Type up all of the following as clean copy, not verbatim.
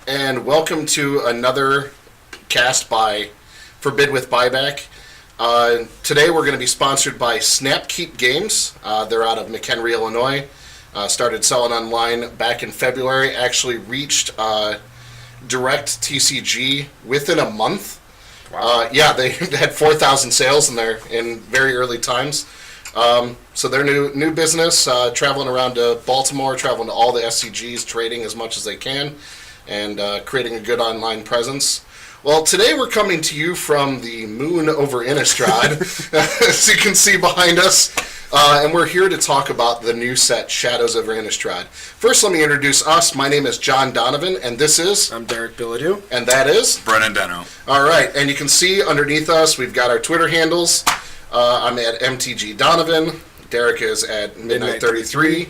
and welcome to another cast by ForbidWithBuyback. Today we're going to be sponsored by Snapkeep Games. They're out of McHenry, Illinois. Started selling online back in February. Actually reached direct TCG within a month. Wow. Yeah, they had 4,000 sales in very early times. So they're new business, traveling around to Baltimore, traveling to all the SCGs, trading as much as they can, and creating a good online presence. Well, today we're coming to you from the moon over Innistrad, as you can see behind us, and we're here to talk about the new set, Shadows over Innistrad. First, let me introduce us. My name is John Donovan, and this is... I'm Derek Billadu. And that is... Brennan Deno. All right, and you can see underneath us, we've got our Twitter handles. I'm at MTG Donovan. Derek is at Midnight 33.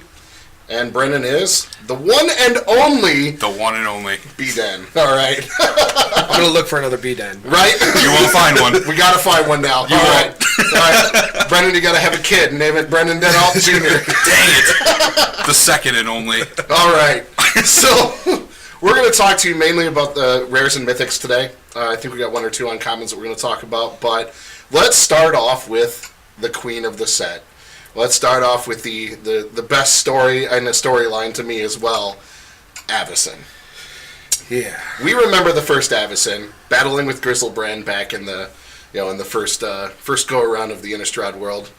And Brennan is the one and only... The one and only. B-Den. All right. I'm going to look for another B-Den. Right? You will find one. We got to find one now. You All won't. right. All right. Brennan, you got to have a kid. Name it Brennan Denalt Jr. Dang it. The second and only. All right. So we're going to talk to you mainly about the rares and mythics today. I think we got one or two uncommons that we're going to talk about. But let's start off with the queen of the set. Let's start off with the best story and the storyline to me as well, Avacyn. Yeah. We remember the first Avacyn battling with Grizzlebrand back in the first go around of the Innistrad world,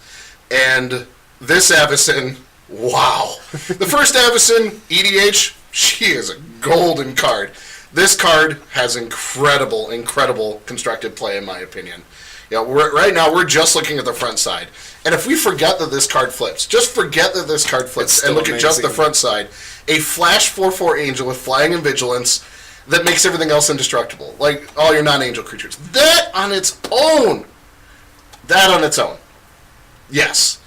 and this Avacyn, wow! The first Avacyn, EDH, she is a golden card. This card has incredible constructed play in my opinion. Right now we're just looking at the front side. And if we forget that this card flips, just forget that this card flips and look at just the front side, a flash 4/4 angel with flying and vigilance that makes everything else indestructible. Like all your non-angel creatures. That on its own. Yes.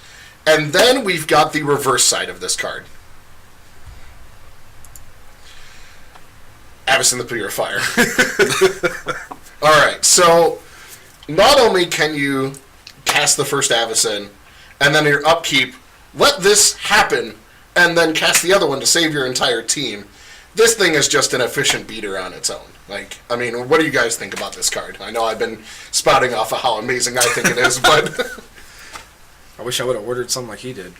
And then we've got the reverse side of this card. Avacyn the Purifier. Alright, so not only can you cast the first Avacyn, and then your upkeep, let this happen, and then cast the other one to save your entire team. This thing is just an efficient beater on its own. What do you guys think about this card? I know I've been spouting off of how amazing I think it is, but... I wish I would have ordered something like he did.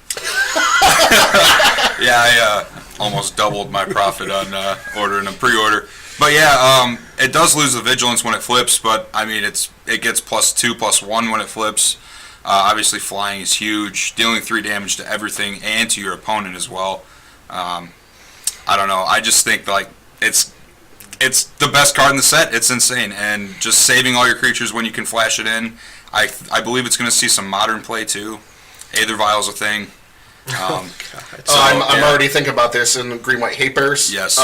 Yeah, I almost doubled my profit on ordering a pre-order. But yeah, it does lose the vigilance when it flips, but I mean it gets +2/+1 when it flips. Obviously, flying is huge, dealing 3 damage to everything and to your opponent as well. I don't know. I just think it's the best card in the set. It's insane, and just saving all your creatures when you can flash it in. I believe it's going to see some modern play too. Aether Vial's a thing. I'm already thinking about this in Green-White Hate Bears. Yes.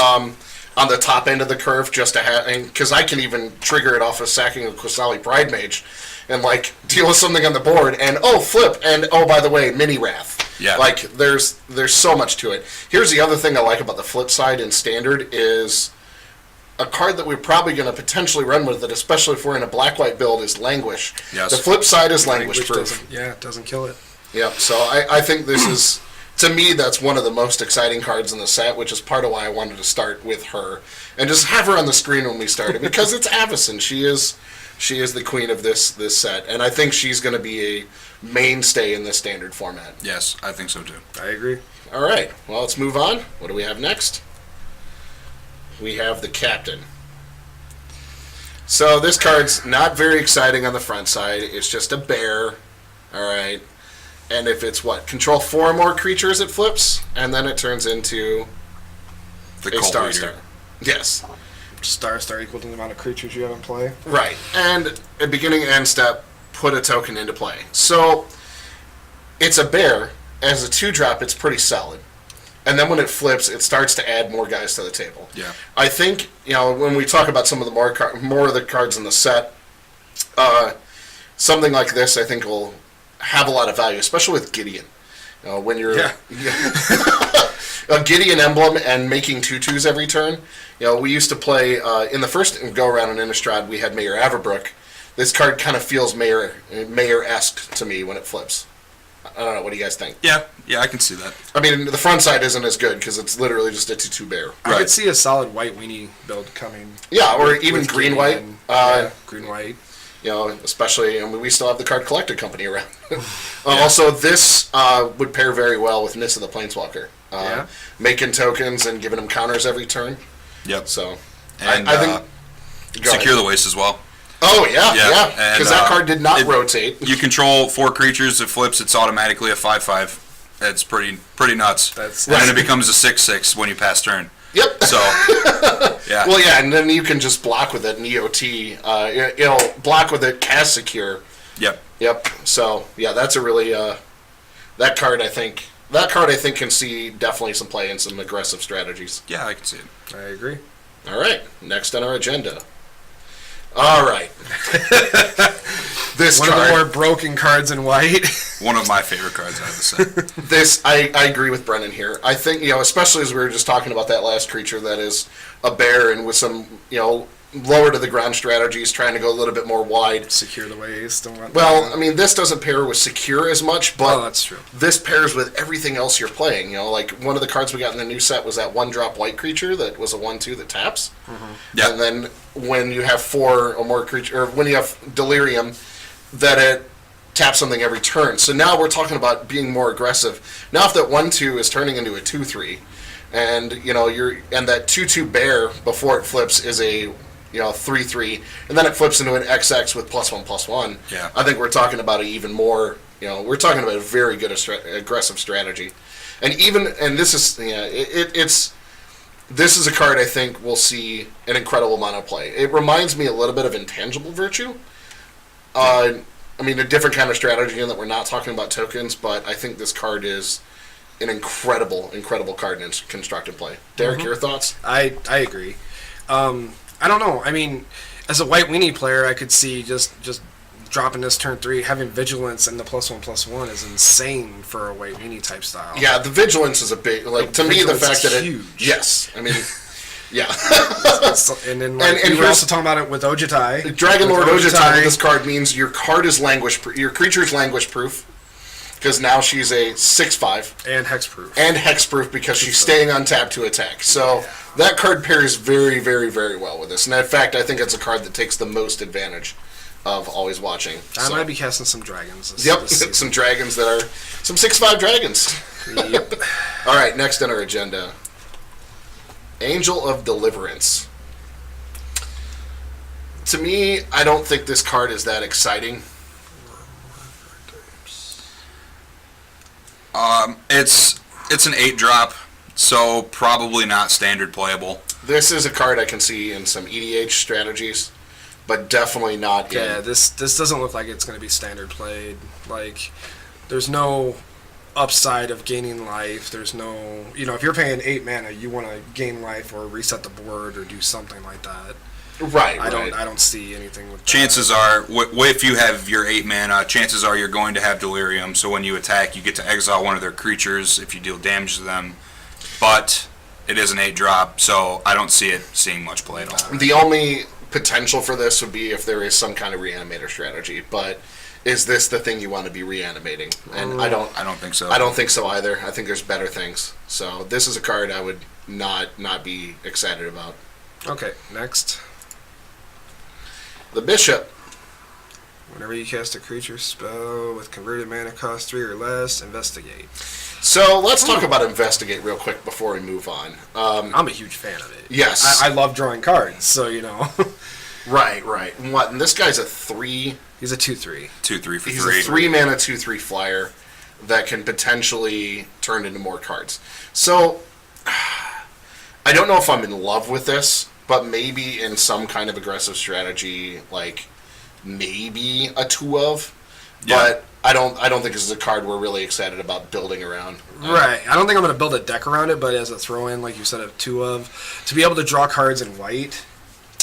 On the top end of the curve, just to have, because I can even trigger it off of sacking a Qasali Pride Mage, and deal with something on the board, and flip, and by the way, Mini Wrath. Yeah. There's so much to it. Here's the other thing I like about the flip side in Standard is a card that we're probably going to potentially run with it, especially if we're in a black-white build, is Languish. Yes. The flip side is Languish proof. It doesn't kill it. Yeah, so I think this is, to me, that's one of the most exciting cards in the set, which is part of why I wanted to start with her. And just have her on the screen when we started, because it's Avacyn. She is the queen of this set, and I think she's going to be a mainstay in this Standard format. Yes, I think so too. I agree. All right, well, let's move on. What do we have next? We have the Captain. So this card's not very exciting on the front side. It's just a bear, all right? And if it's control 4 or more creatures, it flips, and then it turns into The a Cult Star Leader. Star. Yes. Star equal to the amount of creatures you have in play. Right. And at beginning and end step, put a token into play. So it's a bear. As a 2-drop, it's pretty solid. And then when it flips, it starts to add more guys to the table. Yeah. I think, when we talk about some of the more of the cards in the set, something like this I think will have a lot of value, especially with Gideon. When you're a Gideon emblem and making 2/2s every turn. We used to play in the first go around in Innistrad. We had Mayor Averbrook. This card kind of feels Mayor-esque to me when it flips. I don't know. What do you guys think? Yeah, I can see that. I mean, the front side isn't as good because it's literally just a 2/2 bear. I could see a solid white weenie build coming. Yeah, or with- even with green King white. and- yeah, green white. You know, especially, I mean, we still have the card collector company around. Also, this would pair very well with Nissa the Planeswalker. Yeah. Making tokens and giving them counters every turn. Yep. So, And I think... Go Secure ahead. the Waste as well. Oh, yeah. and, Because that card did not rotate. You control 4 creatures. It flips. It's automatically a 5/5. That's pretty nuts. That's and then it becomes a 6/6 when you pass turn. Yep. So, yeah. Well, yeah, and then you can just block with it in EOT. It'll block with it, cast secure. Yep. Yep. So, yeah, that's a really... that card, I think can see definitely some play in some aggressive strategies. Yeah, I can see it. I agree. All right, next on our agenda. All right. This One card, of the more broken cards in white. One of my favorite cards out of the set. this I agree with Brennan here. I think, especially as we were just talking about that last creature that is a bear and with some, lower to the ground strategies, trying to go a little bit more wide. Secure the waste and whatnot. Well, I mean, this doesn't pair with secure as much, but that's true. this pairs with everything else you're playing. Like one of the cards we got in the new set was that 1-drop white creature that was a 1/2 that taps. Yep. And then when you have 4 or more creature, or when you have Delirium, that it taps something every turn. So now we're talking about being more aggressive. Now if that 1/2 is turning into a 2/3, and that 2/2 bear before it flips is a 3/3, and then it flips into an XX with +1/+1. Yeah. I think we're talking about even more. We're talking about a very good aggressive strategy, and this is this is a card I think will see an incredible amount of play. It reminds me a little bit of Intangible Virtue. I mean, a different kind of strategy in that we're not talking about tokens, but I think this card is an incredible card in constructed play. Derek, your thoughts? I agree. I don't know. I mean, as a white weenie player, I could see just dropping this turn 3, having Vigilance and the +1/+1 is insane for a white weenie type style. Yeah, the Vigilance is a big, to me, the Vigilance fact is that huge. yes, I mean, yeah. And then And we were here's- also talking about it with Ojitai. Dragon With Lord Ojitai with this card means your card is your creature's language proof, because now she's a 6/5. and hexproof. And hexproof because she's staying on tap to attack. So that card pairs very, very, very well with this. And in fact, I think it's a card that takes the most advantage of always watching. I might be casting some dragons. This Yep, some dragons that are some 6/5 dragons. Yep. All right, next on our agenda, Angel of Deliverance. To me, I don't think this card is that exciting. It's an 8-drop, so probably not standard playable. This is a card I can see in some EDH strategies, but definitely not in... Yeah, this doesn't look like it's going to be standard played. Like, there's no upside of gaining life. There's no... if you're paying 8 mana, you want to gain life or reset the board or do something like that. Right, I don't see anything with that. Chances are, if you have your 8 mana, chances are you're going to have Delirium, so when you attack, you get to exile one of their creatures if you deal damage to them. But it is an 8-drop, so I don't see it seeing much play at all. The only potential for this would be if there is some kind of reanimator strategy, but is this the thing you want to be reanimating? And I don't think so. I don't think so either. I think there's better things. So this is a card I would not be excited about. Okay, next. The Bishop. Whenever you cast a creature spell with converted mana cost 3 or less, investigate. So let's talk about Investigate real quick before we move on. I'm a huge fan of it. Yes. I love drawing cards, so Right. What? And this guy's a 3. He's a 2/3. 2/3 for He's 3. a 3-mana 2/3 flyer that can potentially turn into more cards. So I don't know if I'm in love with this, but maybe in some kind of aggressive strategy, like maybe a 2 of. Yeah. But I don't think this is a card we're really excited about building around. Right. I don't think I'm going to build a deck around it, but as a throw-in, like you said, a 2 of, to be able to draw cards in white,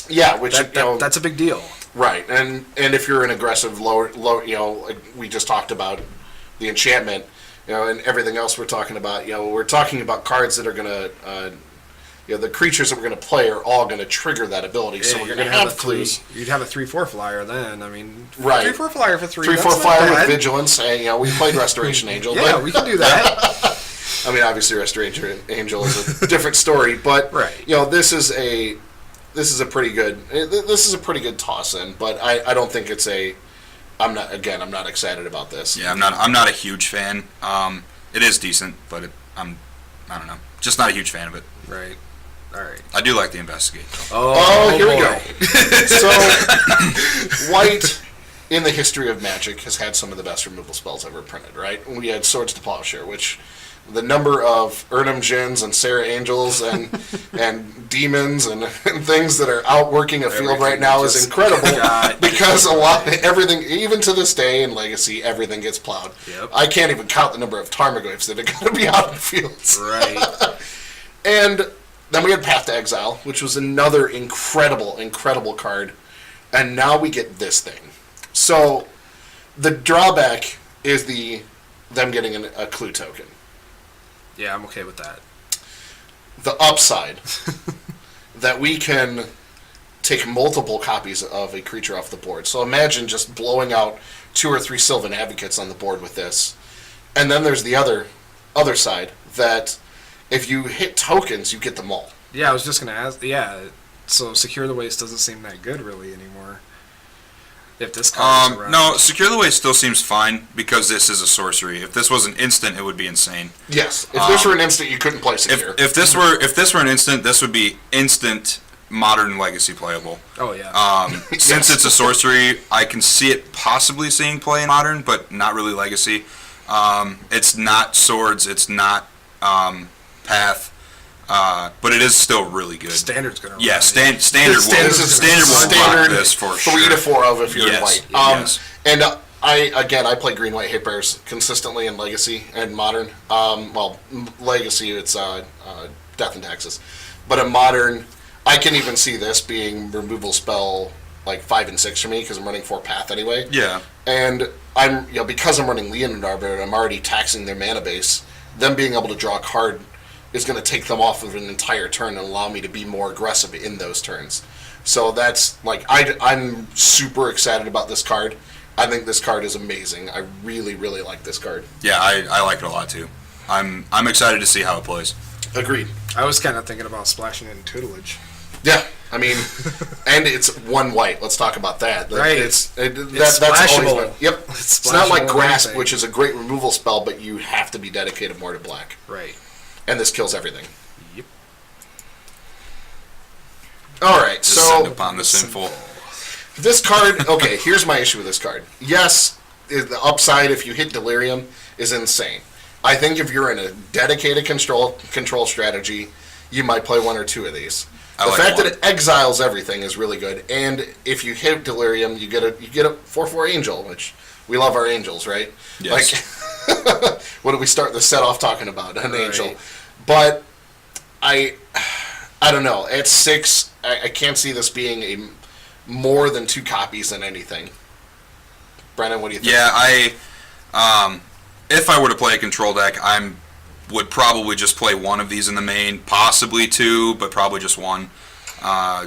Yeah, which that's a big deal. right. And if you're an aggressive low, like we just talked about the enchantment, and everything else we're talking about, we're talking about cards that are going to the creatures that we're going to play are all going to trigger that ability. So we're going to have clues. You'd have a 3/4 flyer then. I mean, right. 3/4 flyer for 3. 3/4 flyer with vigilance. And, we played Restoration Angel. Yeah, we can do that. I mean, obviously, Restoration Angel is a different story, but right. This is a pretty good toss in. But I don't think it's a. I'm not excited about this. Yeah, I'm not a huge fan. It is decent, but I don't know, just not a huge fan of it. Right. All right. I do like the Investigate, though. Oh, here we go. So, White, in the history of Magic, has had some of the best removal spells ever printed, right? We had Swords to Plowshare, which the number of Urnum Djinns and Sarah Angels and demons and things that are outworking a field right now is incredible because everything, even to this day in Legacy, everything gets plowed. Yep. I can't even count the number of Tarmogoyfs that are going to be out in fields. Right. And then we had Path to Exile, which was another incredible card. And now we get this thing. So the drawback is them getting a clue token. Yeah, I'm okay with that. The upside, that we can take multiple copies of a creature off the board. So imagine just blowing out 2 or 3 Sylvan Advocates on the board with this. And then there's the other side, that if you hit tokens, you get them all. Yeah, I was just going to ask. Yeah, so Secure the Waste doesn't seem that good really anymore. If this card is around. No, Secure the Waste still seems fine because this is a sorcery. If this was an instant, it would be insane. Yes. If this were an instant, you couldn't play Secure. If this were an instant, this would be instant Modern Legacy playable. Oh yeah. Since it's a sorcery, I can see it possibly seeing play in Modern, but not really Legacy. It's not swords. It's not Path. But it is still really good. Standard's gonna. Yeah, standard will rock this for 3 to 4 of if you're in White. Yes. And I play green white hit bears consistently in Legacy and Modern. Legacy it's Death and Taxes, but in Modern, I can even see this being removal spell like 5 and 6 for me because I'm running 4 Path anyway. Yeah. And I'm because I'm running Leonid Arbiter and I'm already taxing their mana base. Them being able to draw a card is going to take them off of an entire turn and allow me to be more aggressive in those turns. So that's I'm super excited about this card. I think this card is amazing. I really like this card. Yeah, I like it a lot too. I'm excited to see how it plays. Agreed. I was kind of thinking about splashing it in tutelage. Yeah, I mean, and it's 1 white. Let's talk about that. Right. That's splashable. always been, yep. It's not like Grasp, which is a great removal spell, but you have to be dedicated more to black. Right. And this kills everything. Yep. All right, Descend upon the sinful. This card, okay, here's my issue with this card. Yes, the upside if you hit Delirium is insane. I think if you're in a dedicated control strategy, you might play 1 or 2 of these. The fact that it exiles everything is really good, and if you hit Delirium, you get a 4/4 Angel, which we love our Angels, right? Yes. What did we start the set off talking about? An Angel. But I don't know. At 6, I can't see this being more than 2 copies than anything. Brennan, what do you think? Yeah, if I were to play a control deck, would probably just play 1 of these in the main, possibly 2, but probably just 1. I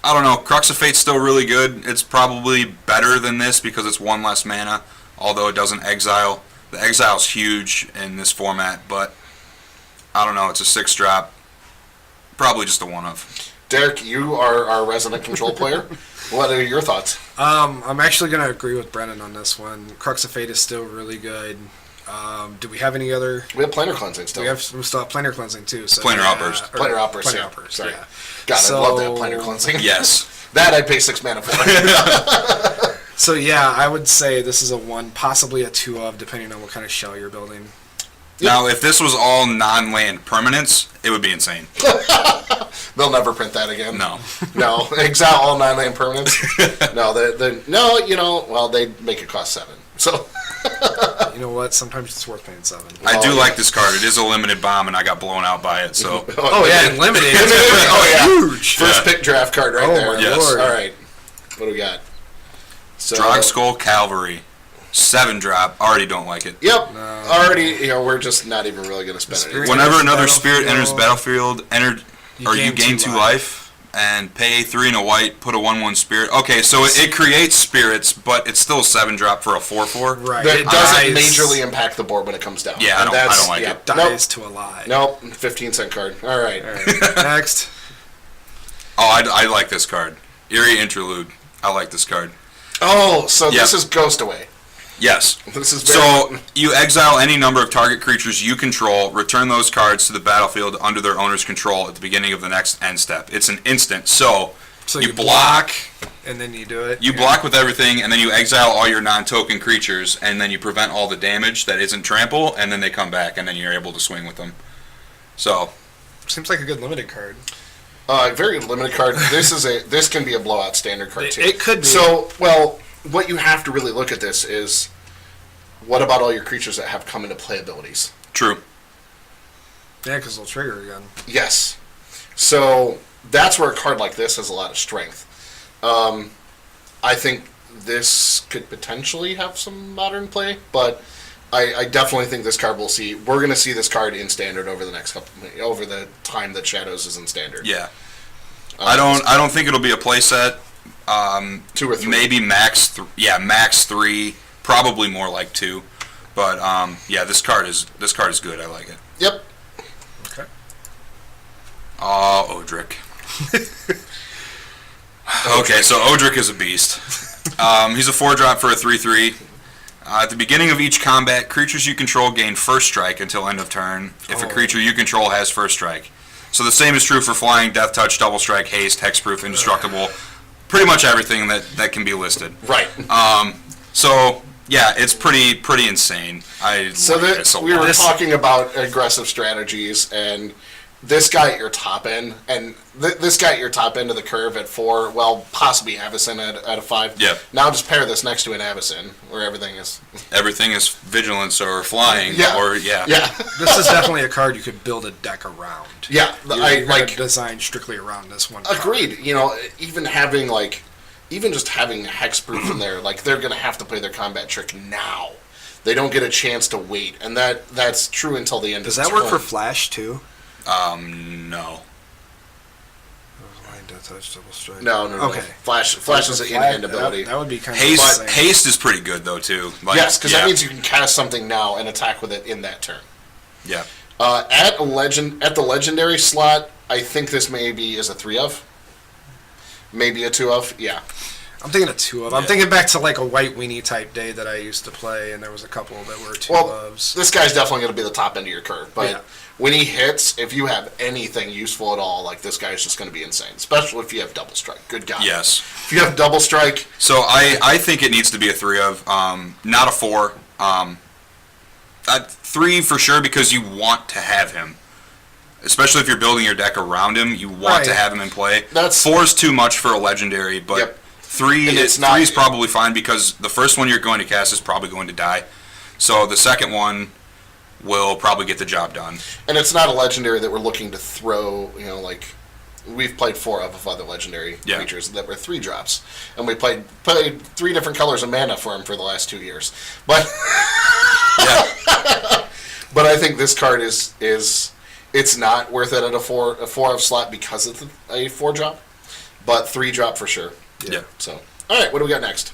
don't know. Crux of Fate's still really good. It's probably better than this because it's 1 less mana, although it doesn't exile. The exile's huge in this format, but I don't know. It's a 6-drop. Probably just a 1-of. Derek, you are our resident control player. What are your thoughts? I'm actually going to agree with Brennan on this one. Crux of Fate is still really good. Do we have any other? We have Planar Cleansing still. We still have Planar Cleansing too. So Planar Outburst. Planar Outburst. Planar Yeah. Outburst. Sorry. Yeah. God, I love that Planar Cleansing. Yes. That I'd pay 6 mana for. So yeah, I would say this is a 1, possibly a 2 of, depending on what kind of shell you're building. Now, if this was all non-land permanents, it would be insane. They'll never print that again. No. No. Exile all 9-land permanents. No, they'd make it cost 7. So. You know what? Sometimes it's worth paying 7. I do like this card. It is a limited bomb, and I got blown out by it. So. And limited. Huge. First pick draft card right there. My lord. All right. What do we got? So, Drogskull Cavalry. 7-drop. Already don't like it. Yep. No. Already, we're just not even really going to spend it. Spirit- Whenever enters another spirit battlefield, enters the battlefield, you gain 2 life and pay 3 and a white, put a 1/1 spirit. Okay, so it creates spirits, but it's still a 7-drop for a 4/4. Right. That It doesn't dies- majorly impact the board when it comes down. Yeah, I And don't like it. dies to a lie. Nope, 15-cent card. All right. All right. Next. Oh, I like this card. Eerie Interlude. I like this card. Oh, so Yep. this is Ghost Away. Yes. This is So you exile any number of target creatures you control, return those cards to the battlefield under their owner's control at the beginning of the next end step. It's an instant. So you block, and then you do it. you block with everything, and then you exile all your non-token creatures, and then you prevent all the damage that isn't trample, and then they come back, and then you're able to swing with them. So Seems like a good limited card. very limited card. This can be a blowout standard card too. It could be. So, well, what you have to really look at this is, what about all your creatures that have come into play abilities? true. Yeah, because they'll trigger again. Yes. So that's where a card like this has a lot of strength. I think this could potentially have some modern play, but I definitely think this card will see. We're going to see this card in standard over the time that Shadows is in standard. Yeah. I don't think it'll be a playset. 2 or 3. Maybe max 3, probably more like 2. But yeah, this card is good. I like it. Yep. Okay. Odric. Okay, so Odric is a beast. He's a 4-drop for a 3/3. At the beginning of each combat, creatures you control gain first strike until end of turn if a creature you control has first strike. So the same is true for flying, death touch, double strike, haste, hexproof, indestructible, pretty much everything that can be listed. Right. So yeah, it's pretty insane. We were talking about aggressive strategies, and this guy at your top end, and this guy at your top end of the curve at 4, well, possibly Avacyn at a 5. Yep. Now just pair this next to an Avacyn, where everything is vigilance or flying. Yeah. Or yeah. This is definitely a card you could build a deck around. Yeah, You're gonna design strictly around this one card. Agreed. Even just having hexproof in there, they're gonna have to play their combat trick now. They don't get a chance to wait, and that's true until the end. Does of the that work turn. for Flash too? No. Death touch, double strike. No. Okay. Flash is an in-hand ability. That would be kind of Haste is pretty good though too. Yes, because that means you can cast something now and attack with it in that turn. Yeah. At the legendary slot, I think this maybe is a 3 of. Maybe a 2 of. Yeah. I'm thinking of 2 of. I'm thinking back to a white weenie type day that I used to play, and there was a couple that were 2 ofs. This guy's definitely going to be the top end of your curve, but Yeah. when he hits, if you have anything useful at all, this guy's just going to be insane. Especially if you have double strike. Good God. Yes. If you have double strike, So I think it needs to be a 3 of, not a 4. 3 for sure because you want to have him. Especially if you're building your deck around him, you want to have him in play. 4 is too much for a legendary, but Yep. 3 And it's is probably fine because the first one you're going to cast is probably going to die. So the second one will probably get the job done. and it's not a legendary that we're looking to throw, we've played 4 of other legendary creatures that were 3 drops. And we played 3 different colors of mana for him for the last 2 years. But but I think this card is it's not worth it at a 4 of slot because it's a 4 drop, but 3 drop for sure. Yeah. So, all right, what do we got next?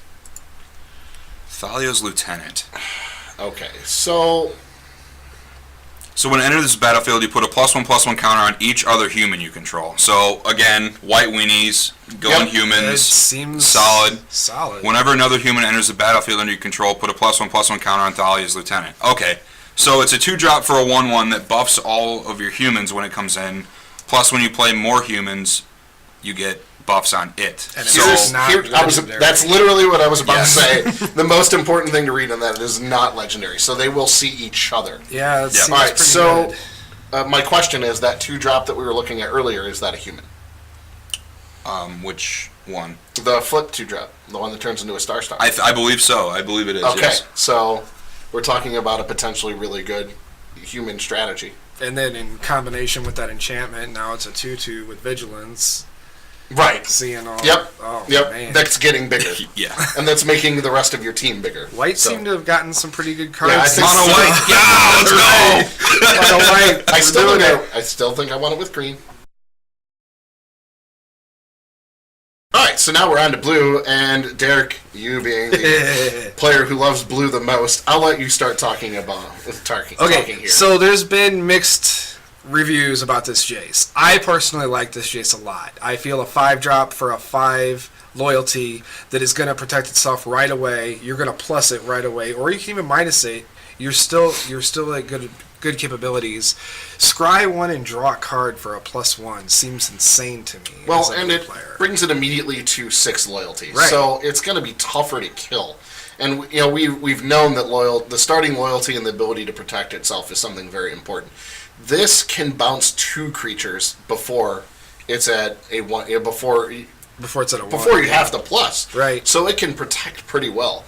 Thalia's Lieutenant. Okay, so when it enters this battlefield, you put a +1/+1 counter on each other human you control. So again, white weenies, going humans, It seems solid. Solid. Whenever another human enters the battlefield under your control, put a +1/+1 counter on Thalia's Lieutenant. Okay, so it's a 2-drop for a 1/1 that buffs all of your humans when it comes in. Plus, when you play more humans, you get buffs on it. And So it's not legendary. that's literally what I was about Yes. to say. The most important thing to read in that is not legendary, so they will see each other. Yeah, it seems All right, pretty so good. my question is, that 2-drop that we were looking at earlier, is that a human? which one? The flip 2-drop, the one that turns into a star. I believe so. I believe it is. Okay, Yes. so we're talking about a potentially really good human strategy. And then in combination with that enchantment, now it's a 2/2 with vigilance. Right. Seeing all. Yep. Oh, Yep. man. That's getting bigger. Yeah. And that's making the rest of your team bigger. White So- seem to have gotten some pretty good cards. Yeah, I think Mono so. white. Yeah, let's go. Mono white. I still We're doing think I still think I want it with green. All right, so now we're on to blue, and Derek, you being the player who loves blue the most, I'll let you start talking about talking Okay, here. so there's been mixed reviews about this Jace. I personally like this Jace a lot. I feel a 5-drop for a 5 loyalty that is going to protect itself right away. You're going to plus it right away, or you can even minus it. You're still at good capabilities. Scry 1 and draw a card for a +1 seems insane to me. Well, as a and blue it player. brings it immediately to 6 loyalty, Right. so it's going to be tougher to kill. And you know we've known that the starting loyalty and the ability to protect itself is something very important. This can bounce 2 creatures before it's at a 1. Before before it's at a 1. before you have to plus. Right. So it can protect pretty well.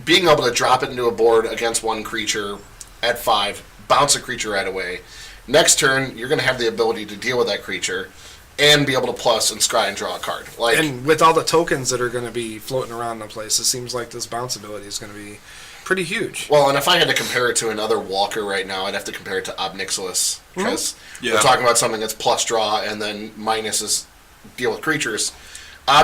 Being able to drop it into a board against 1 creature at 5, bounce a creature right away. Next turn, you're going to have the ability to deal with that creature and be able to plus and scry and draw a card. And with all the tokens that are going to be floating around the place, it seems like this bounce ability is going to be pretty huge. Well, and if I had to compare it to another walker right now, I'd have to compare it to Obnixilis, because Yeah. we're talking about something that's plus draw and then minus is deal with creatures.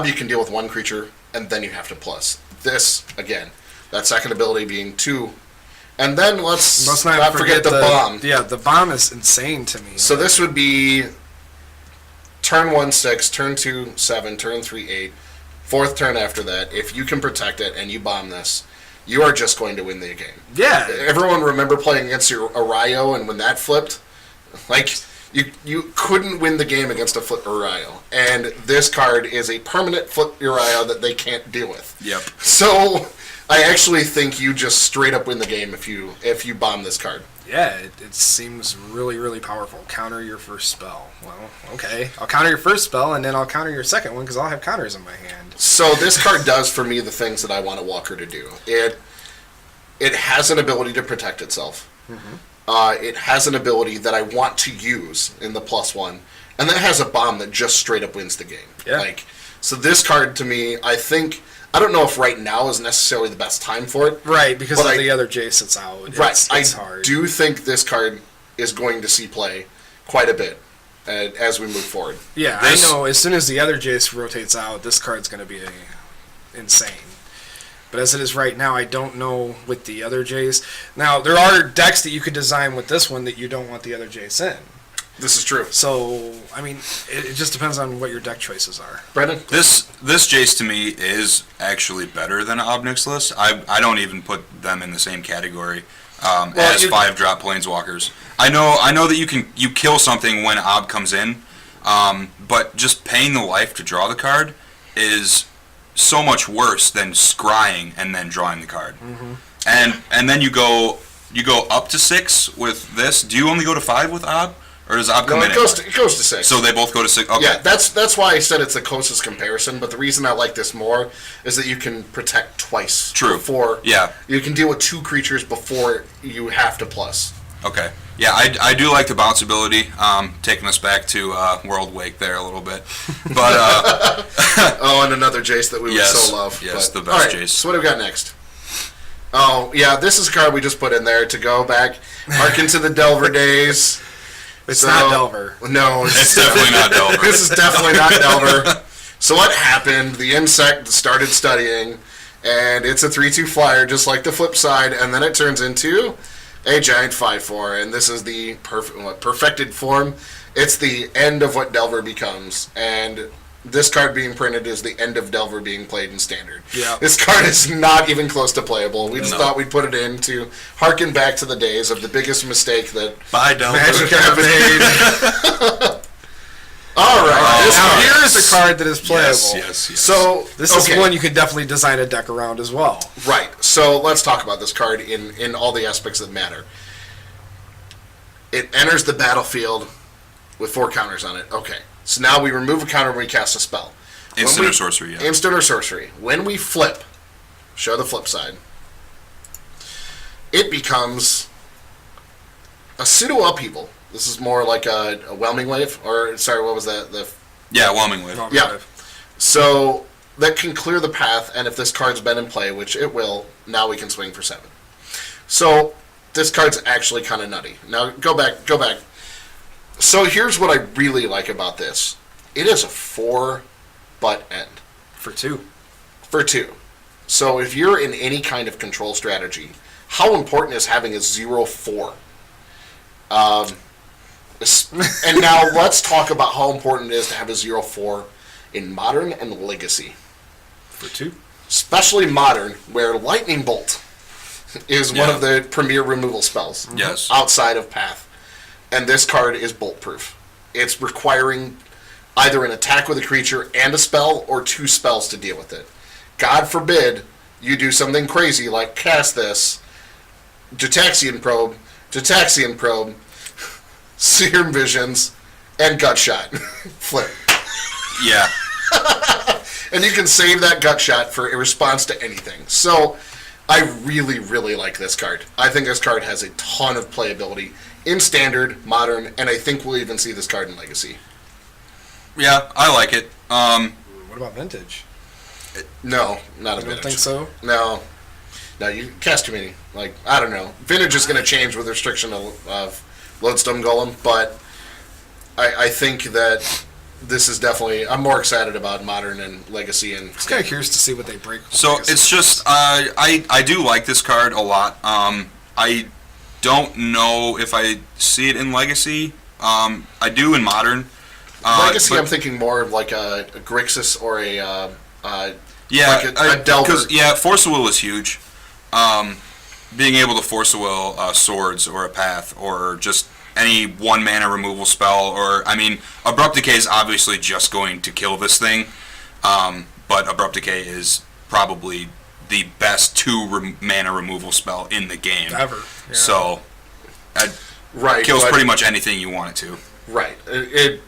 You can deal with 1 creature and then you have to plus. This, again, that second ability being 2. And then let's not forget the bomb. Yeah, the bomb is insane to me. So this would be turn 1, 6, turn 2, 7, turn 3, 8, 4th turn after that. If you can protect it and you bomb this, you are just going to win the game. Yeah. Everyone remember playing against your Arayo, and when that flipped, you couldn't win the game against a flip Arayo. And this card is a permanent flip Arayo that they can't deal with. Yep. So I actually think you just straight up win the game if you bomb this card. Yeah, it seems really, really powerful. Counter your first spell. Well, okay. I'll counter your first spell, and then I'll counter your second one, because I'll have counters in my hand. So this card does for me the things that I want a walker to do. It has an ability to protect itself. Mm-hmm. It has an ability that I want to use in the +1, and then it has a bomb that just straight up wins the game. Yeah. So this card to me, I don't know if right now is necessarily the best time for it. Right, because But of I- the other Jace that's out. Right. It's I hard. do think this card is going to see play quite a bit as we move forward. Yeah, This- I know. As soon as the other Jace rotates out, this card's going to be insane. But as it is right now, I don't know with the other Jace. Now, there are decks that you could design with this one that you don't want the other Jace in. This is true. So, I mean, it just depends on what your deck choices are. Brendan? This Jace to me is actually better than Obnixilis. I don't even put them in the same category as 5-drop planeswalkers. I know that you kill something when Ob comes in, but just paying the life to draw the card is so much worse than scrying and then drawing the card. Mm-hmm. And then you go up to 6 with this. Do you only go to 5 with Ob? Or does Ob come No, in? it goes to 6. So they both go to 6. Okay. Yeah, that's why I said it's the closest comparison. But the reason I like this more is that you can protect twice. True. Before, Yeah. You can deal with 2 creatures before you have to plus. Okay. Yeah, I do like the bounce ability. Taking us back to World Wake there a little bit, but Oh, and another Jace that we would so love. yes, But, the best all right, Jace. So what do we got next? Oh yeah, this is a card we just put in there to go back, harken to the Delver days. It's not Delver. No, It's definitely not Delver. This is definitely not Delver. So what happened? The insect started studying, and it's a 3/2 flyer, just like the flip side, and then it turns into a giant 5/4, and this is the perfected form. It's the end of what Delver becomes, and this card being printed is the end of Delver being played in Standard. Yeah. This card is not even close to playable. We just No. thought we'd put it in to harken back to the days of the biggest mistake that Bye, Delver. Magic ever made. All right. this Now card. here's a card that is playable. Yes. So This is one you could definitely design a deck around as well. Right. So let's talk about this card in all the aspects that matter. It enters the battlefield with 4 counters on it. Okay. So now we remove a counter when we cast a spell. Instant or sorcery, yeah. Instant or sorcery. When we flip, show the flip side, it becomes a pseudo upheaval This is more like a whelming wave, or sorry, what was that? Yeah, whelming wave. Oh, Yeah. right. So that can clear the path, and if this card's been in play, which it will, now we can swing for 7. So this card's actually kind of nutty. Now go back. So here's what I really like about this. It is a 4 butt end. For 2. For 2. So if you're in any kind of control strategy, how important is having a 0/4? And now let's talk about how important it is to have a 0/4 in Modern and Legacy. For 2. Especially Modern, where Lightning Bolt is one of the premier removal spells. Yes. Outside of Path. And this card is bolt proof. It's requiring either an attack with a creature and a spell, or 2 spells to deal with it. God forbid you do something crazy like cast this, Gitaxian Probe, Serum Visions, and Gut Shot. Flip. Yeah. And you can save that Gut Shot for a response to anything. So I really, really like this card. I think this card has a ton of playability in Standard, Modern, and I think we'll even see this card in Legacy. Yeah, I like it. What about Vintage? No, not a I don't Vintage. think so. No, you cast too many. Like, I don't know. Vintage is going to change with restriction of Lodestone Golem, but I think that this is definitely... I'm more excited about Modern and Legacy and... I'm just kind of curious to see what they break. with So Legacy. it's just, I do like this card a lot. I don't know if I see it in Legacy. I do in Modern. Legacy, but- I'm thinking more of like a Grixis or a Yeah, like a Delver. Force of Will is huge. Being able to Force of Will swords or a path or just any 1 mana removal spell, or I mean, Abrupt Decay is obviously just going to kill this thing, but Abrupt Decay is probably the best 2 mana removal spell in the game. Ever. Yeah. So it right, kills but- pretty much anything you want it to. Right. It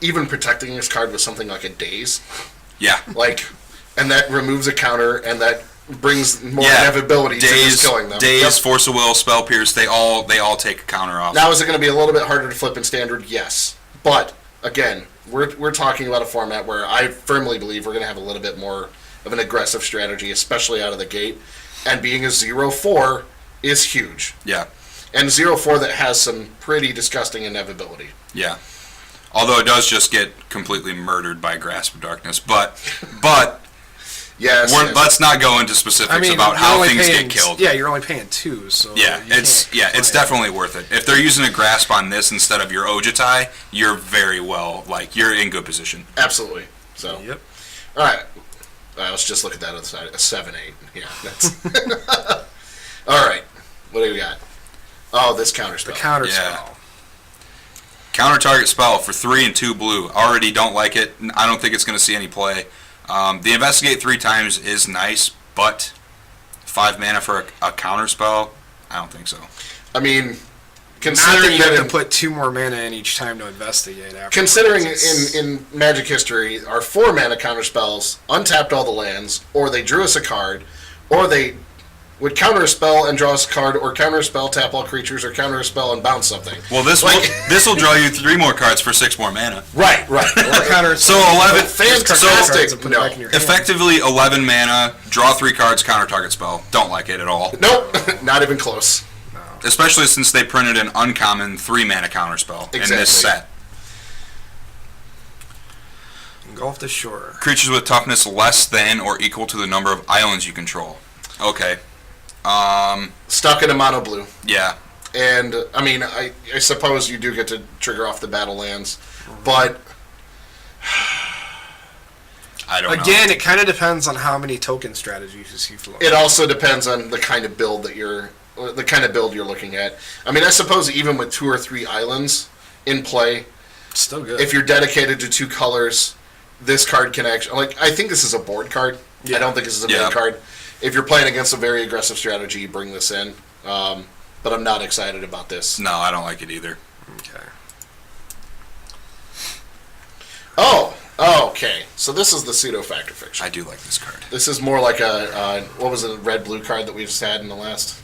even protecting this card with something like a Daze, Yeah. like, and that removes a counter, and that brings more inevitability to just killing them. Daze, Yep. Force of Will, Spell Pierce, they all take a counter off. Now, is it going to be a little bit harder to flip in Standard? Yes. But, again, we're talking about a format where I firmly believe we're going to have a little bit more of an aggressive strategy, especially out of the gate. And being a 0/4 is huge. Yeah. And 0/4 that has some pretty disgusting inevitability. Yeah. Although it does just get completely murdered by Grasp of Darkness. But Yes. let's not go into specifics about you're how only things paying, get killed. Yeah, you're only paying 2, so Yeah, you it's can't it's complain. definitely worth it. If they're using a Grasp on this instead of your Ojutai, you're very well, you're in good position. Absolutely. So, Yep. all right. Let's just look at that other side. A 7/8. Yeah. That's all right. What do we got? Oh, this counter spell. The counter Yeah. spell. Counter target spell for 3 and 2 blue. Already don't like it. I don't think it's going to see any play. The Investigate 3 times is nice, but 5 mana for a counter spell? I don't think so. I mean, Not that considering you that have in, to put 2 more mana in each time to investigate after. considering in Magic history, our 4 mana counter spells untapped all the lands, or they drew us a card, or they would counter a spell and draw us a card, or counter a spell, tap all creatures, or counter a spell and bounce something. Well, this will draw you 3 more cards for 6 more mana. Right. counter So 11, Fantastic. and put it No. back in your hand. effectively 11 mana, draw 3 cards, counter target spell. Don't like it at all. Nope. Not even close. Especially since they printed an uncommon 3 mana counter spell in Exactly. this set. Engulf the shore. Creatures with toughness less than or equal to the number of islands you control. Okay. Stuck in a mono blue. Yeah. And, I mean, I suppose you do get to trigger off the battle lands, but I don't know. Again, it kind of depends on how many token strategies you see flow. it also depends on the kind of build that you're looking at. I mean, I suppose even with 2 or 3 islands in play, Still good. if you're dedicated to 2 colors, this card can actually... I think this is a board card. Yeah. I don't think this is a main card. If you're playing against a very aggressive strategy, bring this in. But I'm not excited about this. No, I don't like it either. Okay. Oh, okay. So this is the pseudo factor fiction. I do like this card. This is more like what was it, a red-blue card that we just had in the last?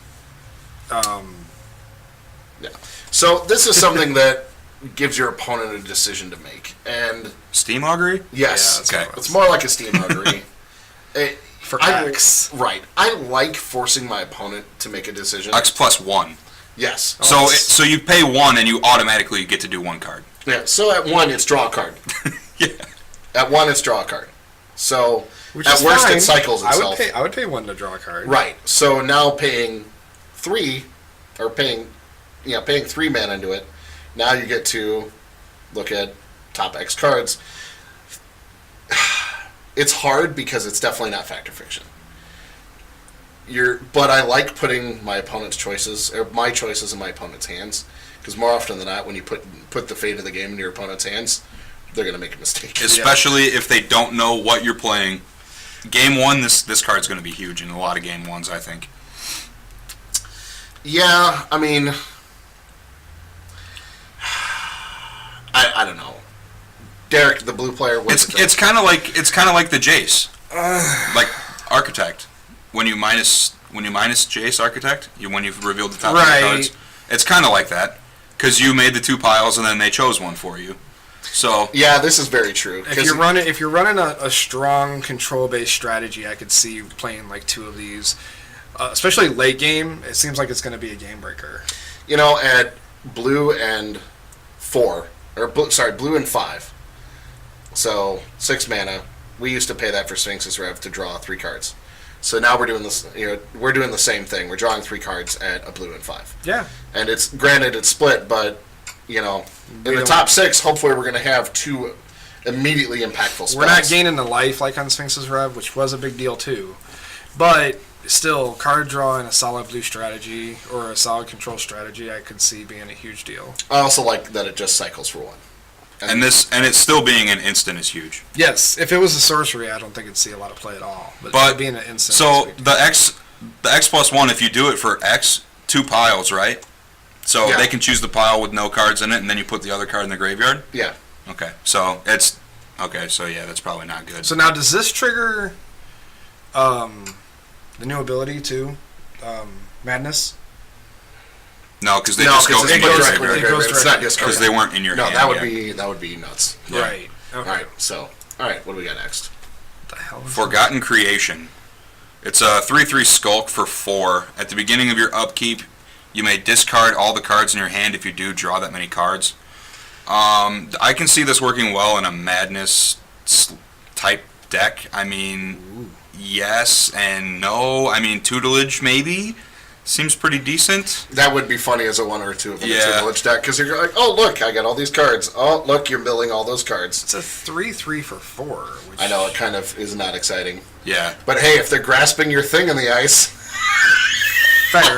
Yeah. So this is something that gives your opponent a decision to make, and Steam augury? yes, Yeah, okay. it's more like a steam augury. For I, X. right. I like forcing my opponent to make a decision. X plus 1. Yes. So you pay 1 and you automatically get to do 1 card. Yeah. So at 1, it's draw a card. Yeah. At 1, it's draw a card. So Which at is worst, fine. it cycles itself. I would pay 1 to draw a card. Right. So now paying 3, or paying 3 mana into it. Now you get to look at top X cards. It's hard because it's definitely not fact or fiction. But I like putting my opponent's choices, or my choices in my opponent's hands, because more often than not, when you put the fate of the game in your opponent's hands, they're going to make a mistake. Especially if they don't know what you're playing. Game 1, this card's going to be huge in a lot of game 1s, I think. Yeah, I mean, I don't know. Derek, the blue player. It's kind of like the Jace, like Architect. When you minus Jace Architect, when you've revealed the top 10 cards, it's kind of like that because you made the 2 piles and then they chose one for you. So yeah, this is very true. If you're running a strong control based strategy, I could see you playing like 2 of these, especially late game. It seems like it's going to be a game breaker. You know, at blue and 4, blue and 5. So 6 mana. We used to pay that for Sphinx's Rev to draw 3 cards. So now we're doing this. We're doing the same thing. We're drawing 3 cards at a blue and 5. Yeah. And it's split, but in the top 6, hopefully we're going to have 2 immediately impactful spells. We're not gaining the life like on Sphinx's Rev, which was a big deal too. But still, card draw in a solid blue strategy or a solid control strategy, I could see being a huge deal. I also like that it just cycles for 1. and it still being an instant is huge. Yes, if it was a sorcery, I don't think it'd see a lot of play at all. But being an instant. So the X plus 1, if you do it for X, 2 piles, right? So Yeah. they can choose the pile with no cards in it, and then you put the other card in the graveyard. Yeah. Okay, so it's okay. So yeah, that's probably not good. So now, does this trigger the new ability too, Madness? No, because they just go in your directly graveyard. to the graveyard. It's not discard. Because they weren't in your No, hand. that yet. would be nuts. Yeah. Right. Okay. All right, what do we got next? What the hell is Forgotten Creation. It's a 3/3 skulk for 4. At the beginning of your upkeep, you may discard all the cards in your hand. If you do, draw that many cards. I can see this working well in a Madness type deck. I mean, yes and no. I mean, tutelage maybe seems pretty decent. That would be funny as a 1 or 2 of them in a Yeah. tutelage deck, because you're like, oh look, I got all these cards. Oh look, you're milling all those cards. It's a 3/3 for 4. Which I know, it kind of is not exciting. Yeah. But hey, if they're grasping your thing in the ice, fair.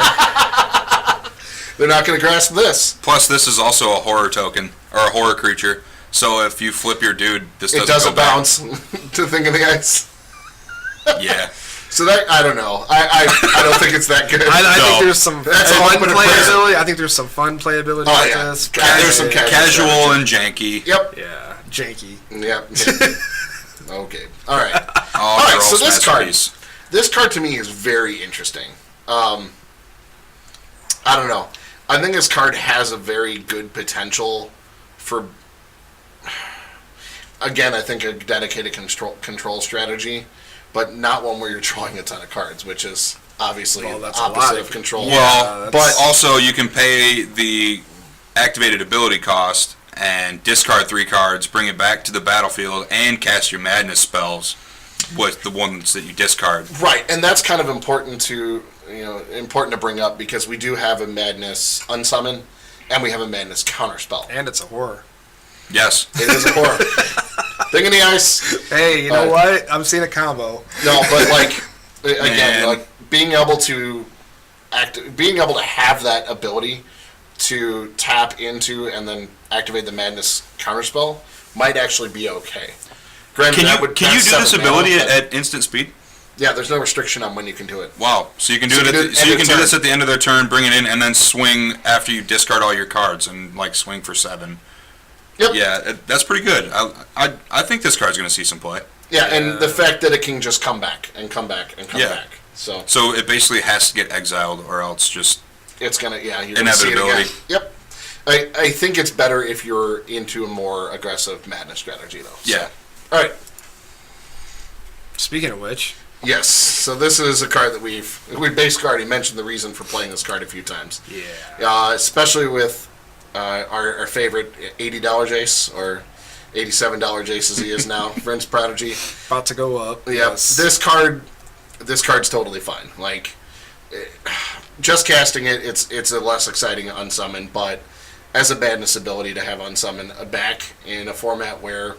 they're not going to grasp this. Plus, this is also a horror token or a horror creature. So if you flip your dude, this It doesn't doesn't go back. bounce to thing in the ice. Yeah. So that, I don't know. I don't think it's that good. I No. think there's some That's a fun little bit of prayer. playability. I think there's some fun playability Oh, with yeah. this. There's some Casual strategy. and janky. Yep. Yeah, janky. Yep. Okay. All right. Oh, All right. So girl's masterpiece. this card to me is very interesting. I don't know. I think this card has a very good potential for, again, I think a dedicated control strategy, but not one where you're drawing a ton of cards, which is obviously Well, the that's a lot opposite of- of control. Well, Yeah, but also you can pay the activated ability cost and discard 3 cards, bring it back to the battlefield, and cast your Madness spells with the ones that you discard. Right, and that's kind of important to bring up, because we do have a Madness unsummon, and we have a Madness counterspell. And it's a horror. Yes. It is a horror. Thing in the ice. Hey, you know what? I'm seeing a combo. No, but like again, Man. like being able to have that ability to tap into and then activate the Madness counterspell might actually be okay. Granted, Can that you would do cost this 7 ability mana, but- at instant speed? Yeah, there's no restriction on when you can do it. Wow. So you can do So it. you do it So end you of can do turn. this at the end of their turn, bring it in, and then swing after you discard all your cards and like swing for 7. Yep. Yeah, that's pretty good. I think this card's going to see some play. Yeah, and the fact that it can just come back and come back and come Yeah. back. So So it basically has to get exiled, or else just it's gonna you're gonna see it again. Inevitability. Yep. I think it's better if you're into a more aggressive madness strategy though. Yeah. All right. Speaking of which, Yes. So this is a card that we basically already mentioned the reason for playing this card a few times. yeah, Especially with our favorite $80 Jace, or $87 Jace as he is now, Vryn's Prodigy. about to go up. Yep. Yes. This card's totally fine. Like, just casting it, it's a less exciting unsummon, but as a madness ability to have unsummon a back in a format where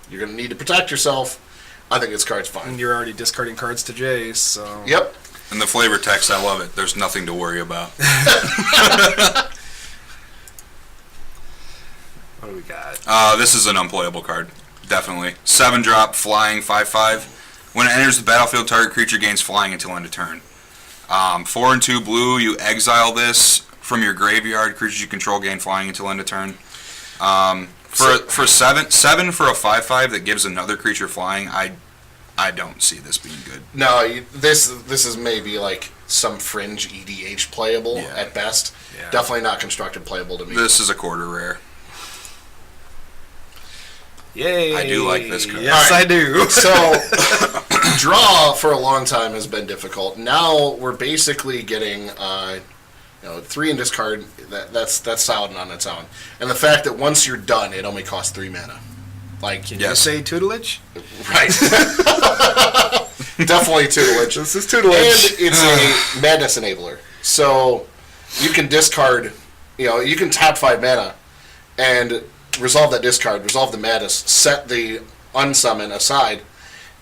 you're going to need to protect yourself, I think this card's fine. And you're already discarding cards to Jace, so... Yep. And the flavor text, I love it. There's nothing to worry about. What do we got? This is an unplayable card. Definitely. 7-drop, flying, 5/5. When it enters the battlefield, target creature gains flying until end of turn. 4 and 2 blue, you exile this from your graveyard. Creatures you control gain flying until end of turn. For 7 for a 5/5 that gives another creature flying, I don't see this being good. No, this is maybe like some fringe EDH playable at best. Yeah. Definitely not constructed playable to me. This is a quarter rare. Yay! I do like this card. Yes, All right. I do. So, draw for a long time has been difficult. Now we're basically getting, 3 and discard. That's solid on its own. And the fact that once you're done, it only costs 3 mana. Like, Can Yes. you say tutelage? right? Definitely tutelage. This is tutelage. And it's a madness enabler. So you can discard, you can tap 5 mana and resolve that discard, resolve the madness, set the unsummon aside,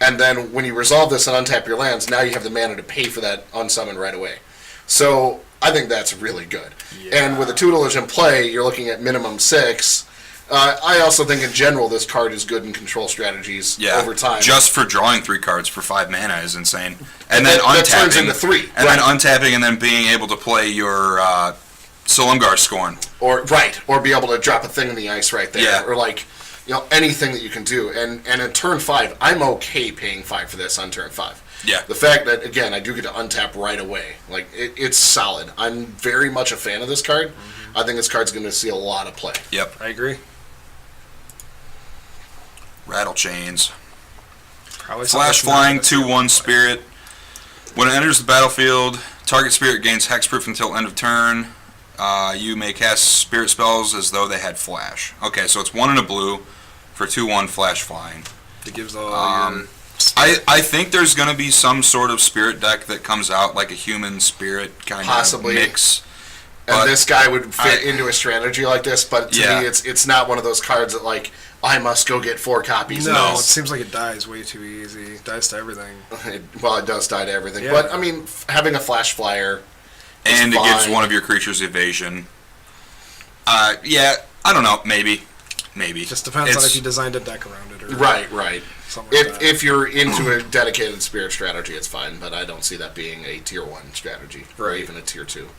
and then when you resolve this and untap your lands, now you have the mana to pay for that unsummon right away. So I think that's really good. Yeah. And with a tutelage in play, you're looking at minimum 6. I also think in general this card is good in control strategies over time. Just for drawing 3 cards for 5 mana is insane. And then that untapping. turns into 3. And then untapping and then being able to play your Silumgar Scorn. Or be able to drop a thing in the ice right there. Yeah. Or anything that you can do. And in turn 5, I'm okay paying 5 for this on turn 5. Yeah. The fact that, again, I do get to untap right away, it's solid. I'm very much a fan of this card. I think this card's going to see a lot of play. Yep. I agree. Rattle Chains. Probably Flash flying, 2/1 spirit. When it enters the battlefield, target spirit gains hexproof until end of turn. You may cast spirit spells as though they had flash. Okay, so it's 1 and a blue for 2/1 flash flying. It gives all your... I think there's going to be some sort of spirit deck that comes out, like a human spirit kind Possibly. of mix. And But this guy would fit into a strategy like this, but to Yeah. me, it's not one of those cards that, I must go get 4 copies No, of it this. seems like it dies way too easy. It dies to everything. It does die to everything. Yeah. But, having a flash flyer... And it gives fine. one of your creatures evasion. Yeah, I don't know. Maybe. Just depends on if you designed a deck around it or Right. something like that. If you're into a dedicated spirit strategy, it's fine, but I don't see that being a tier 1 strategy, or Right. even a tier 2.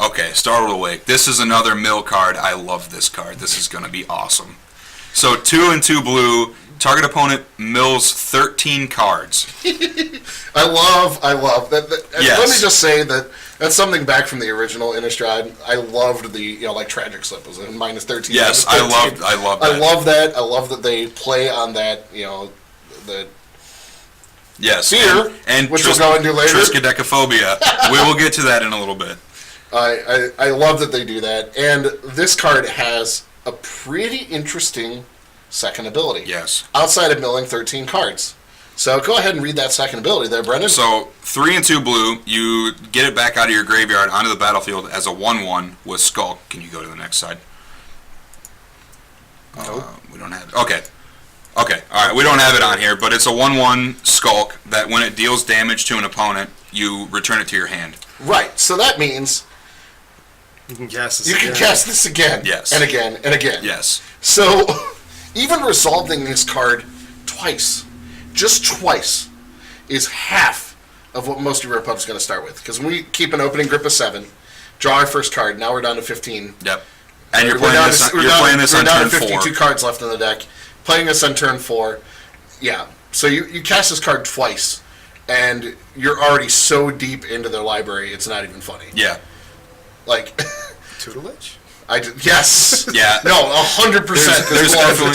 Okay, Startled Awake. This is another mill card. I love this card. This is going to be awesome. So 2 and 2 blue. Target opponent mills 13 cards. I love that. Yes. Let me just say that's something back from the original Innistrad. I loved the Tragic Slip was a -13. Yes, -13. I love that. I love that. I love that they play on that. The Yes, fear, and which we'll go into later. Triskaidekaphobia. We will get to that in a little bit. I love that they do that, and this card has a pretty interesting second ability. Yes. Outside of milling 13 cards. So go ahead and read that second ability there, Brendan. So 3 and 2 blue, you get it back out of your graveyard onto the battlefield as a 1/1 with Skulk. Can you go to the next side? Nope. We don't have it. Okay. All right. We don't have it on here, but it's a 1/1 Skulk that when it deals damage to an opponent, you return it to your hand. Right. So that means You can cast this you can again. cast this again. Yes. And again and again. Yes. So even resolving this card twice, just twice, is half of what most of your opponent's going to start with. Because when we keep an opening grip of 7, draw our first card, now we're down to 15. Yep. And you're We're playing down this. to- You're we're down- playing this we're on down turn to 52 4. cards left in the deck. Playing this on turn 4. Yeah. So you cast this card twice. and you're already so deep into their library, it's not even funny. Yeah. Like, Tutelage? Yes. Yeah. No, 100%.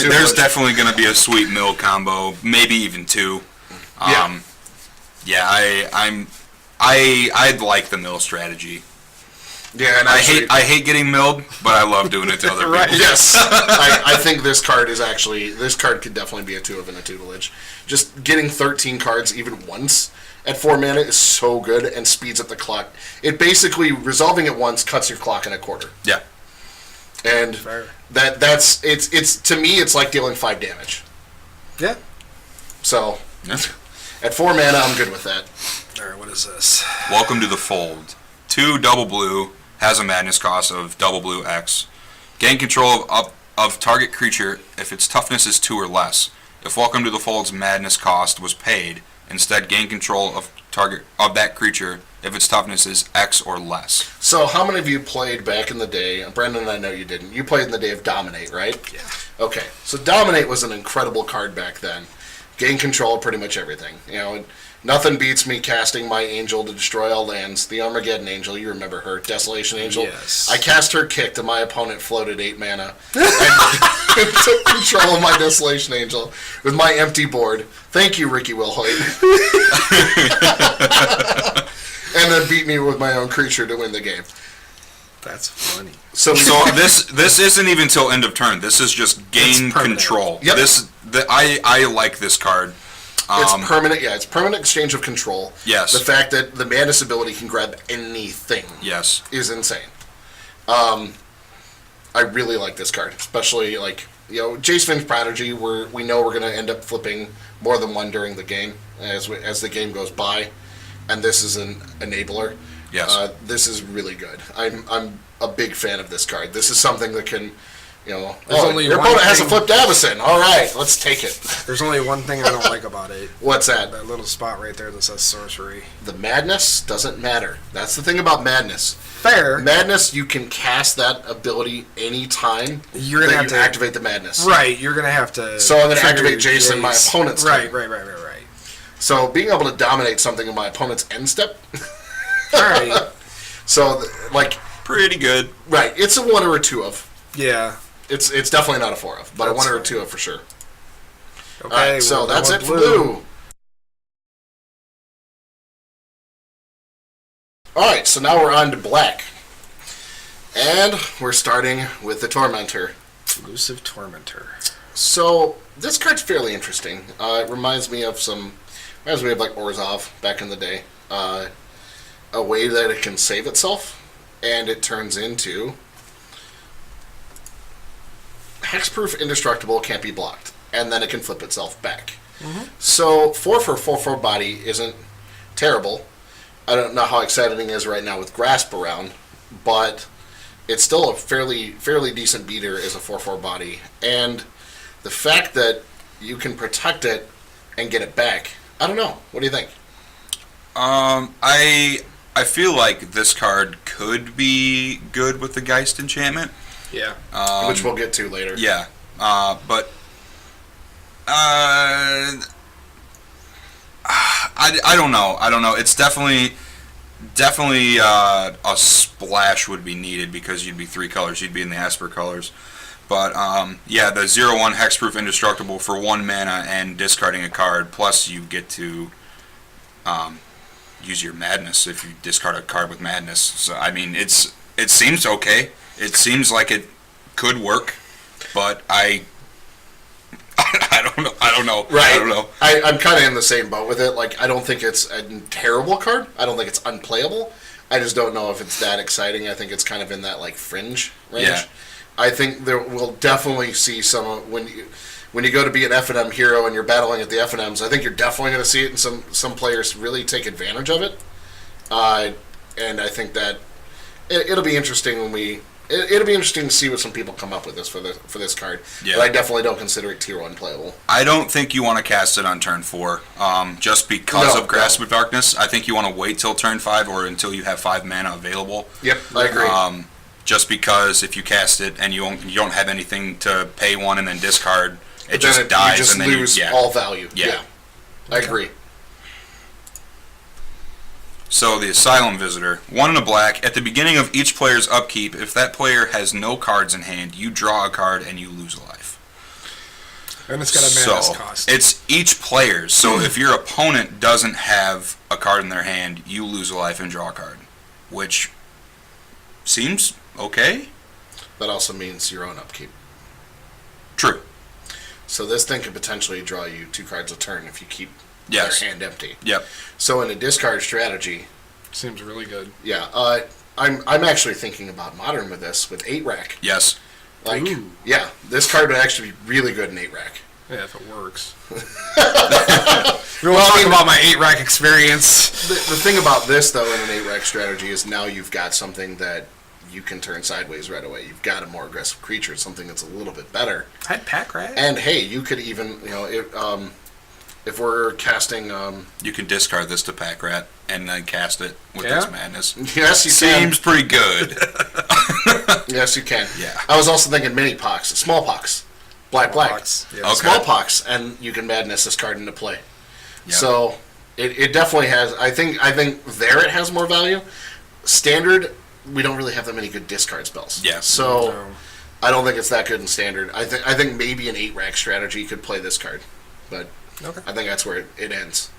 There's definitely going to be a sweet mill combo, maybe even two. Yeah, I like the mill strategy. Yeah, and I hate getting milled, but I love doing it to other Right. people. Yes, I think this card could definitely be a 2 of in a tutelage. Just getting 13 cards even once at 4 mana is so good and speeds up the clock. It basically, resolving it once cuts your clock in a quarter. Yeah. And Fair. it's to me it's like dealing 5 damage. Yeah. So Yeah. at 4 mana I'm good with that. Alright, what is this? Welcome to the Fold. 2 double blue, has a madness cost of double blue X. Gain control of target creature if its toughness is 2 or less. If Welcome to the Fold's madness cost was paid, instead gain control of that creature if its toughness is X or less. So how many of you played back in the day? Brendan, I know you didn't. You played in the day of Dominate, right? Yeah. Okay, so Dominate was an incredible card back then. Gain control of pretty much everything. You know, nothing beats me casting my angel to destroy all lands. The Armageddon Angel, you remember her, Desolation Angel. Yes. I cast her kicked, and my opponent floated 8 mana and took control of my Desolation Angel with my empty board. Thank you, Ricky Wilhoit. And then beat me with my own creature to win the game. That's funny. So this isn't even till end of turn. This is just gain control. Yep. I like this card. It's permanent, yeah. It's permanent exchange of control. Yes. The fact that the madness ability can grab anything. Yes. Is insane. I really like this card, especially like Jace Finch Prodigy. We know we're going to end up flipping more than one during the game as the game goes by, and this is an enabler. Yes. This is really good. I'm a big fan of this card. This is something that can. Your only one opponent has a thing- flipped Avacyn. All right, let's take it. There's only one thing I don't like about it. What's that? That little spot right there that says sorcery. The madness doesn't matter. That's the thing about madness. Fair. Madness, you can cast that ability anytime You're gonna have to activate the madness. Right, you're going to have to... So I'm going to trigger activate your Jason, my Jace. opponent's Right. turn. So being able to dominate something in my opponent's end step. Alright. So, Pretty good. right, it's a 1 or a 2 of. Yeah. It's definitely not a 4 of, but That's a 1 or a fine. 2 of for sure. Okay, Alright, so well, that's that it one for blue. Alright, so now we're on to black. And we're starting with the Tormentor. Elusive Tormentor. So this card's fairly interesting. It reminds me of like Orzhov back in the day. A way that it can save itself, and it turns into hexproof, indestructible, can't be blocked, and then it can flip itself back. Mm-hmm. So 4 for 4/4 body isn't terrible. I don't know how exciting it is right now with Grasp around, but it's still a fairly decent beater as a 4/4 body, and the fact that you can protect it and get it back, I don't know. What do you think? I feel like this card could be good with the Geist enchantment. Yeah. Which we'll get to later. Yeah, but I don't know. I don't know. It's definitely a splash would be needed because you'd be 3 colors. You'd be in the Esper colors. But yeah, the 0/1 hexproof indestructible for 1 mana and discarding a card. Plus you get to use your madness if you discard a card with madness. So I mean, it seems okay. It seems like it could work, but I don't know. Right. I don't know. I'm kind of in the same boat with it. Like, I don't think it's a terrible card. I don't think it's unplayable. I just don't know if it's that exciting. I think it's kind of in that like fringe range. Yeah. I think we'll definitely see some when you go to be an F&M hero and you're battling at the F&Ms. I think you're definitely going to see it, and some players really take advantage of it. And I think that it'll be interesting it'll be interesting to see what some people come up with for this card. Yeah. But I definitely don't consider it tier 1 playable. I don't think you want to cast it on turn 4, just because of Grasp of Darkness. I think you want to wait till turn 5 or until you have 5 mana available. Yep, I agree. Just because if you cast it and you don't have anything to pay 1 and then discard, it just dies you just and then lose all value. Yeah. I agree. So the Asylum Visitor, 1 and a black. At the beginning of each player's upkeep, if that player has no cards in hand, you draw a card and you lose a life. And it's got a mana cost. It's each player's. So if your opponent doesn't have a card in their hand, you lose a life and draw a card, which seems okay. That also means your own upkeep. True. So this thing could potentially draw you 2 cards a turn if you keep Yes. their hand empty. Yep. So in a discard strategy, Seems really good. yeah, I'm actually thinking about Modern with this, with 8-rack. Yes. Like, Ooh. yeah, this card would actually be really good in 8-rack. Yeah, if it works. We won't talk about my 8-rack experience. The thing about this, though, in an 8-rack strategy is now you've got something that you can turn sideways right away. You've got a more aggressive creature, something that's a little bit better. I'd pack rat. And, hey, you could even, if we're casting... You can discard this to Pack Rat and then cast it with Yeah? its madness. yes, you can. Seems pretty good. Yes, you can. Yeah. I was also thinking mini pox, smallpox, black. Smallpox, yeah. Okay. Smallpox, and you can madness this card into play. Yep. So it definitely has. I think there it has more value. Standard, we don't really have that many good discard spells. Yeah. So No. I don't think it's that good in standard. I think maybe an 8-rack strategy could play this card, but Okay. I think that's where it ends.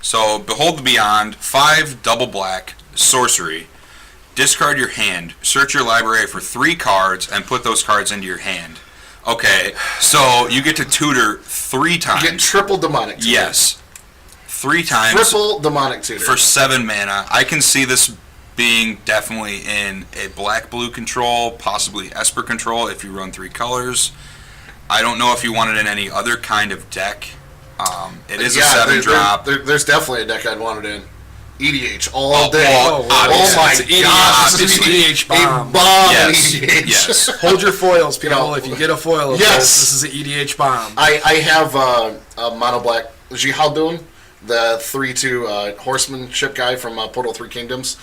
So, Behold the Beyond, 5 double black, sorcery. Discard your hand, search your library for 3 cards, and put those cards into your hand. Okay, so you get to tutor 3 times. You get triple demonic tutor. Yes. 3 times Triple demonic tutor. for 7 mana. I can see this being definitely in a black-blue control, possibly Esper control if you run 3 colors. I don't know if you want it in any other kind of deck. It is a 7-drop. There's definitely a deck I'd want it in. EDH all day. oh, oh my it's EDH. gosh. It's an EDH bomb. A bomb Yes, in EDH. yes. Hold your foils, people. You know, if you get a foil of yes. this is an EDH bomb. I have a mono black Jihaldun, the 3/2 horsemanship guy from Portal 3 Kingdoms.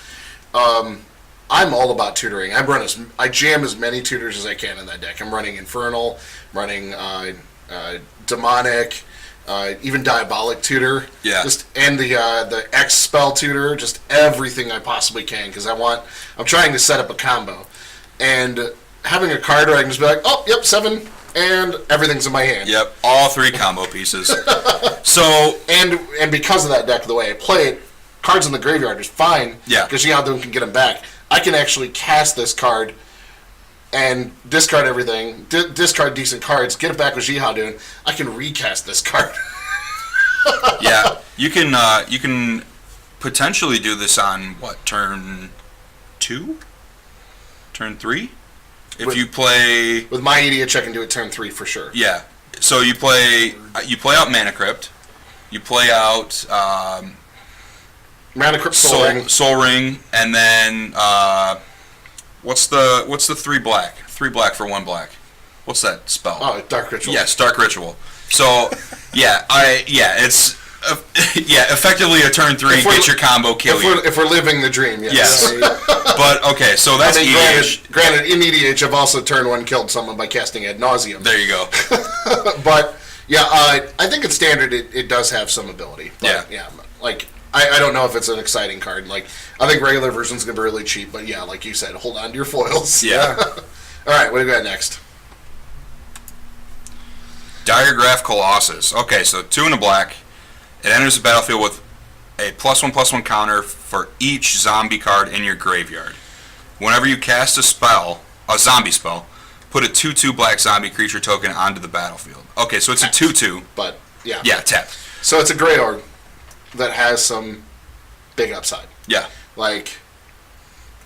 I'm all about tutoring. I jam as many tutors as I can in that deck. I'm running Infernal, running Demonic, even Diabolic tutor. Yeah. And the X spell tutor, just everything I possibly can because I'm trying to set up a combo, and having a card where I can just be like, oh, yep, 7, and everything's in my hand. Yep, all 3 combo pieces. So, And because of that deck, the way I play it, cards in the graveyard is fine. Yeah. Because Jihaldun can get them back. I can actually cast this card and discard everything, discard decent cards, get it back with Jihaldun. I can recast this card. yeah, you can potentially do this on, what, turn 2? Turn 3? If you play... With my EDH, I can do it turn 3 for sure. Yeah. So you play out Mana Crypt. You play out Mana Crypt Soul Ring. Soul Ring, and then what's the 3 black? 3 black for 1 black. What's that spell? Oh, Dark Ritual. Yes, Dark Ritual. So it's effectively a turn 3, get your combo, kill you. If we're living the dream, yes. Yes. But okay, so that's EDH. Granted, in EDH, I've also turn 1 killed someone by casting Ad Nauseam. There you go. But yeah, I think in standard it does have some ability. But, yeah. Like I don't know if it's an exciting card. Like I think regular version's gonna be really cheap. But yeah, like you said, hold on to your foils. Yeah. All right, what do we got next? Diregraph Colossus. Okay, so 2 and a black. It enters the battlefield with a +1/+1 counter for each zombie card in your graveyard. Whenever you cast a zombie spell, put a 2/2 black zombie creature token onto the battlefield. Okay, so it's a 2/2. But yeah. Yeah, tap. So it's a gray org that has some big upside. Yeah. Like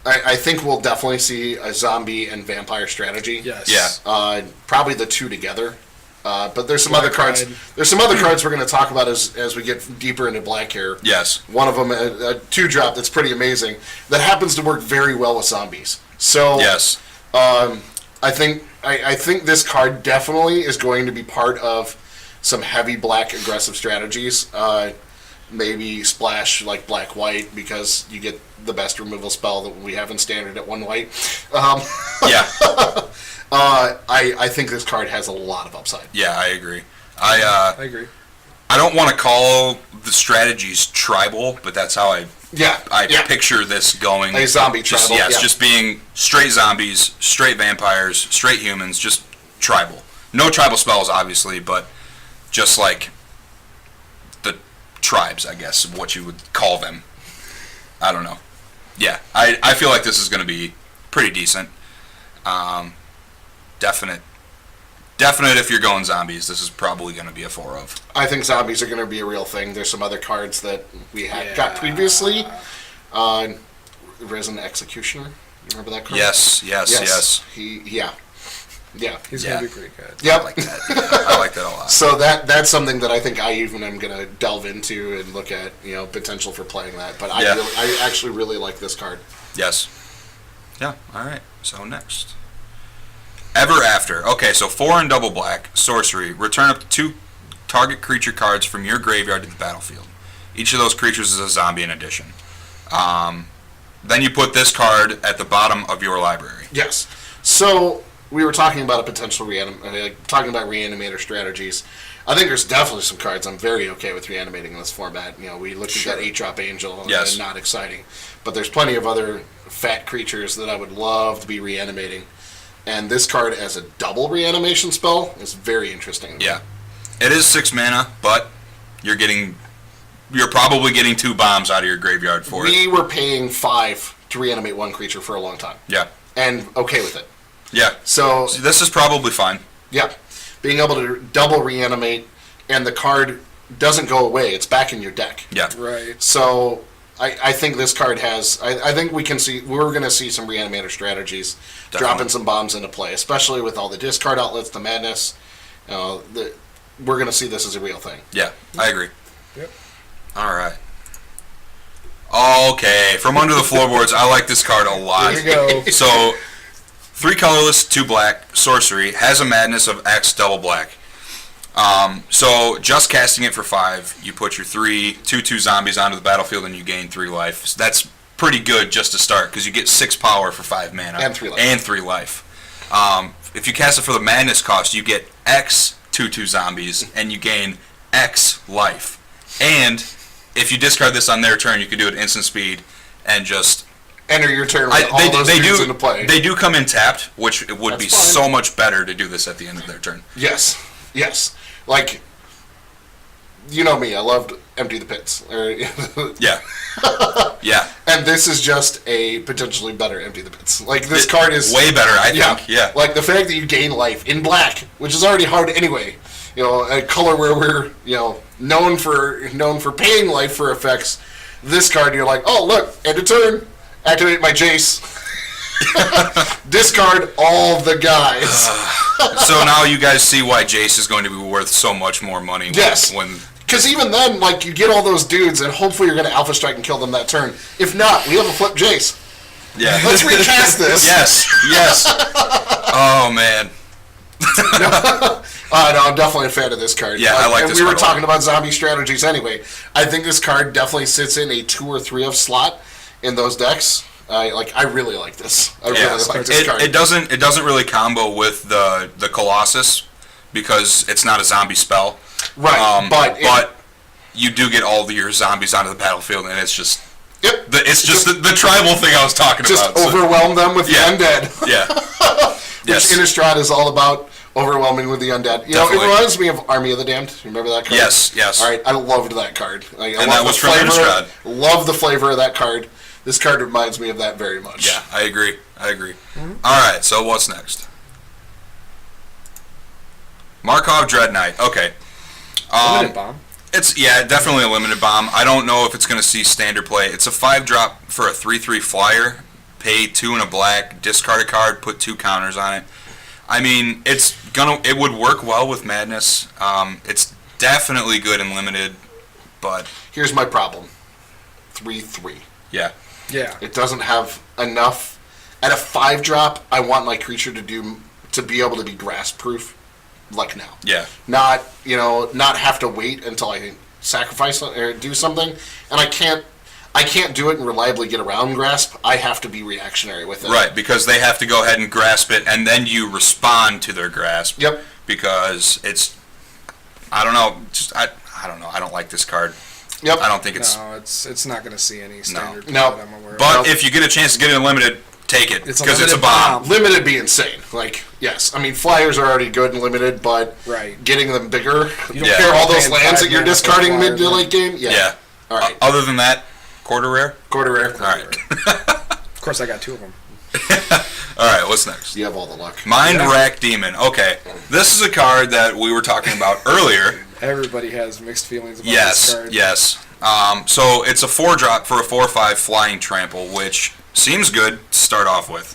I think we'll definitely see a zombie and vampire strategy. Yes. Yeah. Probably the 2 together. But there's some Black other cards. Ride. There's some other cards we're going to talk about as we get deeper into black here. Yes. One of them, a 2-drop that's pretty amazing, that happens to work very well with zombies. So Yes. I think this card definitely is going to be part of some heavy black aggressive strategies. Maybe splash like black white because you get the best removal spell that we have in standard at 1 white. Yeah. I think this card has a lot of upside. Yeah, I agree. I I agree. I don't want to call the strategies tribal, but that's how I picture this going. A zombie tribal. Just being straight zombies, straight vampires, straight humans, just tribal. No tribal spells, obviously, but just like the tribes, I guess, what you would call them. I don't know. Yeah, I feel like this is going to be pretty decent. Definite if you're going zombies, this is probably going to be a 4 of. I think zombies are going to be a real thing. There's some other cards that we had got previously. Risen Executioner. You remember that card? Yes. He's going to be pretty good. Yep. I like that. I like that a lot. So that's something that I think I even am going to delve into and look at, potential for playing that. But I actually really like this card. Yes. Yeah, all right. So next. Ever After. Okay, so 4 and double black, sorcery. Return up to 2 target creature cards from your graveyard to the battlefield. Each of those creatures is a zombie in addition. Then you put this card at the bottom of your library. Yes. So we were talking about a potential reanimator strategies. I think there's definitely some cards I'm very okay with reanimating in this format. We looked at that 8-drop Angel, and not exciting. But there's plenty of other fat creatures that I would love to be reanimating. And this card as a double reanimation spell is very interesting. Yeah. It is 6 mana, but you're probably getting 2 bombs out of your graveyard for it. We were paying 5 to reanimate 1 creature for a long time. Yeah. And okay with it. Yeah. So this is probably fine. Yeah. Being able to double reanimate and the card doesn't go away. It's back in your deck. Yeah. Right. So I think this card has... I think we're going to see some reanimator strategies. Definitely. Dropping some bombs into play, especially with all the discard outlets, the madness. We're going to see this as a real thing. Yeah, I agree. Yep. All right. Okay, from under the floorboards, I like this card a lot. Here you go. So, 3 colorless, 2 black, sorcery, has a madness of X double black. So, just casting it for 5, you put your 2/2 zombies onto the battlefield and you gain 3 life. So that's pretty good just to start, because you get 6 power for 5 mana. And 3 life. And 3 life. If you cast it for the madness cost, you get X 2/2 zombies, and you gain X life. And if you discard this on their turn, you can do it instant speed and just... Enter your turn with all those dudes into play. They do come in tapped, which it would be so much better to do this at the end of their turn. Yes. Like, you know me, I loved Empty the Pits. Yeah. Yeah. And this is just a potentially better Empty the Pits. Like, this card is... way better, I think. Yeah. Like, the fact that you gain life in black, which is already hard anyway. A color where we're, known for paying life for effects. This card, you're like, oh, look, end of turn. Activate my Jace. Discard all the guys. So now you guys see why Jace is going to be worth so much more money. Yes. When Because even then, like, you get all those dudes, and hopefully you're going to Alpha Strike and kill them that turn. If not, we have a flip Jace. Yeah. Let's recast this. Yes. Oh, man. No, I'm definitely a fan of this card. Yeah, I like this card. And we were talking about zombie strategies anyway. I think this card definitely sits in a 2 or 3 of slot in those decks. I really like this. I really like this card. It doesn't really combo with the Colossus because it's not a zombie spell. Right, but you do get all your zombies onto the battlefield, and it's just it's just the tribal thing I was talking about. Just overwhelm them with the undead. Yeah. Which Innistrad is all about. Overwhelming with the undead. It reminds me of Army of the Damned. Remember that card? Yes. All right, I loved that card. And that was from Innistrad. Love the flavor of that card. This card reminds me of that very much. Yeah, I agree. Mm-hmm. All right, so what's next? Markov Dread Knight. Okay. Limited bomb. It's definitely a limited bomb. I don't know if it's going to see standard play. It's a 5-drop for a 3/3 flyer. Pay 2 and a black. Discard a card. Put 2 counters on it. I mean, it would work well with Madness. It's definitely good in limited, but here's my problem: 3/3. Yeah. It doesn't have enough. At a 5-drop, I want my creature to be able to be grasp proof, like now. Yeah. Not have to wait until I sacrifice or do something, and I can't do it and reliably get around grasp. I have to be reactionary with it. Right, because they have to go ahead and grasp it, and then you respond to their grasp. Yep. Because it's, I don't know, just I I don't know. I don't like this card. Yep. I don't think it's. No, it's not going to see any standard. No. play that I'm aware of. But if you get a chance to get it in limited, take it It's a because it's a limited bomb. bomb. Limited be insane. Like, yes. I mean, flyers are already good and limited, but Right. getting them bigger, You don't Yeah. care all those paying lands 5 that you're mana for a discarding flyer, mid to man. late game? Yeah. All right. Other than that, quarter rare. Quarter rare. All right. Of course, I got 2 of them. All right. What's next? You have all the luck. Mind Yeah. Rack Demon. Okay, this is a card that we were talking about earlier. Everybody has mixed feelings about this Yes, card. yes. So it's a 4-drop for a 4/5 flying trample, which seems good to start off with.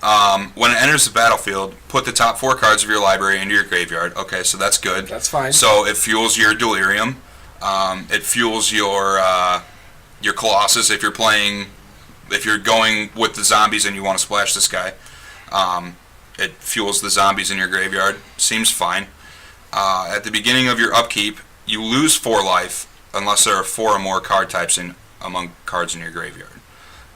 When it enters the battlefield, put the top 4 cards of your library into your graveyard. Okay, so that's good. That's fine. So it fuels your Delirium. It fuels your Colossus if you're playing. If you're going with the zombies and you want to splash this guy, it fuels the zombies in your graveyard. Seems fine. At the beginning of your upkeep, you lose 4 life unless there are 4 or more card types among cards in your graveyard.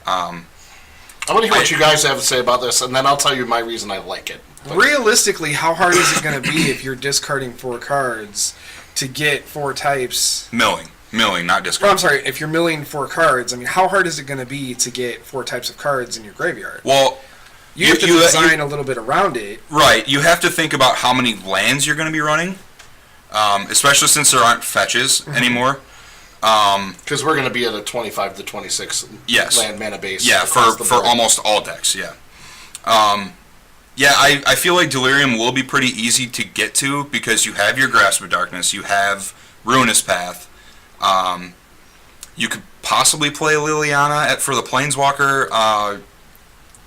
I want to hear what you guys have to say about this, and then I'll tell you my reason I like it. Realistically, how hard is it going to be if you're discarding 4 cards to get 4 types? Milling, not Oh, discard. I'm sorry. If you're milling 4 cards, I mean, how hard is it going to be to get 4 types of cards in your graveyard? Well, You have to design a little bit around it. right. You have to think about how many lands you're going to be running, especially since there aren't fetches anymore. Because we're going to be at a 25 to 26 Yes. land mana base. Yeah, across the for board. almost all decks, yeah. I feel like Delirium will be pretty easy to get to because you have your Grasp of Darkness, you have Ruinous Path. You could possibly play Liliana for the Planeswalker.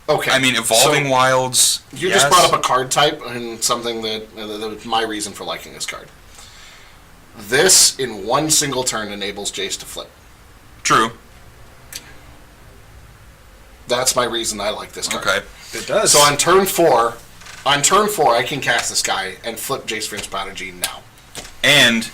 Okay. I mean, Evolving So, Wilds. you yes. just brought up a card type and something that was my reason for liking this card. This, in one single turn, enables Jace to flip. True. That's my reason I like this card. Okay. It does. So on turn 4, I can cast this guy and flip Jace Vryn's Prodigy now. And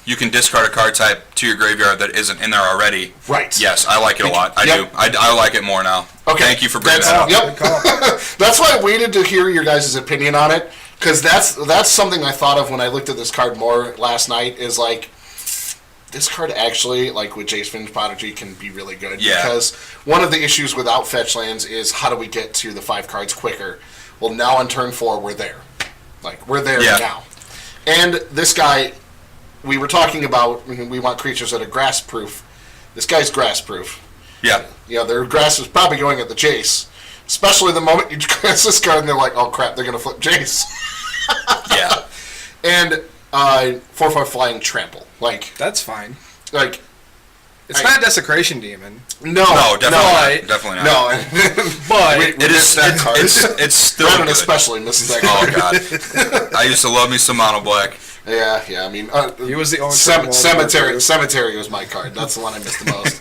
you can discard a card type to your graveyard that isn't in there already. Right. Yes, I like it a lot. I Yep. do. I like it more now. Okay. Thank you for bringing That's- that up. Yep. Good call. That's why I waited to hear your guys' opinion on it, because that's something I thought of when I looked at this card more last night, is like, this card actually, like with Jace Vryn's Prodigy, can be really good. Yeah. Because one of the issues without fetch lands is how do we get to the 5 cards quicker? Well, now on turn 4, we're there. Like, we're there Yeah. now. And this guy, we were talking about, we want creatures that are grass proof. This guy's grass proof. Yeah. You know, their grass is probably going at the Jace. Especially the moment you grass this card and they're like, oh crap, they're going to flip Jace. Yeah. And 4/5 flying trample. That's fine. Like It's not Desecration Demon. no, No, definitely No, not. Definitely not. no. But We It is. missed that card. It's still Brandon good. especially misses that Oh card. God. I used to love me some Mono Black. Yeah. I mean, he was the only Cemetery was my card. That's the one I missed the most.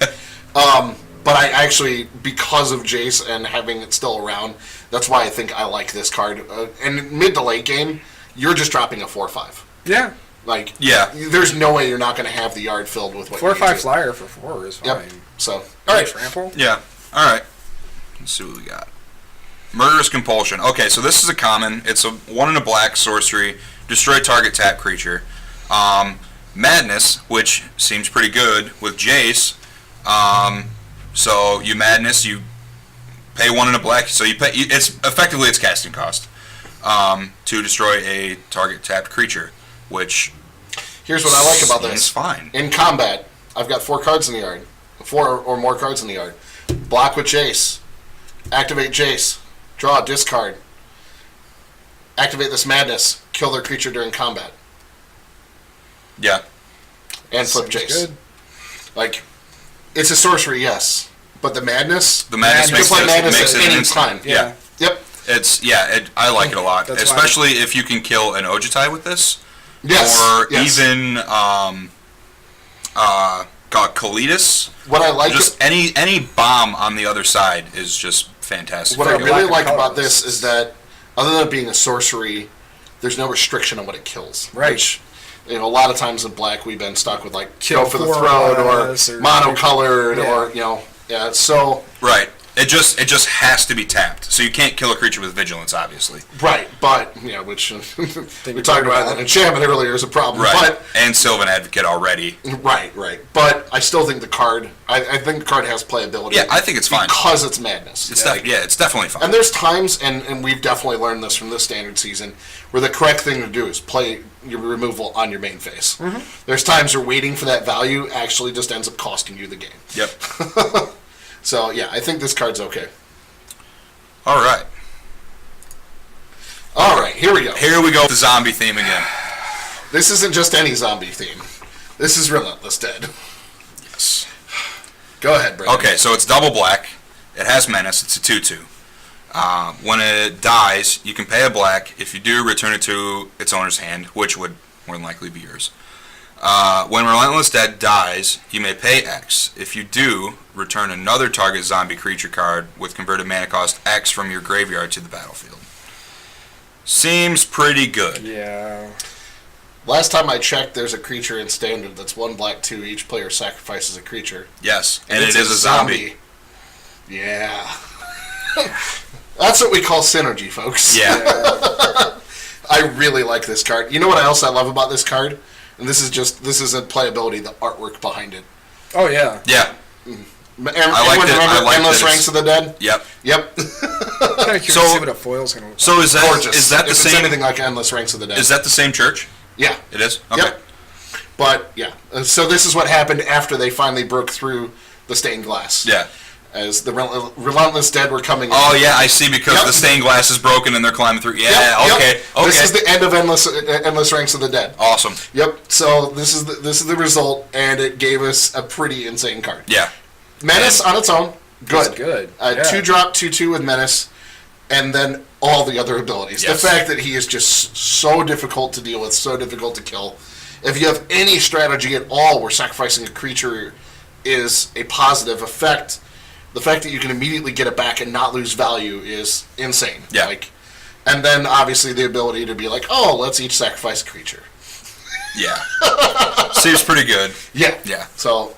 But I actually, because of Jace and having it still around, that's why I think I like this card. And mid to late game, you're just dropping a 4/5. Yeah. Like, Yeah. there's no way you're not going to have the yard filled with what 4 or you 5 need to. flyer for 4 is fine. Yep. So, all right. Trample? Yeah. All right. Let's see what we got. Murderous Compulsion. Okay, so this is a common. It's a 1 and a black sorcery. Destroy target tap creature. Madness, which seems pretty good with Jace. So you Madness, you pay 1 and a black. So you pay. It's effectively its casting cost to destroy a target tapped creature, which Here's what I like about seems this. fine. In combat, I've got 4 cards in the yard. 4 or more cards in the yard. Block with Jace. Activate Jace. Draw a discard. Activate this Madness. Kill their creature during combat. Yeah. And flip Seems Jace. good. Like, it's a sorcery, yes. But the Madness... The Madness you can makes play it, Madness makes at it an any instant. time. Yeah. Yep. I like it a lot, That's especially if you can kill an Ojutai with this, Yes. or yes. even Kalidas. What I like... Just any bomb on the other side is just fantastic. What I Black really and like about colorless. this is that, other than it being a sorcery, there's no restriction on what it kills. Right. Which, a lot of times in black we've been stuck with like Kill go for the 4 throat or less, or or- monocolored Yeah. or yeah. So Right. It just has to be tapped. So you can't kill a creature with vigilance, obviously. Right, but which we talked about that enchantment earlier is a problem. Right, But, and Sylvan Advocate already. Right. But I still think the card. I think the card has playability. Yeah, I think it's fine because it's madness. It's it's definitely fine. And there's times, and we've definitely learned this from this standard season, where the correct thing to do is play your removal on your main phase. Mm-hmm. There's times where waiting for that value actually just ends up costing you the game. Yep. So yeah, I think this card's okay. All right. All right, here we go. Here we go. The zombie theme again. This isn't just any zombie theme. This is Relentless Dead. Yes. Go ahead, Brandon. Okay, so it's double black. It has menace. It's a 2/2. When it dies, you can pay a black. If you do, return it to its owner's hand, which would more than likely be yours. When Relentless Dead dies, you may pay X. If you do, return another target zombie creature card with converted mana cost X from your graveyard to the battlefield. Seems pretty good. Yeah. Last time I checked, there's a creature in Standard that's 1 black 2. Each player sacrifices a creature. Yes, and it is a zombie. Yeah. That's what we call synergy, folks. Yeah. I really like this card. You know what else I love about this card? And this isn't playability, the artwork behind it. Oh, yeah. Yeah. Everyone remember Endless Ranks of the Dead? Yep. Yep. I'm kind of curious to see what a foil's going to look like. So is that Gorgeous. the If same? it's anything like Endless Ranks of the Dead. Is that the same church? Yeah. It is. Okay. Yep. But yeah, so this is what happened after they finally broke through the stained glass. Yeah. As the Relentless Dead were coming in. Oh yeah, I see. Because Yep. the stained glass is broken and they're climbing through. Yeah. Yep, Okay. yep. Okay. This is the end of Endless Ranks of the Dead. Awesome. Yep. So this is the result, and it gave us a pretty insane card. Yeah. Menace on its own, good. It's good. 2-drop 2/2 with Menace, and then all the other abilities. Yes. The fact that he is just so difficult to deal with, so difficult to kill. If you have any strategy at all where sacrificing a creature is a positive effect, the fact that you can immediately get it back and not lose value is insane. Yeah. And then obviously the ability to be like, oh, let's each sacrifice a creature. Yeah. Seems pretty good. Yeah. Yeah. So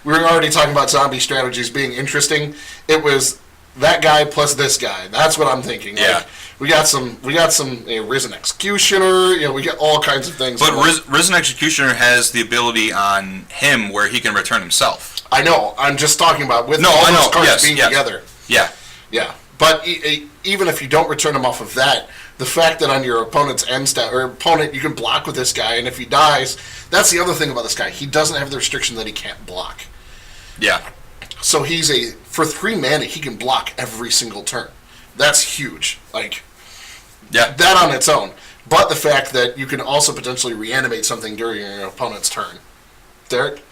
we were already talking about zombie strategies being interesting. It was that guy plus this guy. That's what I'm thinking. Yeah. We got some Risen Executioner. We got all kinds of things. But Risen Executioner has the ability on him where he can return himself. I know. I'm just talking about with No, all I those know. cards Yes, being yes. together. Yeah. Yeah. But even if you don't return him off of that, the fact that on your opponent's end stat or opponent you can block with this guy, and if he dies, that's the other thing about this guy. He doesn't have the restriction that he can't block. Yeah. So for 3 mana he can block every single turn. That's huge. Yeah. That on its own. But the fact that you can also potentially reanimate something during your opponent's turn. Derek?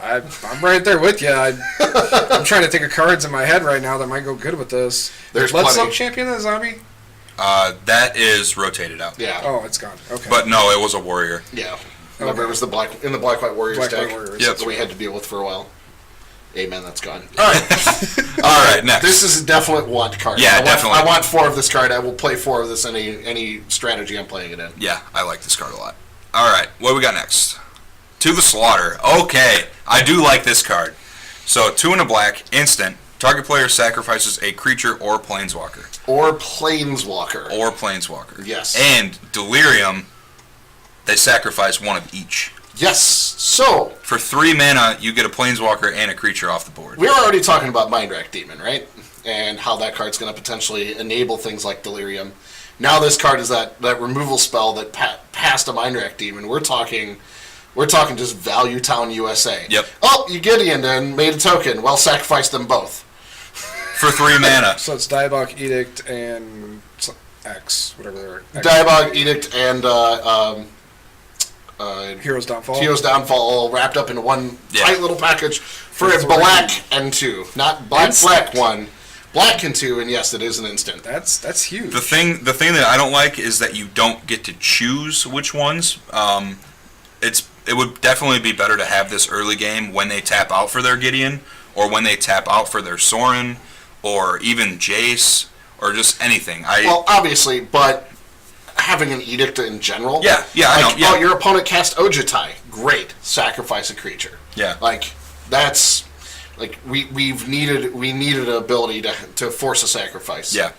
I'm right there with you. I'm trying to think of cards in my head right now that might go good with this. There's Bloodsoak plenty. Champion of the Zombie? That is rotated out. Yeah. Oh, it's gone. Okay. But no, it was a warrior. Yeah. Remember, Okay. it was the Black-White Warriors Black deck White Warriors, Yep. that we had to deal with for a while. Amen, that's gone. All right, next. This is a definite want card. Yeah, definitely. I want 4 of this card. I will play 4 of this any strategy I'm playing it in. Yeah, I like this card a lot. All right, what do we got next? To the Slaughter. Okay, I do like this card. So 2 and a black, instant. Target player sacrifices a creature or planeswalker. Or Planeswalker. Or planeswalker. Yes. And Delirium, they sacrifice 1 of each. Yes. So, For 3 mana, you get a planeswalker and a creature off the board. we were already talking about Mindrack Demon, right? And how that card's going to potentially enable things like Delirium. Now this card is that removal spell that passed a Mindrack Demon. We're talking just Value Town USA. Yep. Oh, you Gideon and made a token. Well, sacrifice them both. For 3 mana. So it's Diabolic Edict and X, whatever. X. Diabolic Edict and Hero's Downfall. Teo's Downfall all wrapped up into one Yeah. tight little package for a For black 3. and 2. Not black, black 1. Black and 2, and yes, it is an instant. That's huge. The thing that I don't like is that you don't get to choose which ones. It would definitely be better to have this early game when they tap out for their Gideon, or when they tap out for their Sorin, or even Jace, or just anything. Well, obviously, but having an edict in general. Yeah, I know. Yeah. Oh, your opponent cast Ojutai. Great. Sacrifice a creature. Yeah. That's Like we needed an ability to force a sacrifice. Yeah.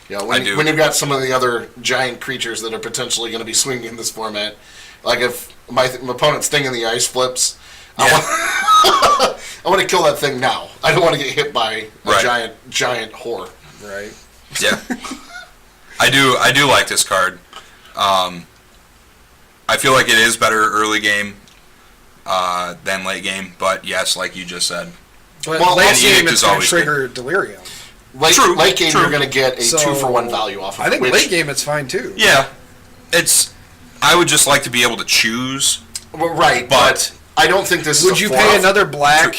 You know, when you've got some of the other giant creatures that are potentially going to be swinging in this format, like if my opponent's Thing in the Ice flips, Yeah. I want to kill that thing now. I don't want to get hit by a giant whore. Right. Yeah. I do like this card. I feel like it is better early game than late game, but yes, like you just said. But Well, late Edict game, is it's going to always trigger Delirium. Late game, true. you're going to get a So, 2-for-1 value off of it. I think which, late game, it's fine too. Yeah. I would just like to be able to choose. well, right, But- I don't think this is Would a you 4 pay off. another black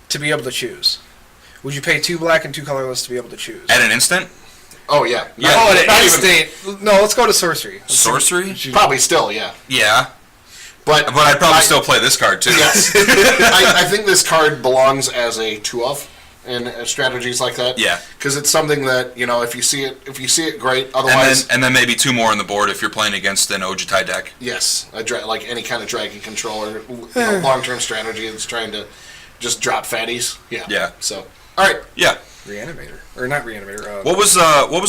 to be able to choose? Would you pay 2 black and 2 colorless to be able to choose? At an instant? Oh, yeah. Yeah. Oh, at Not an even- instant. No, let's go to sorcery. Sorcery? Probably still, yeah. Yeah. But But I'd probably still play this card, too. Yes. I think this card belongs as a 2-of in strategies like that. Yeah. Because it's something that, you know, if you see it, great. Otherwise, And then maybe 2 more on the board if you're playing against an Ojutai deck. yes, like any kind of dragon controller, long-term strategy that's trying to just drop fatties. Yeah. Yeah. So, all right. Yeah. Reanimator. Or not Reanimator. What was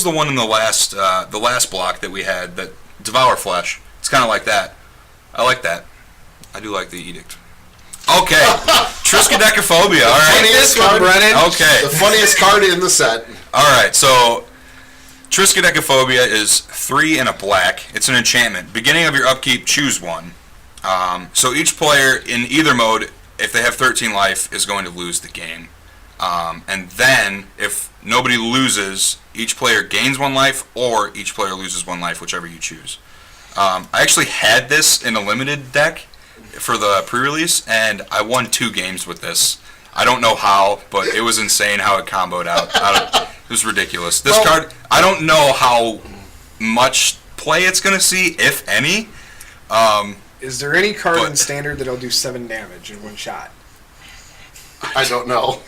the one in the last block that we had that Devour Flesh? It's kind of like that. I like that. I do like the Edict. Okay. Triskaidekaphobia. All right. Funniest card, Brennan. Okay. The funniest card in the set. All right. So Triskaidekaphobia is 3 and a black. It's an enchantment. Beginning of your upkeep, choose one. So each player in either mode, if they have 13 life, is going to lose the game. And then, if nobody loses, each player gains 1 life, or each player loses 1 life, whichever you choose. I actually had this in a limited deck for the pre-release, and I won 2 games with this. I don't know how, but it was insane how it comboed out. It was ridiculous. This card, I don't know how much play it's going to see, if any. Is there any card But- in Standard that'll do 7 damage in 1 shot? I don't know.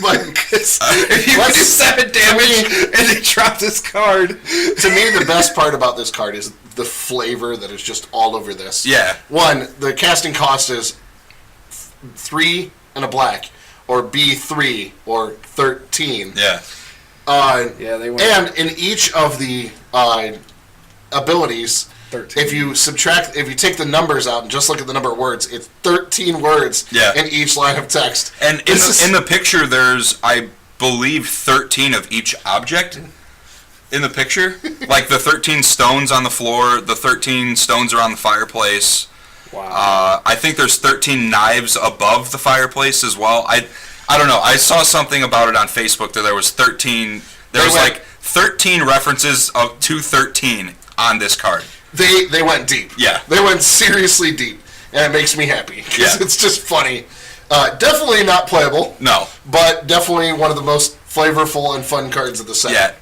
But If you do 7 damage and they drop this card. to me, the best part about this card is the flavor that is just all over this. Yeah. 1, the casting cost is 3 and a black, or B3, or 13. Yeah. Yeah, they went And in each of the abilities, 13. if you take the numbers out and just look at the number of words, it's 13 words Yeah. in each line of text. And in the picture, there's, I believe, 13 of each object in the picture. Like the 13 stones on the floor, the 13 stones around the fireplace. Wow. I think there's 13 knives above the fireplace as well. I don't know. I saw something about it on Facebook that there was 13. There was like 13 references to 13 on this card. They went deep. Yeah. They went seriously deep. And it makes me happy. Because Yeah. it's just funny. Definitely not playable. No. But definitely one of the most flavorful and fun cards of the set. Yeah.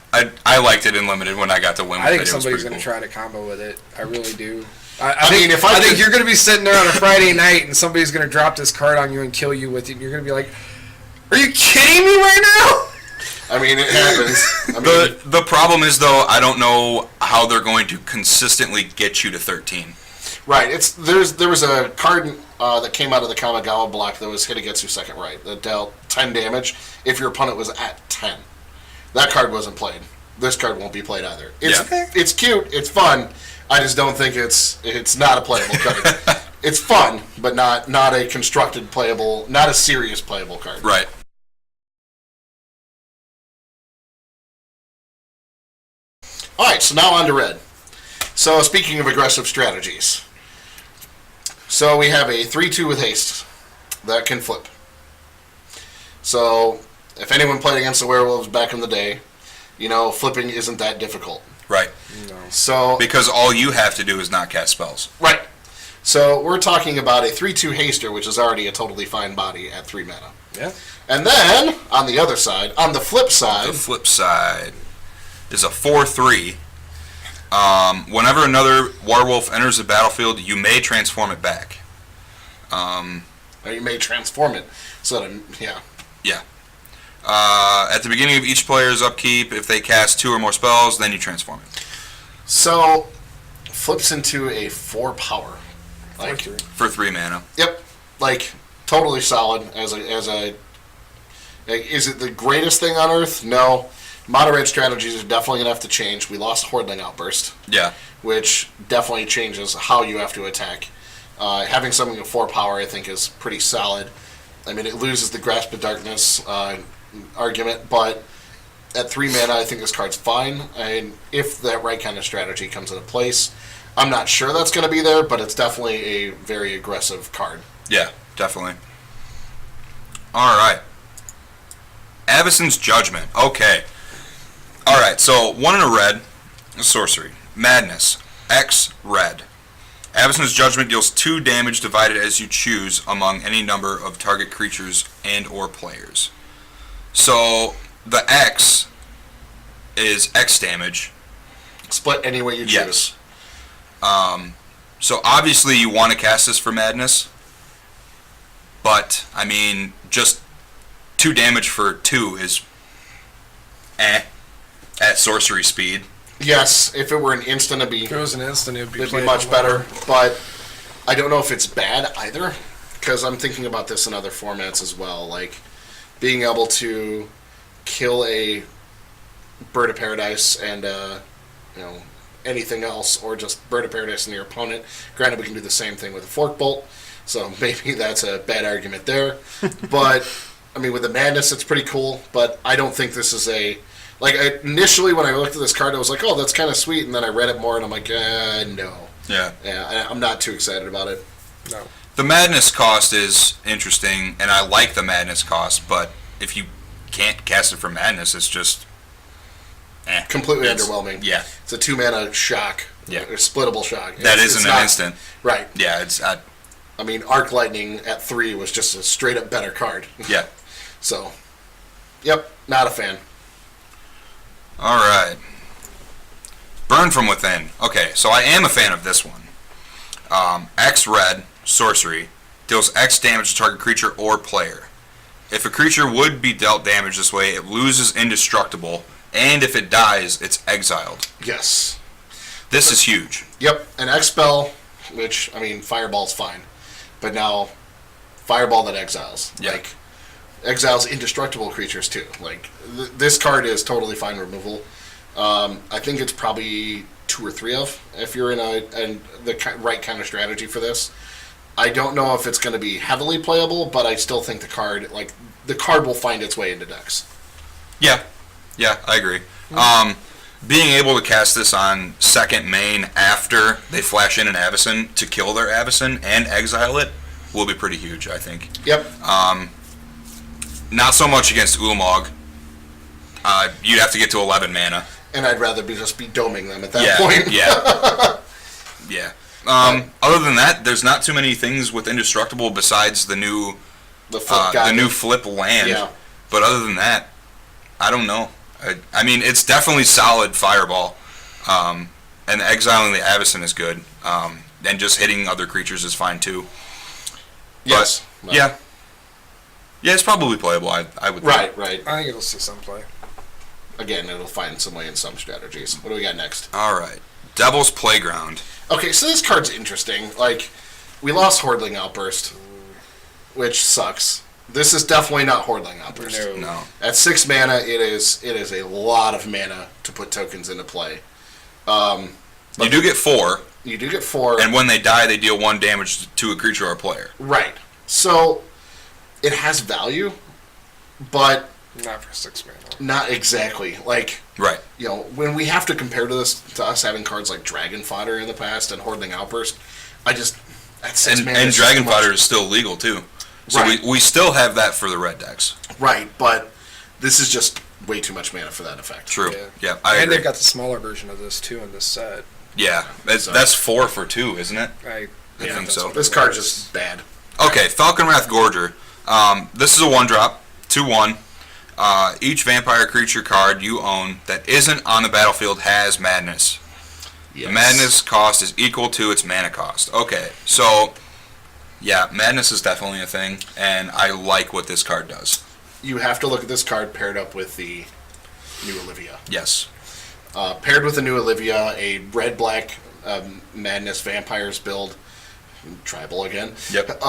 I liked it in limited when I got to win with I think it. It was somebody's pretty going to cool. try to combo with it. I really do. I mean, if I think could- you're going to be sitting there on a Friday night and somebody's going to drop this card on you and kill you with it. And you're going to be like, "Are you kidding me right now?" I mean, it happens. I mean, The problem is, though, I don't know how they're going to consistently get you to 13. right. There was a card that came out of the Kamigawa block that was Hitagetsu second right that dealt 10 damage if your opponent was at 10. That card wasn't played. This card won't be played either. It's cute. It's fun. I just don't think it's not a playable card. It's fun, but not a constructed playable, not a serious playable card. Right. All right, so now on to red. So speaking of aggressive strategies, so we have a 3/2 with haste that can flip. So if anyone played against the werewolves back in the day, you know flipping isn't that difficult. Right. No. So Because all you have to do is not cast spells. right. So we're talking about a 3/2 haster, which is already a totally fine body at 3 mana. Yeah. And then on the other side, on the flip side, The flip side is a 4/3. Whenever another werewolf enters the battlefield, you may transform it back. or you may transform it. So that, yeah. Yeah. At the beginning of each player's upkeep, if they cast 2 or more spells, then you transform it. So flips into a 4 power. Like, For 3 mana. yep, like totally solid as a Is it the greatest thing on earth? No. Mono-red strategies are definitely going to have to change. We lost Hordling Outburst. Yeah. Which definitely changes how you have to attack. Having something of 4 power, I think, is pretty solid. I mean, it loses the Grasp of Darkness argument, but at 3 mana, I think this card's fine. And if that right kind of strategy comes into place, I'm not sure that's going to be there, but it's definitely a very aggressive card. Yeah, definitely. All right. Avacyn's Judgment. Okay. All right, so 1 in a red, sorcery. Madness. X red. Avacyn's Judgment deals 2 damage divided as you choose among any number of target creatures and or players. So the X is X damage. Split any way you choose. Yes. So obviously you want to cast this for Madness, but I mean just 2 damage for 2 is at sorcery speed. Yes, if it were an instant, it'd be If it was an instant, it'd be much better. But I don't know if it's bad either, because I'm thinking about this in other formats as well. Like being able to kill a Bird of Paradise and anything else, or just Bird of Paradise in your opponent. Granted, we can do the same thing with a Fork Bolt, so maybe that's a bad argument there. But I mean, with the Madness, it's pretty cool. But I don't think this is a initially, when I looked at this card, I was like, oh, that's kind of sweet. And then I read it more, and I'm like, no. Yeah, I'm not too excited about it. No. The Madness cost is interesting, and I like the Madness cost, but if you can't cast it for Madness, it's just... completely underwhelming. Yeah. It's a 2-mana shock. Yeah. A splittable shock. That isn't an instant. Right. Yeah, it's... I mean, Arc Lightning at 3 was just a straight-up better card. Yeah. So, yep, not a fan. All right. Burn from Within. Okay, so I am a fan of this one. X red, sorcery, deals X damage to target creature or player. If a creature would be dealt damage this way, it loses indestructible, and if it dies, it's exiled. Yes. This is huge. Yep, an X-Spell, which, I mean, Fireball's fine. But now, Fireball that exiles. Yeah. Like, exiles indestructible creatures, too. Like, this card is totally fine removal. I think it's probably 2 or 3 of, if you're in the right kind of strategy for this. I don't know if it's going to be heavily playable, but I still think the card will find its way into decks. Yeah, I agree. Being able to cast this on second main after they flash in an Avacyn to kill their Avacyn and exile it will be pretty huge, I think. Yep. Not so much against Ulamog. You'd have to get to 11 mana. And I'd rather just be doming them at that point. Yeah. Other than that, there's not too many things with indestructible besides the new flip land. Yeah. But other than that, I don't know. I mean, it's definitely solid Fireball, and exiling the Avacyn is good, and just hitting other creatures is fine too. Yes. But, yeah, it's probably playable. I would. Right. I think it'll see some play. Again, it'll find some way in some strategies. What do we got next? All right, Devil's Playground. Okay, so this card's interesting. Like, we lost Hordling Outburst, which sucks. This is definitely not Hordling Outburst. No. At 6 mana, it is a lot of mana to put tokens into play. You do get 4. You do get 4. And when they die, they deal 1 damage to a creature or a player. Right. So, it has value, but... Not for 6 mana. Not exactly. Like, right. When we have to compare to us having cards like Dragon Fodder in the past and Hordling Outburst, at 6 mana... And Dragon Fodder is still legal, too. So right. we still have that for the red decks. Right, but this is just way too much mana for that effect. True. Yeah, I agree. they've got the smaller version of this, too, in this set. Yeah, that's 4 for 2, isn't it? I think so. This card's just bad. Okay, Falconwrath Gorger. This is a 1-drop, 2/1. Each vampire creature card you own that isn't on the battlefield has Madness. Yes. The Madness cost is equal to its mana cost. Okay, so... Yeah, Madness is definitely a thing, and I like what this card does. You have to look at this card paired up with the new Olivia. Yes. Paired with the new Olivia, a red-black Madness Vampires build, tribal again. Yep.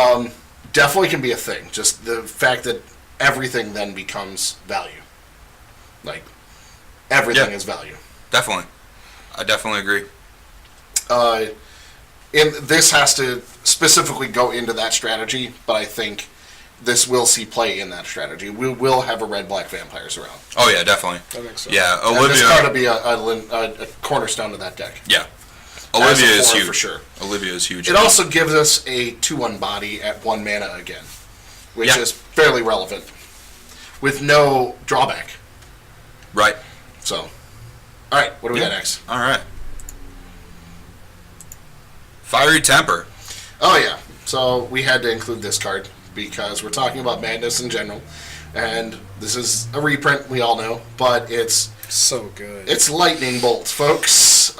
Definitely can be a thing. Just the fact that everything then becomes value. Like, everything is value. Definitely. I definitely agree. And this has to specifically go into that strategy, but I think this will see play in that strategy. We will have a red-black vampires around. Oh, yeah, definitely. I think so. Yeah, And Olivia. this card will be a cornerstone of that deck. Yeah. Olivia As a is four, huge. for sure. Olivia is huge. It also gives us a 2/1 body at 1 mana again, which is fairly relevant, with no drawback. Right. So, all right, what do we got next? All right. Fiery Temper. Oh yeah, so we had to include this card because we're talking about madness in general, and this is a reprint, we all know, but it's So good. It's Lightning Bolt, folks.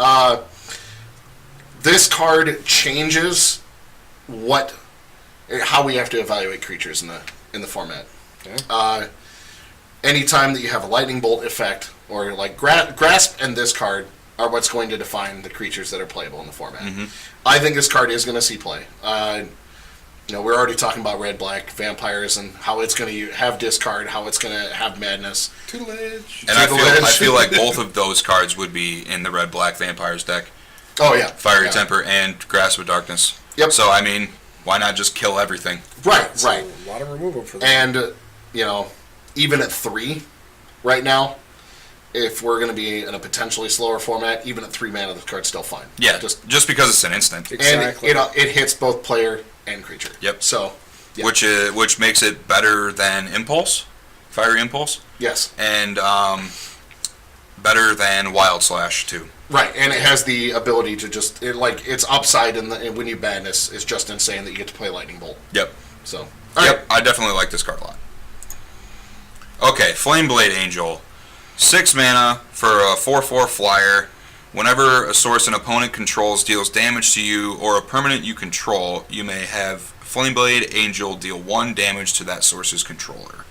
This card changes how we have to evaluate creatures in the format. Okay. Anytime that you have a Lightning Bolt effect, or like Grasp and this card are what's going to define the creatures that are playable in the format. Mm-hmm. I think this card is going to see play. We're already talking about red-black vampires and how it's going to have discard, how it's going to have madness. Tutelage. And I feel like both of those cards would be in the red-black vampires deck. Oh yeah, Fiery Temper and Grasp of Darkness. Yep. So I mean, why not just kill everything? Right. A lot of removal for that. And even at 3 right now, if we're going to be in a potentially slower format, even at 3 mana, the card's still fine. Yeah, just because it's an instant. Exactly. And it hits both player and creature. Yep. So, yeah. Which makes it better than Impulse, Fiery Impulse, Yes. and better than Wild Slash too. Right, and it has the ability to just its upside when you madness is just insane that you get to play Lightning Bolt. Yep. So, Yep. right. I definitely like this card a lot. Okay, Flameblade Angel, 6 mana for a 4/4 flyer. Whenever a source an opponent controls deals damage to you or a permanent you control, you may have Flameblade Angel deal 1 damage to that source's controller.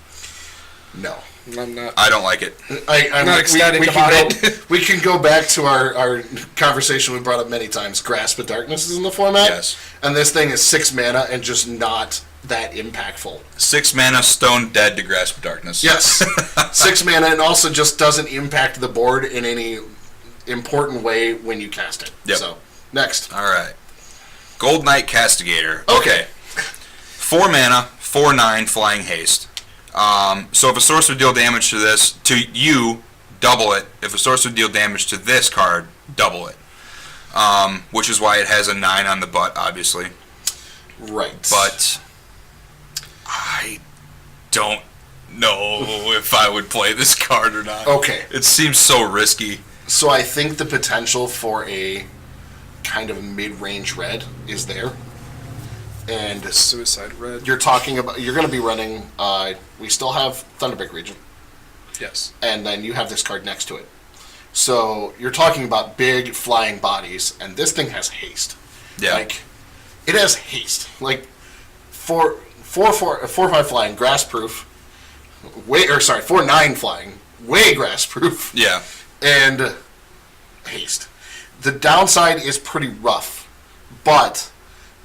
No. I'm not. I don't like it. I'm not ecstatic about it. We can go back to our conversation we brought up many times. Grasp of Darkness is in the format. Yes. And this thing is 6 mana and just not that impactful. 6 mana, stone dead to Grasp of Darkness. Yes. 6 mana and also just doesn't impact the board in any important way when you cast it. Yep. So, next. All right. Gold Knight Castigator. Okay. 4 mana, 4/9 flying haste. So if a source would deal damage to you, double it. If a source would deal damage to this card, double it. Which is why it has a 9 on the butt, obviously. Right. But I don't know if I would play this card or not. Okay. It seems so risky. So I think the potential for a kind of mid-range red is there. And Suicide Red. you're talking about, you're going to be running, we still have Thunderbreak Region, Yes. and then you have this card next to it. So you're talking about big flying bodies, and this thing has haste. Yeah. Like, it has haste. Like, 4/5 flying, grass proof, 4/9 flying, way grass proof, Yeah. and haste. The downside is pretty rough, but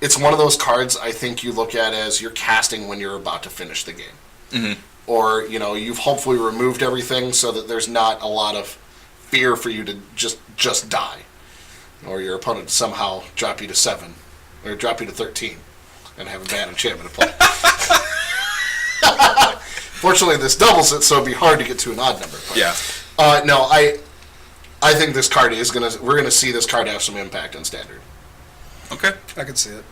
it's one of those cards I think you look at as you're casting when you're about to finish the game. Mm-hmm. Or, you've hopefully removed everything so that there's not a lot of fear for you to just die. Or your opponent to somehow drop you to 7, or drop you to 13, and have a bad enchantment to play. Fortunately, this doubles it, so it'd be hard to get to an odd number. But, Yeah. no, I think this card we're gonna see this card have some impact on Standard. Okay. I can see it.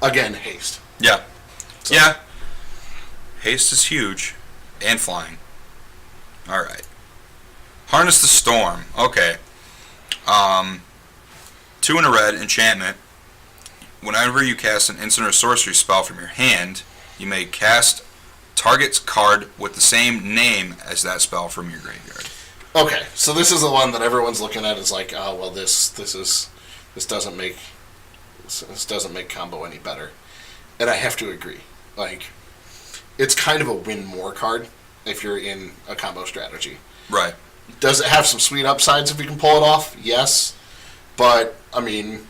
Again, haste. Yeah. So- Yeah. Haste is huge. And flying. Alright. Harness the Storm. Okay. 2 in a red, enchantment. Whenever you cast an instant or sorcery spell from your hand, you may cast target's card with the same name as that spell from your graveyard. Okay, so this is the one that everyone's looking at as like, oh well, this doesn't make combo any better, and I have to agree. Like, it's kind of a win more card if you're in a combo strategy. Right. Does it have some sweet upsides if you can pull it off? Yes, but I mean,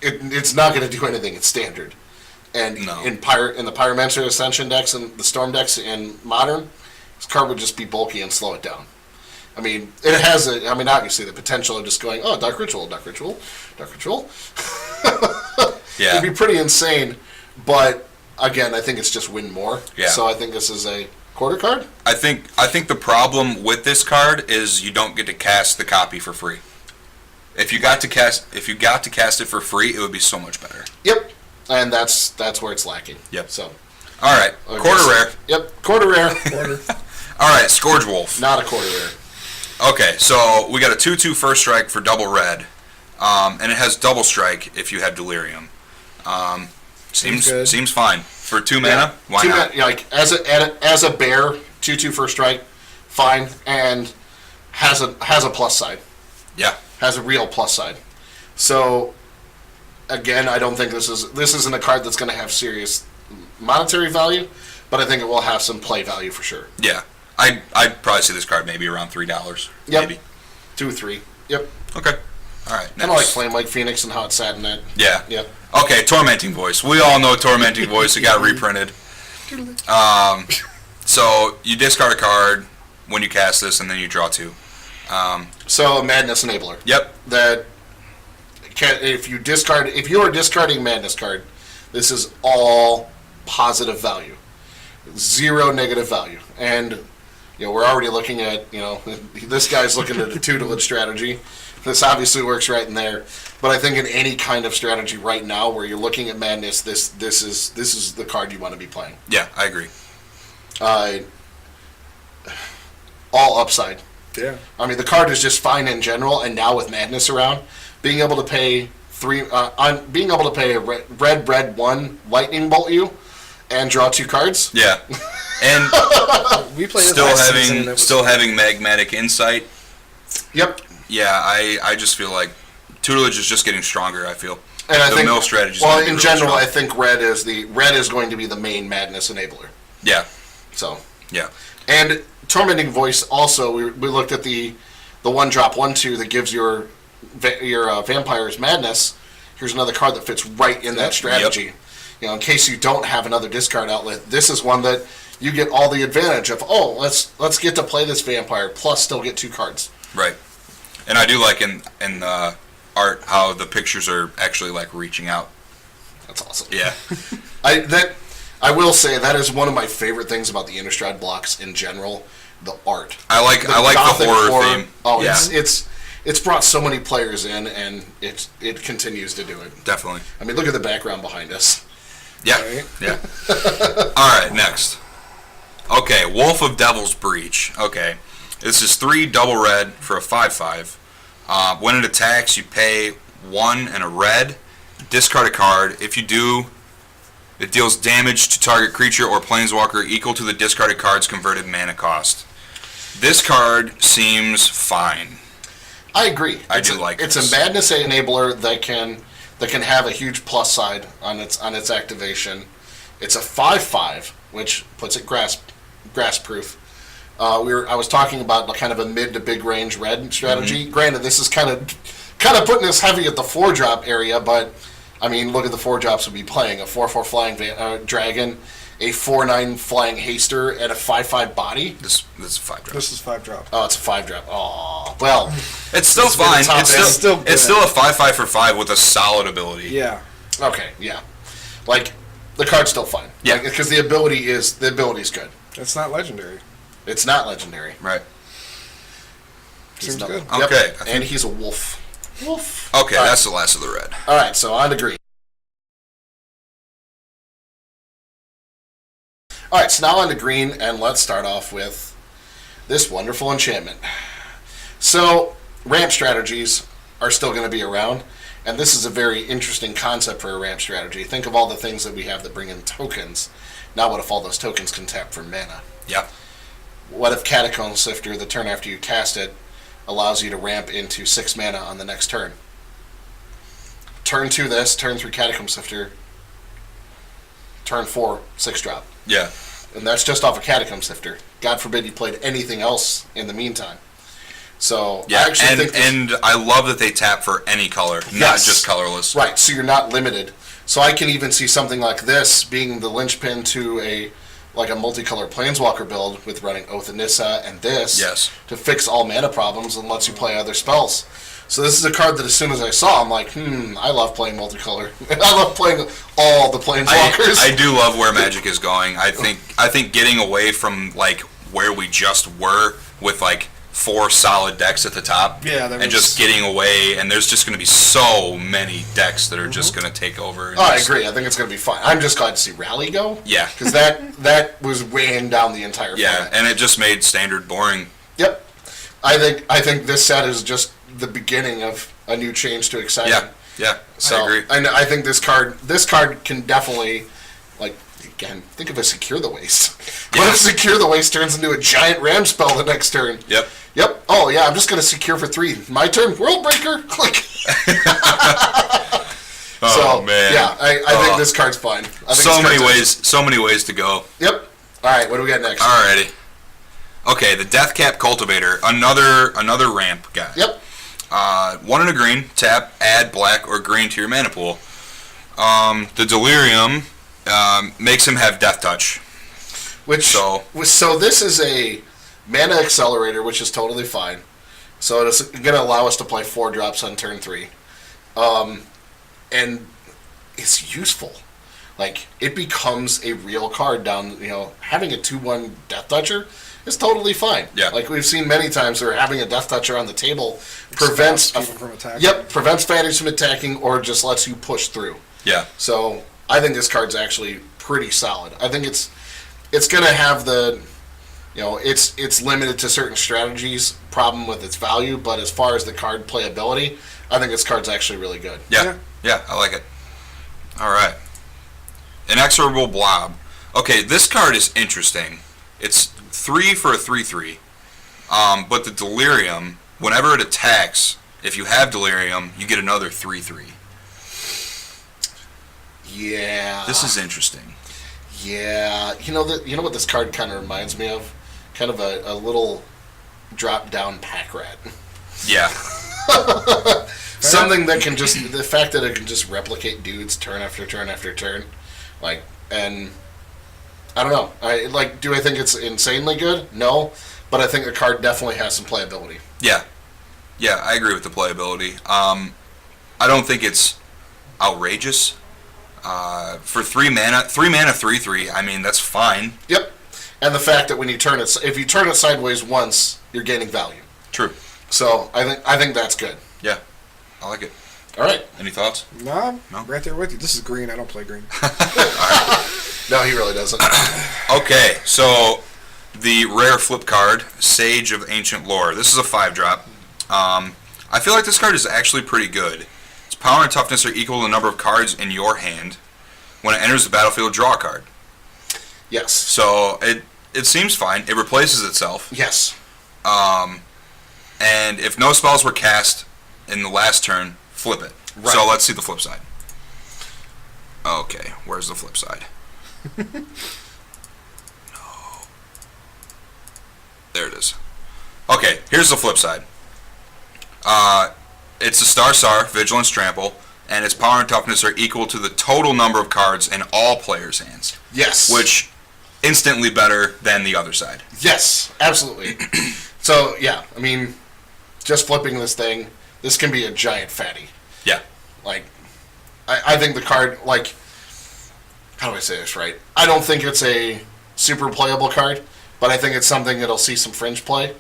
it's not going to do anything at Standard. And No. in the Pyromancer Ascension decks and the Storm decks in Modern, this card would just be bulky and slow it down. I mean, it has obviously the potential of just going, oh, Dark Ritual, Dark Ritual, Dark Ritual. Yeah. It'd be pretty insane, but again, I think it's just win more. Yeah. So I think this is a quarter card. I think the problem with this card is you don't get to cast the copy for free. If you got to cast it for free, it would be so much better. Yep. And that's where it's lacking. Yep. So. All right. Quarter rare. Yep. Quarter rare. All right. Scourge Wolf. Not a quarter rare. Okay, so we got a 2/2 first strike for double red, and it has double strike if you have Delirium. Seems fine for 2 mana. Why not? Like as a bear, 2/2 first strike, fine, and has a plus side. Yeah. Has a real plus side. So again, I don't think this isn't a card that's going to have serious monetary value, but I think it will have some play value for sure. Yeah. I'd probably see this card maybe around $3. Yep. Maybe. 2 or 3. Yep. Okay. All right. Kind of like Flame Like Phoenix and how it sat in that. Yeah. Yep. Okay, Tormenting Voice. We all know Tormenting Voice. It got reprinted. So you discard a card when you cast this, and then you draw 2. So a Madness Enabler. Yep. That if you are discarding Madness card, this is all positive value, 0 negative value, and we're already looking at this guy's looking at a tutelage strategy. This obviously works right in there, but I think in any kind of strategy right now where you're looking at Madness, this is the card you want to be playing. Yeah, I agree. All upside. Yeah. I mean, the card is just fine in general, and now with Madness around, being able to pay a red 1 lightning bolt you and draw 2 cards. Yeah. And We played it still having Magmatic Insight. Yep. Yeah, I just feel like tutelage is just getting stronger. I feel, and I the think mill strategy. Well, in really general, strong. I think red is going to be the main Madness enabler. Yeah, So yeah, and Tormenting Voice also. We looked at the 1-drop 1/2 that gives your vampires Madness. Here's another card that fits right in that strategy. Yep. In case you don't have another discard outlet, this is one that you get all the advantage of. Oh, let's get to play this vampire plus still get 2 cards. right. And I do like in the art how the pictures are actually like reaching out. That's awesome. Yeah, I will say that is one of my favorite things about the Innistrad blocks in general. The art. I like the horror theme. Oh, yeah. It's brought so many players in, and it continues to do it. Definitely. I mean, look at the background behind us. Yeah, Right. yeah. All right, next. Okay, Wolf of Devil's Breach. Okay, this is 3 double red for a 5/5. When it attacks, you pay 1 and a red. Discard a card. If you do, it deals damage to target creature or planeswalker equal to the discarded card's converted mana cost. This card seems fine. I agree. I do like it's this. a Madness enabler that can have a huge plus side on its activation. It's a 5/5, which puts it grass proof. I was talking about kind of a mid to big range red strategy. Mm-hmm. Granted, this is kind of putting us heavy at the 4-drop area, but I mean, look at the 4-drops we'll be playing: a 4/4 flying dragon, a 4/9 flying haster, and a 5/5 body. This is a 5-drop. This is 5-drop. Oh, it's a 5-drop. Oh, well. It's still It's been a fine. top It's end. still Still good. a 5/5 for 5 with a solid ability. Yeah. Okay, yeah. Like, the card's still fine. Yeah. Because the ability's good. It's not legendary. It's not legendary. Right. He's Seems not- good. Yep. Okay. And he's a wolf. Wolf. Okay, All right. that's the last of the red. All right, so on to green. All right, so now on to green, and let's start off with this wonderful enchantment. So, ramp strategies are still going to be around, and this is a very interesting concept for a ramp strategy. Think of all the things that we have that bring in tokens. Now what if all those tokens can tap for mana? Yep. What if Catacomb Sifter, the turn after you cast it, allows you to ramp into 6 mana on the next turn? Turn 2 this, turn 3 Catacomb Sifter, turn 4 6-drop. Yeah. And that's just off a Catacomb Sifter. God forbid you played anything else in the meantime. So Yeah. I actually think this, And I love that they tap for any color, not Yes. just colorless. right, so you're not limited. So I can even see something like this being the linchpin to a multicolored Planeswalker build with running Oath of Nissa and this Yes. to fix all mana problems and lets you play other spells. So this is a card that as soon as I saw, I'm like, I love playing multicolor. I love playing all the Planeswalkers. I do love where Magic is going. I think getting away from like where we just were with like 4 solid decks at the top, and just getting away, and there's just going to be so many decks that are just going to take over. I agree. I think it's going to be fun. I'm just glad to see Rally go. Yeah. Because that was weighing down the entire format. And it just made Standard boring. Yep. I think this set is just the beginning of a new change to exciting. Yeah, So, I agree. I think this card can definitely, like, again, think of a Secure the Waste. What if Secure the Waste turns into a giant ram spell the next turn? Yep. Oh, yeah, I'm just going to secure for 3. My turn, World Breaker. Like, oh, man. Yeah, I think this card's fine. I think So many ways to go. Yep. All right, what do we got next? Alrighty. Okay, the Deathcap Cultivator, another ramp guy. Yep. 1 and a green, tap, add black or green to your mana pool. The Delirium makes him have Death Touch. So this is a mana accelerator, which is totally fine. So it's going to allow us to play 4 drops on turn 3. And it's useful. Like, it becomes a real card down, having a 2/1 Death Toucher is totally fine. Yeah. Like, we've seen many times where having a Death Toucher on the table prevents people from attacking. Yep, prevents fighters from attacking or just lets you push through. Yeah. So, I think this card's actually pretty solid. I think it's going to have the, it's limited to certain strategies problem with its value, but as far as the card playability, I think this card's actually really good. Yeah, I like it. All right. Inexorable Blob. Okay, this card is interesting. It's 3 for a 3/3. But the Delirium, whenever it attacks, if you have Delirium, you get another 3/3. Yeah. This is interesting. Yeah. You know what this card kind of reminds me of? Kind of a little drop-down pack rat. Yeah. Something that can the fact that it can just replicate dudes turn after turn after turn. Like, and I don't know. Do I think it's insanely good? No. But I think the card definitely has some playability. Yeah, I agree with the playability. I don't think it's outrageous. For 3 mana, 3/3. I mean, that's fine. Yep. And the fact that when you turn it, if you turn it sideways once, you're gaining value. True. So I think that's good. Yeah, I like it. All right. Any thoughts? No, No? right there with you. This is green. I don't play green. No, he really doesn't. Okay, so the rare flip card, Sage of Ancient Lore. This is a 5-drop. I feel like this card is actually pretty good. Its power and toughness are equal to the number of cards in your hand. When it enters the battlefield, draw a card. Yes. So it seems fine. It replaces itself. Yes. And if no spells were cast in the last turn, flip it. Right. So let's see the flip side. Okay, where's the flip side? No. There it is. Okay, here's the flip side. It's a Star, Vigilance, Trample, and its power and toughness are equal to the total number of cards in all players' hands. Yes. Which, instantly better than the other side. Yes, absolutely. So, yeah, I mean, just flipping this thing, this can be a giant fatty. Yeah. Like, I think the card, like, how do I say this right? I don't think it's a super playable card, but I think it's something that'll see some fringe play.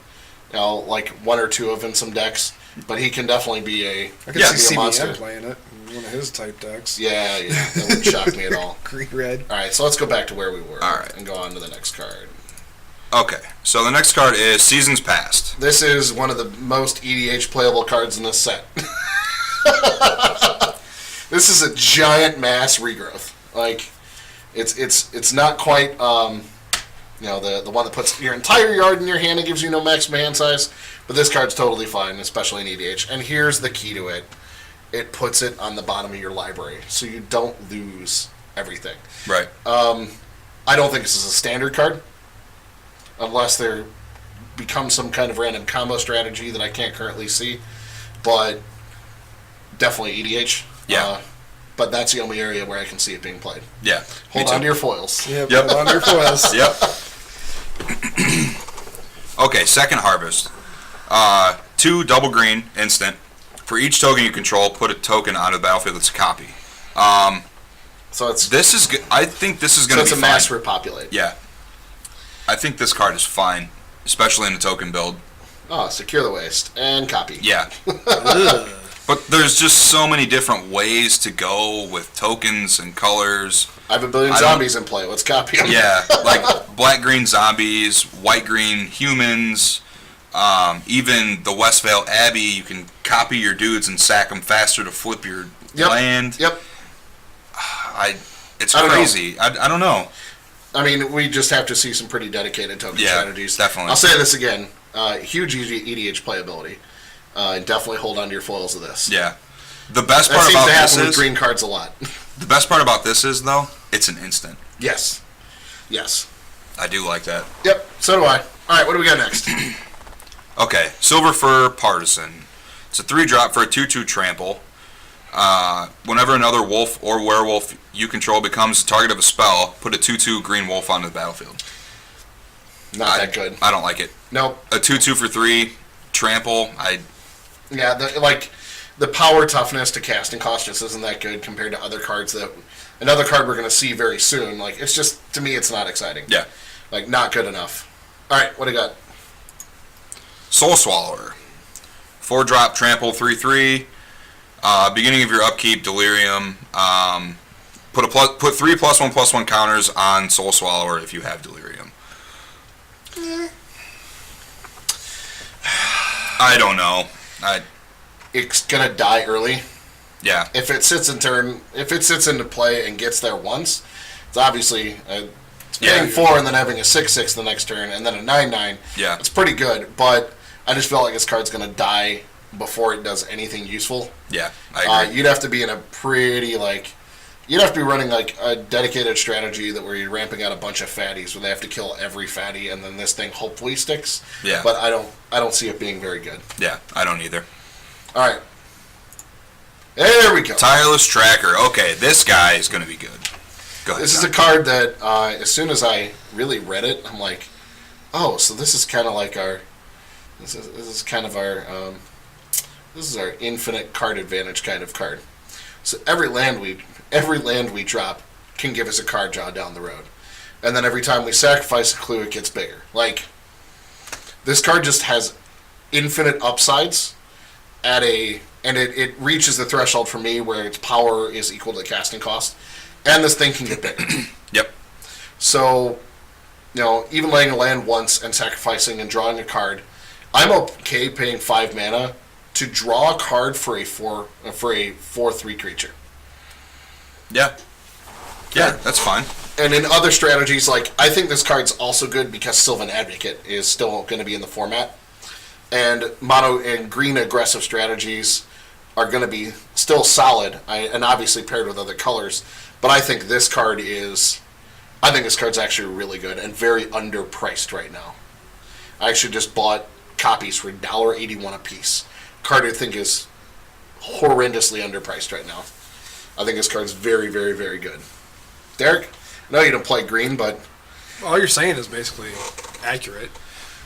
Like 1 or 2 of in some decks. But he can definitely be I can see a monster. CBM playing it in one of his type decks. Yeah, that wouldn't shock me at all. Green red. All right, so let's go back to where we were. All right. And go on to the next card. Okay, so the next card is Seasons Past. This is one of the most EDH playable cards in this set. This is a giant mass regrowth. Like, it's not quite the one that puts your entire yard in your hand and gives you no maximum hand size. But this card's totally fine, especially in EDH. And here's the key to it. It puts it on the bottom of your library, so you don't lose everything. Right. I don't think this is a standard card, unless there becomes some kind of random combo strategy that I can't currently see. But definitely EDH. Yeah. but that's the only area where I can see it being played. Yeah. Hold on to your foils. Yep. Yep. On your foils. Yep. Okay, second harvest. 2 double green instant. For each token you control, put a token onto the battlefield that's a copy. So it's This is good. I think this is going to be it's a fine. mass repopulate. Yeah. I think this card is fine, especially in the token build. Oh, secure the waste and copy. Yeah. But there's just so many different ways to go with tokens and colors. I have a billion zombies in play. Let's copy them. Yeah, like black-green zombies, white-green humans, even the Westvale Abbey, you can copy your dudes and sack them faster to flip your land. Yep. It's I don't crazy. I don't know. I mean, we just have to see some pretty dedicated token strategies. Definitely. I'll say this again. Huge EDH playability. And definitely hold on to your foils of this. Yeah. The best That part seems about to this happen with is green cards a lot. the best part about this is though it's an instant. Yes. Yes. I do like that. Yep. So do I. All right. What do we got next? Okay, Silver Fur Partisan. It's a 3-drop for a 2/2 trample. Whenever another wolf or werewolf you control becomes the target of a spell, put a 2/2 green wolf onto the battlefield. Not that good. I don't like it. Nope. A 2/2 for 3 trample. Yeah. The power toughness to casting cost just isn't that good compared to other cards that another card we're going to see very soon. Like, it's just, to me, it's not exciting. Yeah. Like, not good enough. All right. What do you got? Soul Swallower. 4-drop trample 3/3. Beginning of your upkeep, Delirium. Put 3 +1/+1 counters on Soul Swallower if you have Delirium. I don't know. It's gonna die early. Yeah. If it sits into play and gets there once, it's obviously it's getting 4 and then having a 6/6 the next turn and then a 9/9. Yeah. It's pretty good, but I just feel like this card's gonna die before it does anything useful. Yeah, I agree. You'd have to be in a pretty you'd have to be running like a dedicated strategy where you're ramping out a bunch of fatties where they have to kill every fatty and then this thing hopefully sticks. Yeah. But I don't see it being very good. Yeah, I don't either. All right. There we go. Tireless Tracker. Okay, this guy is going to be good. Go ahead. This is a card that as soon as I really read it, I'm like, oh, so this is kind of like our this is our infinite card advantage kind of card. So every land we drop can give us a card draw down the road. And then every time we sacrifice a clue, it gets bigger. Like, this card just has infinite upsides and it reaches the threshold for me where its power is equal to the casting cost. And this thing can get bigger. Yep. So, even laying a land once and sacrificing and drawing a card, I'm okay paying 5 mana to draw a card for a 4/3 creature. Yeah. Yeah, that's fine. And in other strategies, I think this card's also good because Sylvan Advocate is still going to be in the format. And mono and green aggressive strategies are going to be still solid, and obviously paired with other colors. But I think this card's actually really good and very underpriced right now. I actually just bought copies for $1.81 a piece. Card I think is horrendously underpriced right now. I think this card's very, very, very good. Derek, I know you don't play green, but All you're saying is basically accurate.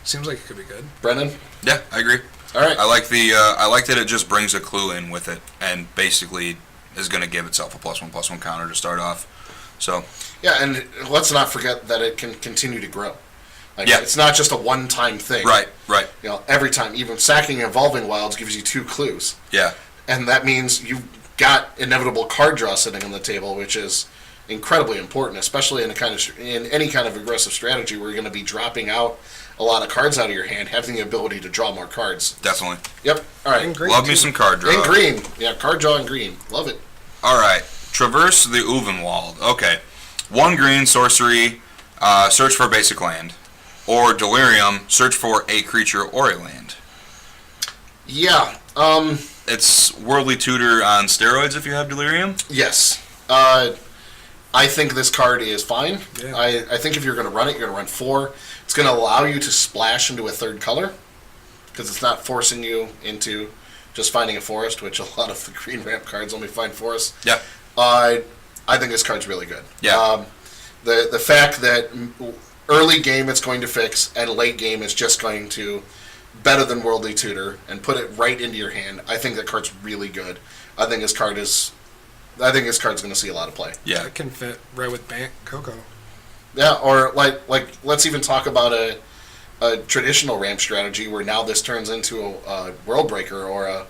Seems like it could be good. Brendan? Yeah, I agree. All right. I like that it just brings a clue in with it and basically is going to give itself a +1/+1 counter to start off. So Yeah, and let's not forget that it can continue to grow. Yeah. It's not just a one-time thing. right. Every time, even sacking Evolving Wilds gives you 2 clues. Yeah. And that means you've got inevitable card draw sitting on the table, which is incredibly important, especially in any kind of aggressive strategy where you're going to be dropping out a lot of cards out of your hand, having the ability to draw more cards. Definitely. Yep. All right. And green, Love me too. some card draw. And green. Yeah, card draw and green. Love it. All right. Traverse the Uvenwald. Okay. 1 green sorcery, search for a basic land. Or Delirium, search for a creature or a land. Yeah. It's Worldly Tutor on steroids if you have Delirium. Yes. I think this card is fine. Yeah. I think if you're going to run it, you're going to run 4. It's going to allow you to splash into a 3rd color because it's not forcing you into just finding a forest, which a lot of the green ramp cards only find forests. Yeah. I think this card's really good. Yeah. The fact that early game it's going to fix and late game it's just going to better than Worldly Tutor and put it right into your hand. I think that card's really good. I think this card's going to see a lot of play. Yeah. It can fit right with Coco. Yeah, or like let's even talk about a traditional ramp strategy where now this turns into a World Breaker or a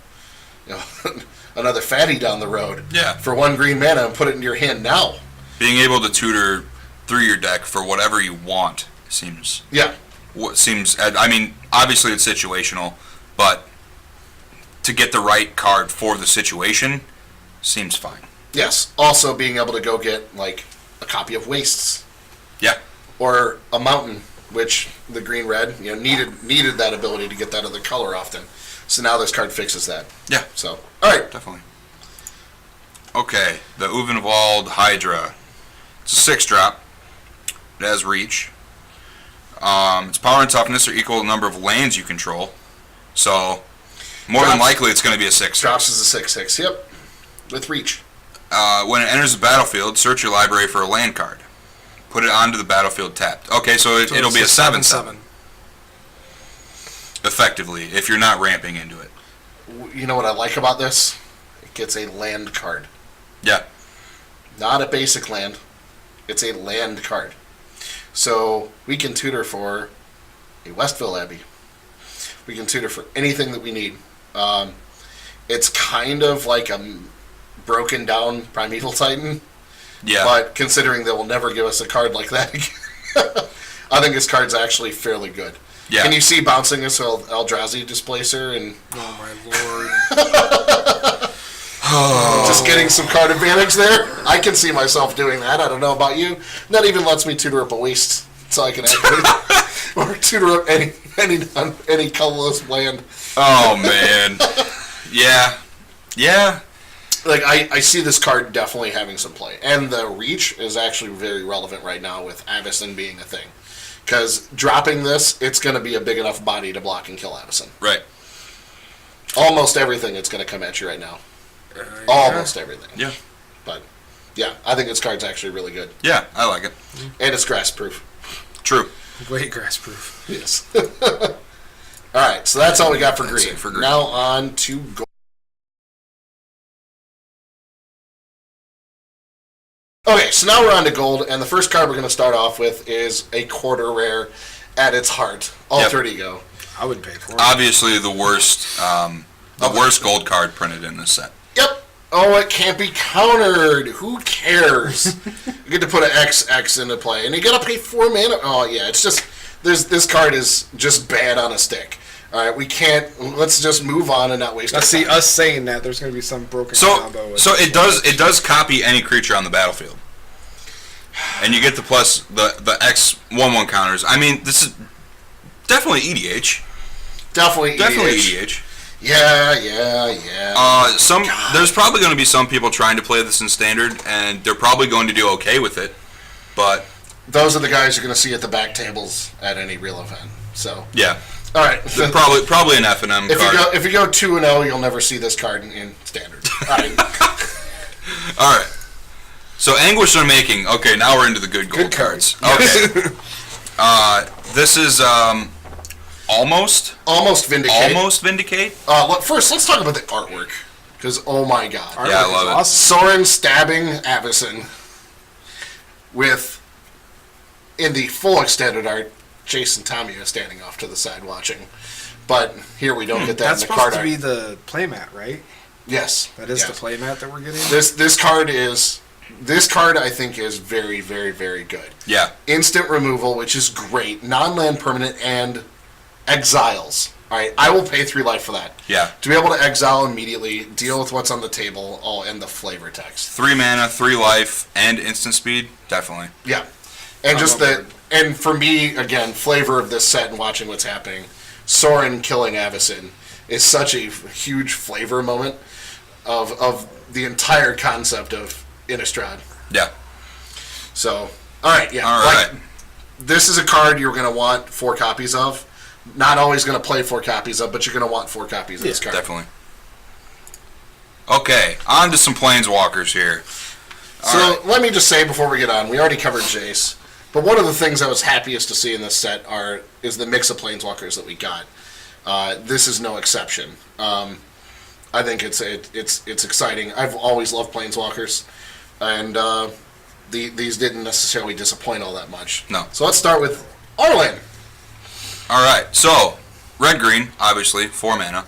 another fatty down the road. Yeah. For 1 green mana and put it in your hand now. Being able to tutor through your deck for whatever you want seems. Yeah. I mean, obviously it's situational, but to get the right card for the situation seems fine. Yes. Also being able to go get like a copy of Wastes. Yeah. Or a Mountain, which the green-red needed that ability to get that other color often. So now this card fixes that. Yeah. So, all right. Definitely. Okay, the Uvenwald Hydra. It's a 6-drop. It has reach. Its power and toughness are equal to the number of lands you control. So, more than likely it's going to be a 6. Drops as a 6/6. Yep. With reach. When it enters the battlefield, search your library for a land card. Put it onto the battlefield tapped. Okay, so it'll be a 7/7. Effectively, if you're not ramping into it. You know what I like about this? It gets a land card. Yeah. Not a basic land. It's a land card. So we can tutor for a Westville Abbey. We can tutor for anything that we need. It's kind of like a broken down Primeval Titan. Yeah. But considering they will never give us a card like that again, I think this card's actually fairly good. Yeah. Can you see bouncing this Eldrazi Displacer and Oh my lord. just getting some card advantage there? I can see myself doing that. I don't know about you. That even lets me tutor up a Waste, so I can actually or tutor up any colorless land. Oh man. Yeah. Yeah. Like I see this card definitely having some play, and the reach is actually very relevant right now with Avacyn being a thing. Because dropping this, it's going to be a big enough body to block and kill Avacyn. Right. Almost everything that's going to come at you right now. Almost everything. Yeah. But, yeah, I think this card's actually really good. Yeah, I like it. And it's grass proof. True. Way grass proof. Yes. Alright, so that's all we got for That's green. it for green. Now on to gold. Okay, so now we're on to gold, and the first card we're going to start off with is a quarter rare at its heart, Alter Ego. I would pay for it. Obviously the worst worst gold card printed in this set. Yep. Oh, it can't be countered. Who cares? You get to put an XX into play, and you got to pay 4 mana. Oh, yeah, it's just this card is just bad on a stick. All right, we can't. Let's just move on and not waste. Now, our see, time. us saying that there's going to be some broken So combo. so it does copy any creature on the battlefield. And you get the plus the X/1/1 counters. I mean, this is definitely EDH. Definitely EDH. Yeah. There's probably going to be some people trying to play this in standard, and they're probably going to do okay with it. But those are the guys you're going to see at the back tables at any real event. So yeah, all right. probably an F&M card. If you go 2-0, you'll never see this card in standard. All right. All right. So Anguish Unmaking. Okay, now we're into the good gold cards. Okay. This is almost Vindicate. Almost Vindicate. First, let's talk about the artwork, because oh my god. Yeah, I love it. Awesome. Sorin stabbing Avacyn with, in the full extended art, Jason Tamia standing off to the side watching. But here we don't get that That's in the card supposed to art. be the playmat, right? Yes. That is yes. the playmat that we're getting? This card I think is very, very, very good. Yeah. Instant removal, which is great. Non-land permanent and exiles. All right, I will pay 3 life for that. Yeah. To be able to exile immediately, deal with what's on the table, and the flavor text. 3 mana, 3 life, and instant speed. Definitely. Yeah. And and for me, again, flavor of this set and watching what's happening, Sorin killing Avacyn is such a huge flavor moment of the entire concept of Innistrad. Yeah. So, all right, yeah. All right. This is a card you're going to want 4 copies of. Not always going to play 4 copies of, but you're going to want 4 copies of this card. Definitely. Okay, on to some Planeswalkers here. So let me just say before we get on, we already covered Jace, but one of the things I was happiest to see in this set is the mix of planeswalkers that we got. This is no exception. I think it's exciting. I've always loved planeswalkers, and these didn't necessarily disappoint all that much. No. So let's start with Arlen. All right. So red green, obviously 4 mana.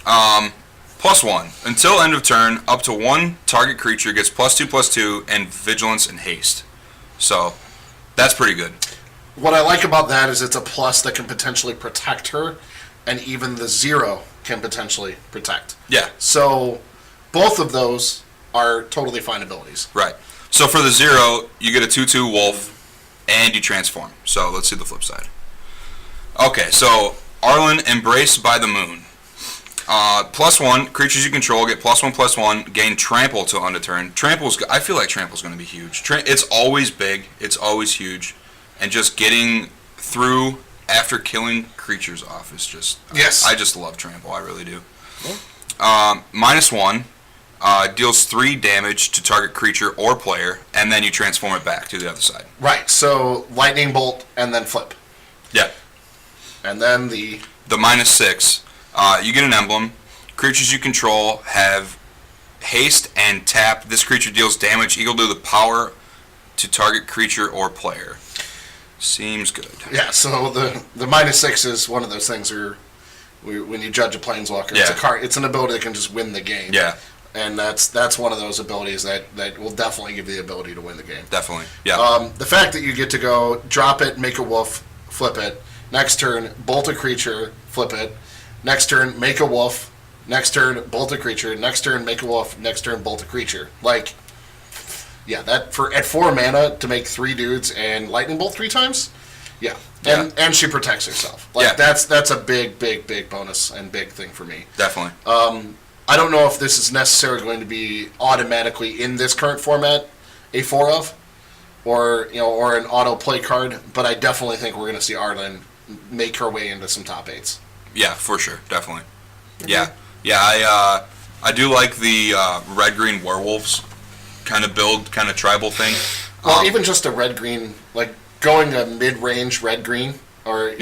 +1 until end of turn. Up to 1 target creature gets +2/+2 and vigilance and haste. So that's pretty good. What I like about that is it's a plus that can potentially protect her, and even the 0 can potentially protect. Yeah. So both of those are totally fine abilities. Right. So for the 0, you get a 2/2 wolf, and you transform. So let's see the flip side. Okay, so Arlen, Embraced by the Moon. +1, creatures you control get +1/+1, gain trample till end of turn. I feel like trample's going to be huge. It's always big, it's always huge, and just getting through after killing creatures off is just... Yes. I just love trample, I really do. -1, deals 3 damage to target creature or player, and then you transform it back to the other side. Right, so lightning bolt and then flip. Yeah. And then the -6, you get an emblem. Creatures you control have haste and tap. This creature deals damage equal to the power to target creature or player. Seems good. Yeah, so the -6 is one of those things where when you judge a planeswalker, it's a card. It's an ability that can just win the game. Yeah. And that's one of those abilities that will definitely give you the ability to win the game. Definitely. Yeah. The fact that you get to go drop it, make a wolf, flip it. Next turn, bolt a creature, flip it. Next turn, make a wolf. Next turn, bolt a creature. Next turn, make a wolf. Next turn, bolt a creature. Like, yeah, that at 4 mana to make 3 dudes and lightning bolt 3 times. Yeah, and she protects herself. Like that's a big bonus and big thing for me. Definitely. I don't know if this is necessarily going to be automatically in this current format a 4 of, or an auto play card, but I definitely think we're going to see Arlen make her way into some top 8s. Yeah, for sure, definitely. Okay. Yeah. I do like the red-green werewolves kind of build, kind of tribal thing. Well, even just a red-green, like going a mid-range red-green, or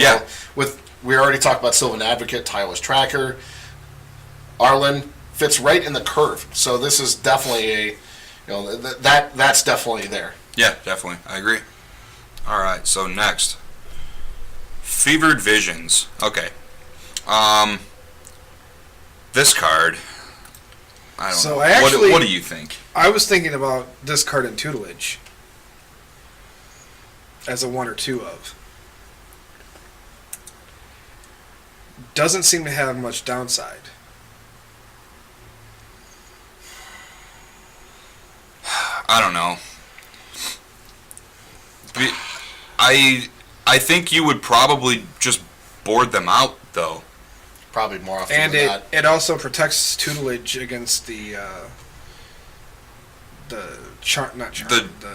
we already talked about Sylvan Advocate, Tireless Tracker. Arlen fits right in the curve, so this is definitely that's definitely there. Yeah, definitely, I agree. All right, so next, Fevered Visions. Okay, this card. I don't know. Actually, what do you think? I was thinking about this card in tutelage as a 1 or 2 of. Doesn't seem to have much downside. I don't know. I think you would probably just board them out, though. Probably more often and than not. it also protects tutelage against the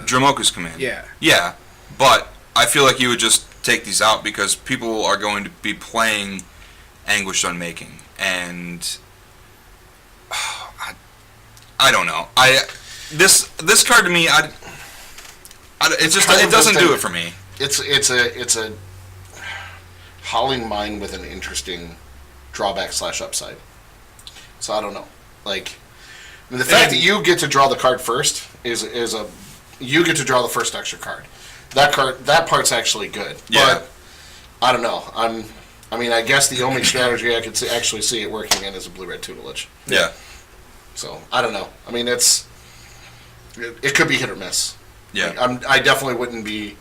Dramoka's command. Yeah. Yeah, but I feel like you would just take these out because people are going to be playing Anguished Unmaking, and I don't know. This card to me, it doesn't do it for me. It's a Howling Mine with an interesting drawback/upside. So I don't know. Like, I mean, the fact that you get to draw the card first is you get to draw the first extra card. That part's actually good. Yeah. But I don't know. I guess the only strategy I could actually see it working in is a blue-red tutelage. Yeah. So I don't know. I mean, it could be hit or miss. Yeah. Like, I definitely wouldn't be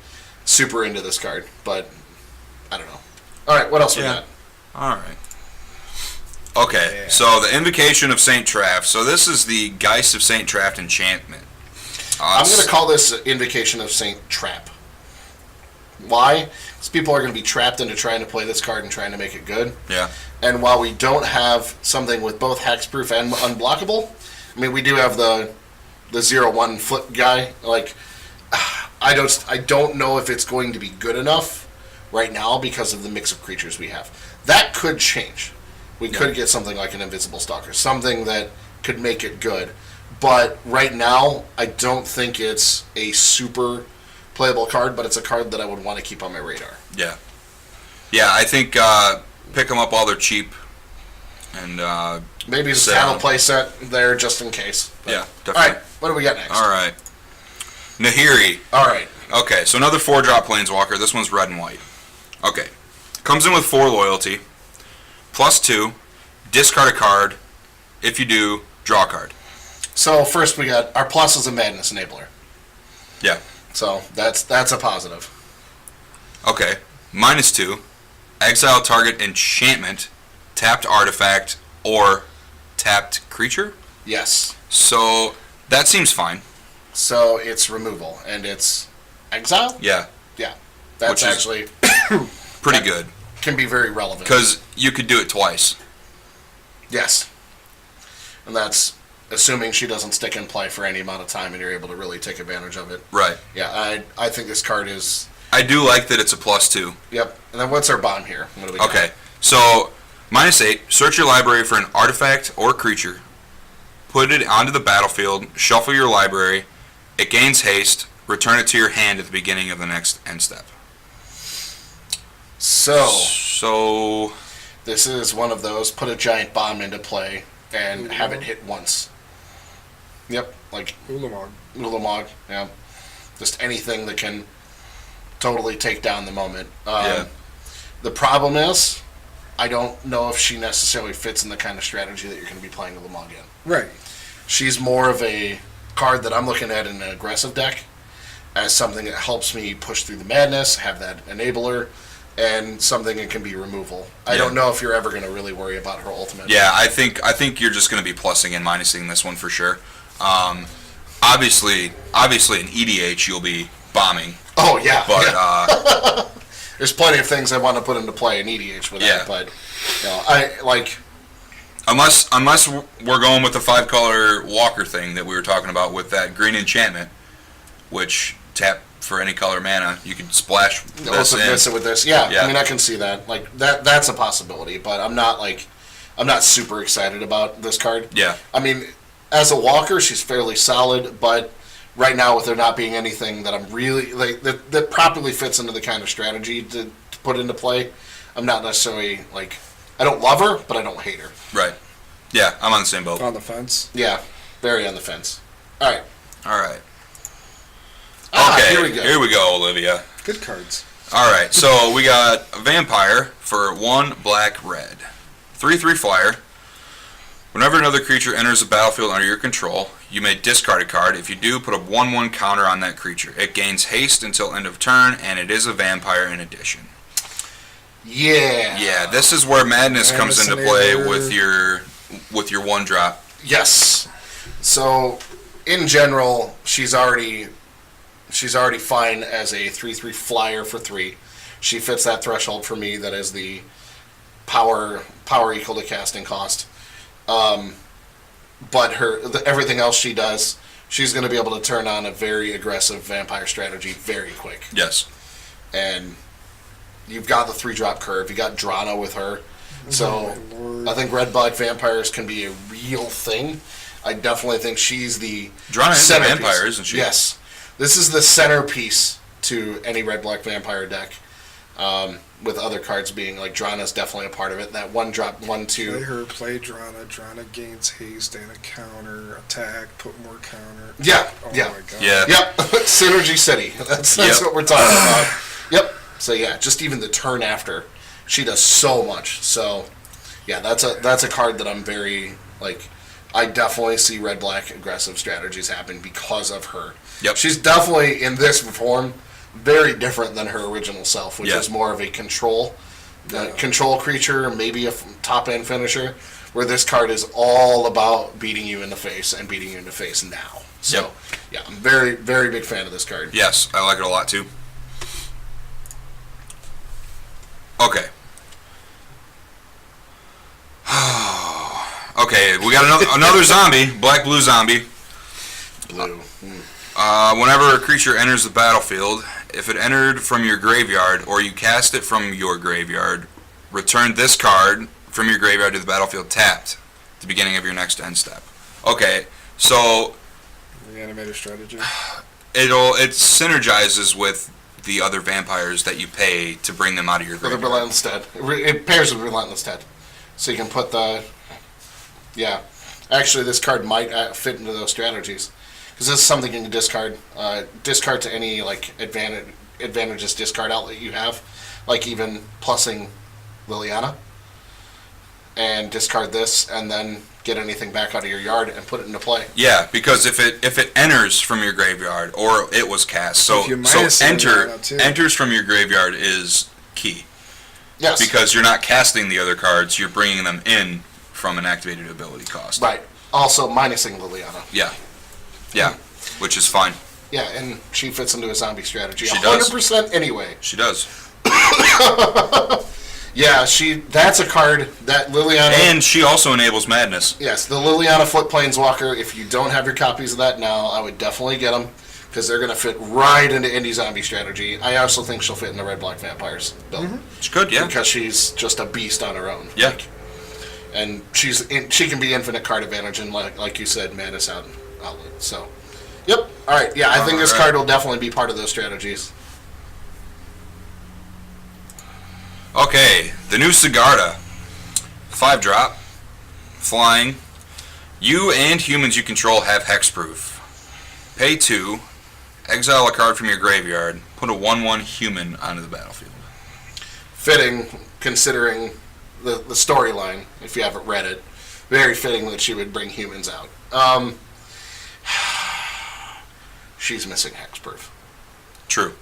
super into this card, but I don't know. All right, what else we got? All right. Okay, so the Invocation of Saint Traft. So this is the Geist of Saint Traft enchantment. I'm going to call this Invocation of Saint Trap. Why? Because people are going to be trapped into trying to play this card and trying to make it good. Yeah. And while we don't have something with both hexproof and unblockable, I mean, we do have the 0/1 flip guy. Like, I don't know if it's going to be good enough right now because of the mix of creatures we have. That could change. We could get something like an Invisible Stalker, something that could make it good. But right now, I don't think it's a super playable card, but it's a card that I would want to keep on my radar. Yeah. Yeah, I think pick them up while they're cheap. And maybe just have a play set there just in case. But, yeah, definitely. All right, what do we got next? All right. Nahiri. All right. Okay, so another 4-drop Planeswalker. This one's red and white. Okay. Comes in with 4 loyalty. +2. Discard a card. If you do, draw a card. So first we got our plus is a Madness Enabler. Yeah. So that's a positive. Okay. -2. Exile target enchantment, tapped artifact, or tapped creature. Yes. So that seems fine. So it's removal and it's exile. Yeah. Yeah. That's Which is actually pretty good. Can be very relevant. Because you could do it twice. Yes. And that's assuming she doesn't stick in play for any amount of time and you're able to really take advantage of it. Right. Yeah, I think this card is... I do like that it's a +2. Yep. And then what's our bomb here? What do we got? Okay. So, -8. Search your library for an artifact or creature. Put it onto the battlefield. Shuffle your library. It gains haste. Return it to your hand at the beginning of the next end step. So this is one of those, put a giant bomb into play and have it hit once. Yep, like Ulamog, yeah. Just anything that can totally take down the moment. Yeah. The problem is, I don't know if she necessarily fits in the kind of strategy that you're going to be playing Ulamog in. Right. She's more of a card that I'm looking at in an aggressive deck as something that helps me push through the madness, have that enabler, and something that can be removal. I don't know if you're ever going to really worry about her ultimate. Yeah, I think you're just going to be plussing and minusing this one for sure. Obviously in EDH you'll be bombing. Oh yeah, but yeah. There's plenty of things I want to put into play in EDH with that, but I like. Unless we're going with the 5-color Walker thing that we were talking about with that green enchantment, which tap for any color mana, you could splash this in. Miss it with this. Yeah, I mean I can see that. Like that's a possibility, but I'm not super excited about this card. Yeah. I mean, as a Walker, she's fairly solid, but right now with there not being anything that I'm really like that properly fits into the kind of strategy to put into play, I'm not necessarily like. I don't love her, but I don't hate her. Right. Yeah, I'm on the same boat. On the fence. Yeah, very on the fence. All right. Okay, here we go. Olivia. Good cards. All right, so we got a vampire for 1 black-red. 3/3 flyer. Whenever another creature enters the battlefield under your control, you may discard a card. If you do, put a 1/1 counter on that creature. It gains haste until end of turn, and it is a vampire in addition. Yeah. Yeah, this is where madness comes into play with your 1-drop. Yes. So, in general, she's already fine as a 3/3 flyer for 3. She fits that threshold for me. That is the power equal to casting cost. But everything else she does, she's going to be able to turn on a very aggressive vampire strategy very quick. Yes. And you've got the 3-drop curve. You got Drana with her. So I think red-black vampires can be a real thing. I definitely think she's the Drana is a vampire, isn't she? Yes. This is the centerpiece to any red-black vampire deck. With other cards being like Drana's definitely a part of it. That 1-drop, 1/2. Play her, play Drana. Drana gains haste and a counter attack. Put more counter. Yeah. Oh yeah. my god. Yeah. Yep. Synergy City. That's what we're talking about. Yep. So yeah, just even the turn after, she does so much. So yeah, that's a card that I'm very like. I definitely see red-black aggressive strategies happen because of her. Yep. She's definitely in this form very different than her original self, which is more of a control creature, maybe a top-end finisher, where this card is all about beating you in the face and beating you in the face now. So, yeah, I'm very, very big fan of this card. Yes, I like it a lot too. Okay. Okay, we got another zombie, black-blue zombie. Blue. Whenever a creature enters the battlefield, if it entered from your graveyard or you cast it from your graveyard, return this card from your graveyard to the battlefield tapped at the beginning of your next end step. Okay, So The animator strategy. it synergizes with the other vampires that you pay to bring them out of your For the graveyard. Relentless Dead. It pairs with Relentless Dead. So you can put the... Yeah. Actually, this card might fit into those strategies. Because this is something you can discard. Discard to any like advantageous discard outlet you have. Like even plussing Liliana. And discard this, and then get anything back out of your yard and put it into play. Yeah, because if it enters from your graveyard or it was cast, so If you minus Liliana, too. enters from your graveyard is key. Yes. Because you're not casting the other cards, you're bringing them in from an activated ability cost. Right. Also minusing Liliana. Yeah. Yeah. Which is fine. Yeah, and she fits into a zombie strategy. She does. 100% anyway. She does. Yeah, that's a card that Liliana... And she also enables madness. Yes, the Liliana Foot Planeswalker, if you don't have your copies of that now, I would definitely get them, because they're going to fit right into indie zombie strategy. I also think she'll fit in the Red-Black Vampires build. She could, yeah. Because she's just a beast on her own. Yeah. And she can be infinite card advantage, and like you said, madness outlet. So, yep. All right, yeah, I think this card will definitely be part of those strategies. Okay, the new Sigarda. 5-drop. Flying. You and humans you control have hexproof. Pay 2. Exile a card from your graveyard. Put a 1/1 human onto the battlefield. Fitting, considering the storyline, if you haven't read it. Very fitting that she would bring humans out. She's missing hexproof. True.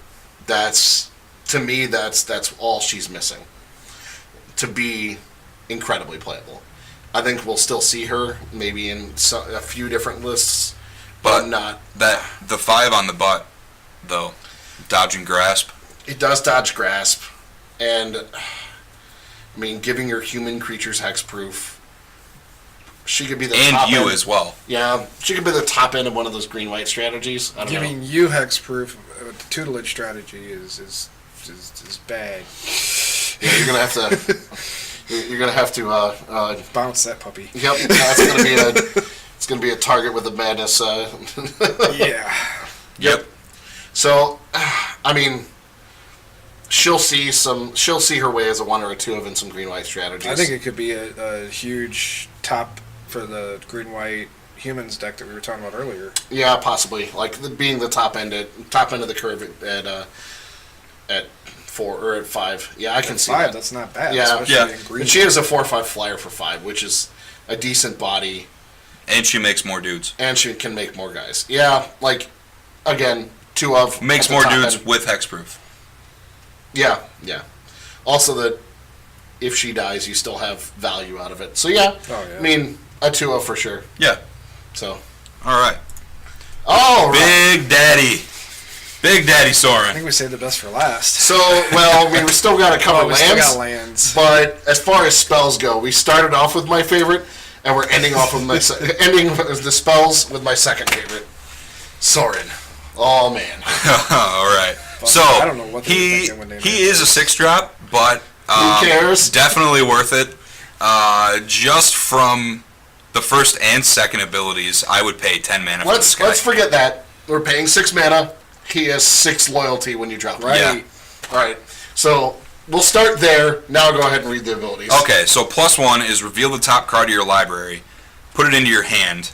To me, that's all she's missing to be incredibly playable. I think we'll still see her maybe in a few different lists, but not. The 5 on the butt, though, dodge and grasp. It does dodge grasp, and I mean, giving your human creatures hexproof, she could be the top And you end. as well. Yeah, she could be the top end of one of those green-white strategies. I don't know. Giving you hexproof with the tutelage strategy is bad. Yeah, you're gonna have to. Bounce that puppy. Yep, it's gonna be a target with a madness. Yeah. Yep. So, I mean, she'll see her way as a 1 or a 2 of in some green-white strategies. I think it could be a huge top for the green-white humans deck that we were talking about earlier. Yeah, possibly. Like being the top end of the curve at 4 or at 5. Yeah, I can see 5, that. that's not bad. Yeah, especially in green. And she is a 4/5 flyer for 5, which is a decent body, And she makes more dudes. and she can make more guys. Yeah, like again, 2 of Makes at the more top dudes end. with hexproof. Yeah, yeah. Also, that if she dies, you still have value out of it. So yeah, Oh, yeah. I mean a 2 for sure. Yeah. So, All right. all right. Big Daddy I Soren. think we saved the best for last. So, well, we still got to cover we lands. still got lands. But as far as spells go, we started off with my favorite, and we're ending off with ending the spells with my second favorite, Soren. Oh man. All right. So I don't know what they were he thinking when they he made is a 6-drop, but Who cares? definitely worth it. Just from the first and second abilities, I would pay 10 mana for this guy. Let's forget that. We're paying 6 mana. He has 6 loyalty when you drop it. Right. Yeah. All right. So we'll start there. Now go ahead and read the abilities. Okay, so +1 is reveal the top card of your library, put it into your hand.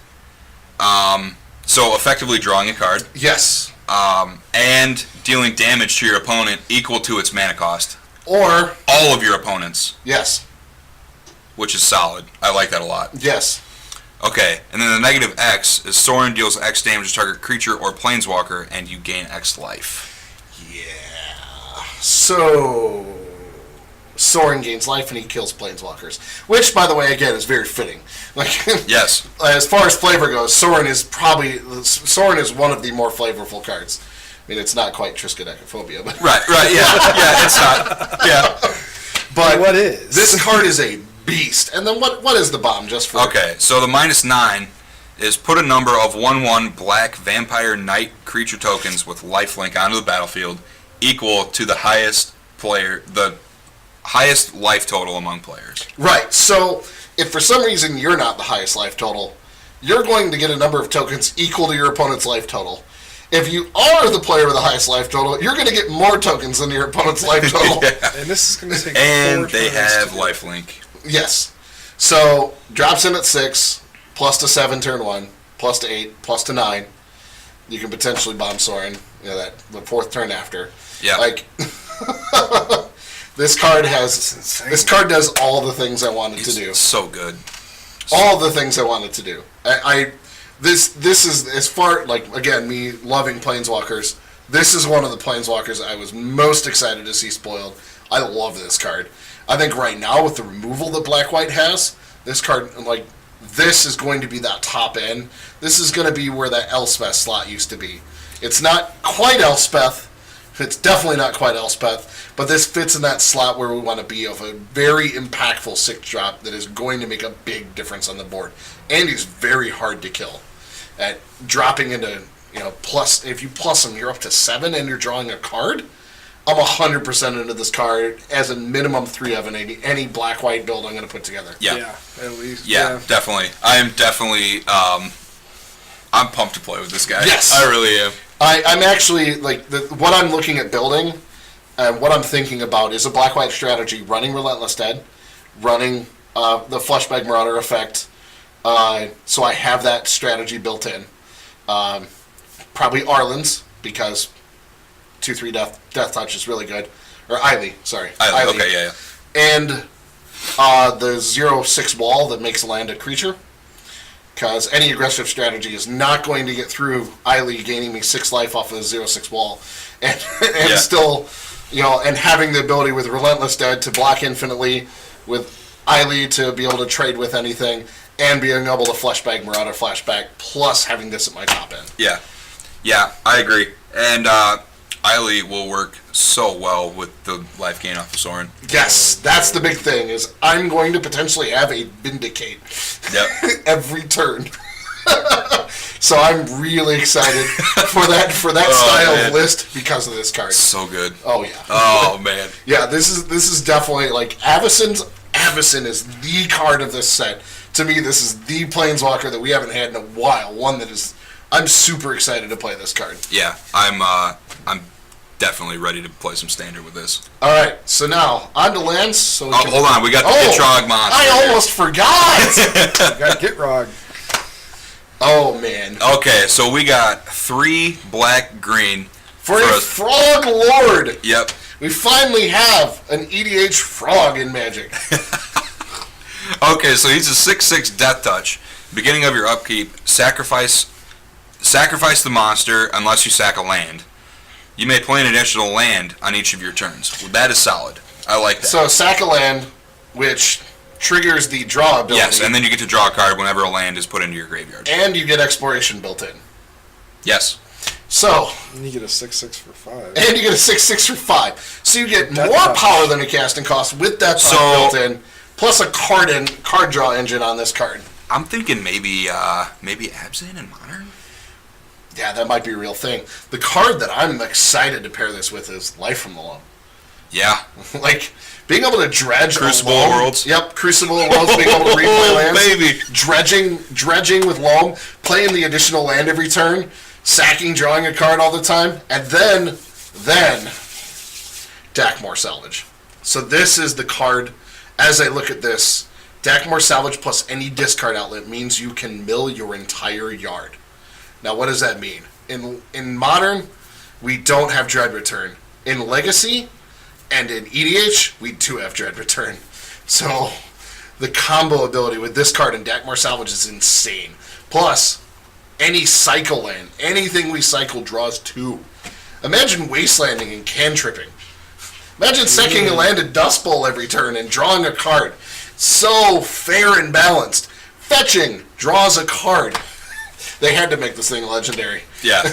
So effectively drawing a card, Yes. and dealing damage to your opponent equal to its mana cost. Or All of your opponents, yes. which is solid. I like that a lot. Yes. Okay, and then the negative X is Soren deals X damage to target creature or planeswalker, and you gain X life. Yeah. So Soren gains life and he kills planeswalkers, which, by the way, again is very fitting. Like, Yes. as far as flavor goes, Soren is one of the more flavorful cards. I mean, it's not quite Triskaidekaphobia, but Right, yeah, it's not. Yeah. but What is? this card is a beast. And then what is the bomb? Just for Okay, so the -9 is put a number of 1/1 black vampire knight creature tokens with lifelink onto the battlefield equal to the highest life total among players. Right. So if for some reason you're not the highest life total, you're going to get a number of tokens equal to your opponent's life total. If you are the player with the highest life total, you're going to get more tokens than your opponent's life total. And this is going to take And 4 they turns have to do. lifelink. Yes. So, drops in at 6, plus to 7 turn 1, plus to 8, plus to 9. You can potentially bomb Soren, that the 4th turn after. Yeah. Like, this card insane. does all the things I wanted to do. So good. All the things I wanted to do. This is, as far, like, again, me loving Planeswalkers, this is one of the Planeswalkers I was most excited to see spoiled. I love this card. I think right now, with the removal that Black-White has, this card, like, this is going to be that top end. This is going to be where that Elspeth slot used to be. It's not quite Elspeth. It's definitely not quite Elspeth, but this fits in that slot where we want to be, of a very impactful 6-drop that is going to make a big difference on the board. And he's very hard to kill. At dropping into, plus, if you plus him, you're up to 7 and you're drawing a card. I'm 100% into this card as a minimum 3 of any Black-White build I'm going to put together. Yeah. At least. Yeah, definitely. I am definitely, I'm pumped to play with this guy. Yes. I really am. I'm actually, like, what I'm looking at building, and what I'm thinking about is a Black-White strategy running Relentless Dead, running the Fleshbag Marauder effect, so I have that strategy built in. Probably Arlen's, because 2/3 death touch is really good. Or Eiley, sorry. Eiley. Okay, yeah. And the 0/6 wall that makes land a creature. Because any aggressive strategy is not going to get through Eiley gaining me 6 life off of the 0/6 wall. And still, and having the ability with Relentless Dead to block infinitely, with Eiley to be able to trade with anything, and being able to Fleshbag Marauder flashback, plus having this at my top end. Yeah. Yeah, I agree. And Eiley will work so well with the life gain off of Soren. Yes, that's the big thing, is I'm going to potentially have a Vindicate every turn. So I'm really excited for that style of list because of this card. So good. Oh yeah. Oh man. Yeah, this is definitely, like, Avacyn is the card of this set. To me, this is the Planeswalker that we haven't had in a while. One that is, I'm super excited to play this card. Yeah, I'm definitely ready to play some standard with this. All right, so now on to lands. So hold on, we got the Gitrog monster. I almost forgot. You got Gitrog. Oh man. Okay, so we got 3 black-green For a Frog Lord. Yep. We finally have an EDH Frog in Magic. Okay, so he's a 6/6 death touch. Beginning of your upkeep, sacrifice the monster unless you sack a land. You may play an additional land on each of your turns. Well, that is solid. I like that. So sack a land, which triggers the draw ability. Yes, and then you get to draw a card whenever a land is put into your graveyard. And you get Exploration built in. Yes. So. And you get a 6/6 for 5. And you get a 6/6 for 5. So you get Death more touch. power than a casting cost with that built in, plus a card draw engine on this card. I'm thinking maybe Abzan and Modern? Yeah, that might be a real thing. The card that I'm excited to pair this with is Life from the Loam. Yeah. Like, being able to dredge Crucible a Loam. Worlds. Yep, Crucible Worlds, being able to replay lands. Baby. Dredging with Loam, playing the additional land every turn, sacking, drawing a card all the time, and then Dakmor Salvage. So this is the card, as I look at this, Dakmor Salvage plus any discard outlet means you can mill your entire yard. Now, what does that mean? In Modern, we don't have Dread Return. In Legacy and in EDH, we do have Dread Return. So the combo ability with this card and Dakmor Salvage is insane. Plus, any cycle land, anything we cycle draws 2. Imagine Wastelanding and Cantripping. Imagine sacking a land at Dust Bowl every turn and drawing a card. So fair and balanced. Fetching draws a card. They had to make this thing legendary. Yeah.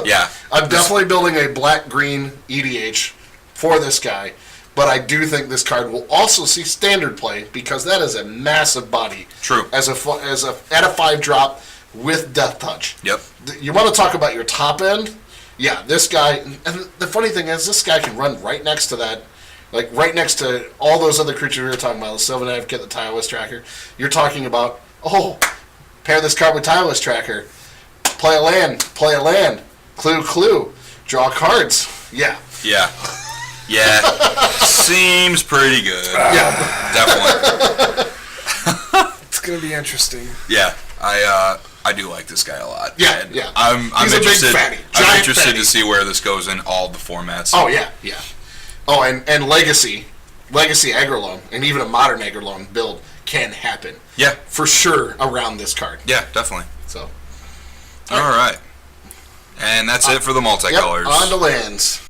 Yeah. I'm definitely building a black-green EDH for this guy, but I do think this card will also see standard play because that is a massive body. True. At a 5-drop with Death Touch. Yep. You want to talk about your top end? Yeah, this guy, and the funny thing is, this guy can run right next to that, like right next to all those other creatures we were talking about, the Sylvan Advocate, the Tireless Tracker. You're talking about, Pair this card with Tireless Tracker. Play a land. Clue, clue. Draw cards. Yeah. Yeah. Yeah. Seems pretty good. Yeah. Definitely. It's gonna be interesting. Yeah. I do like this guy a lot. Yeah, And yeah. I'm He's a big interested. fatty. I'm Giant interested fatty. to see where this goes in all the formats. Oh, yeah, yeah. Oh, and Legacy Agrolome, and even a modern Agrolome build can happen. Yeah. For sure around this card. Yeah, definitely. So. All right. And that's it for the multicolors. Yep, on to lands.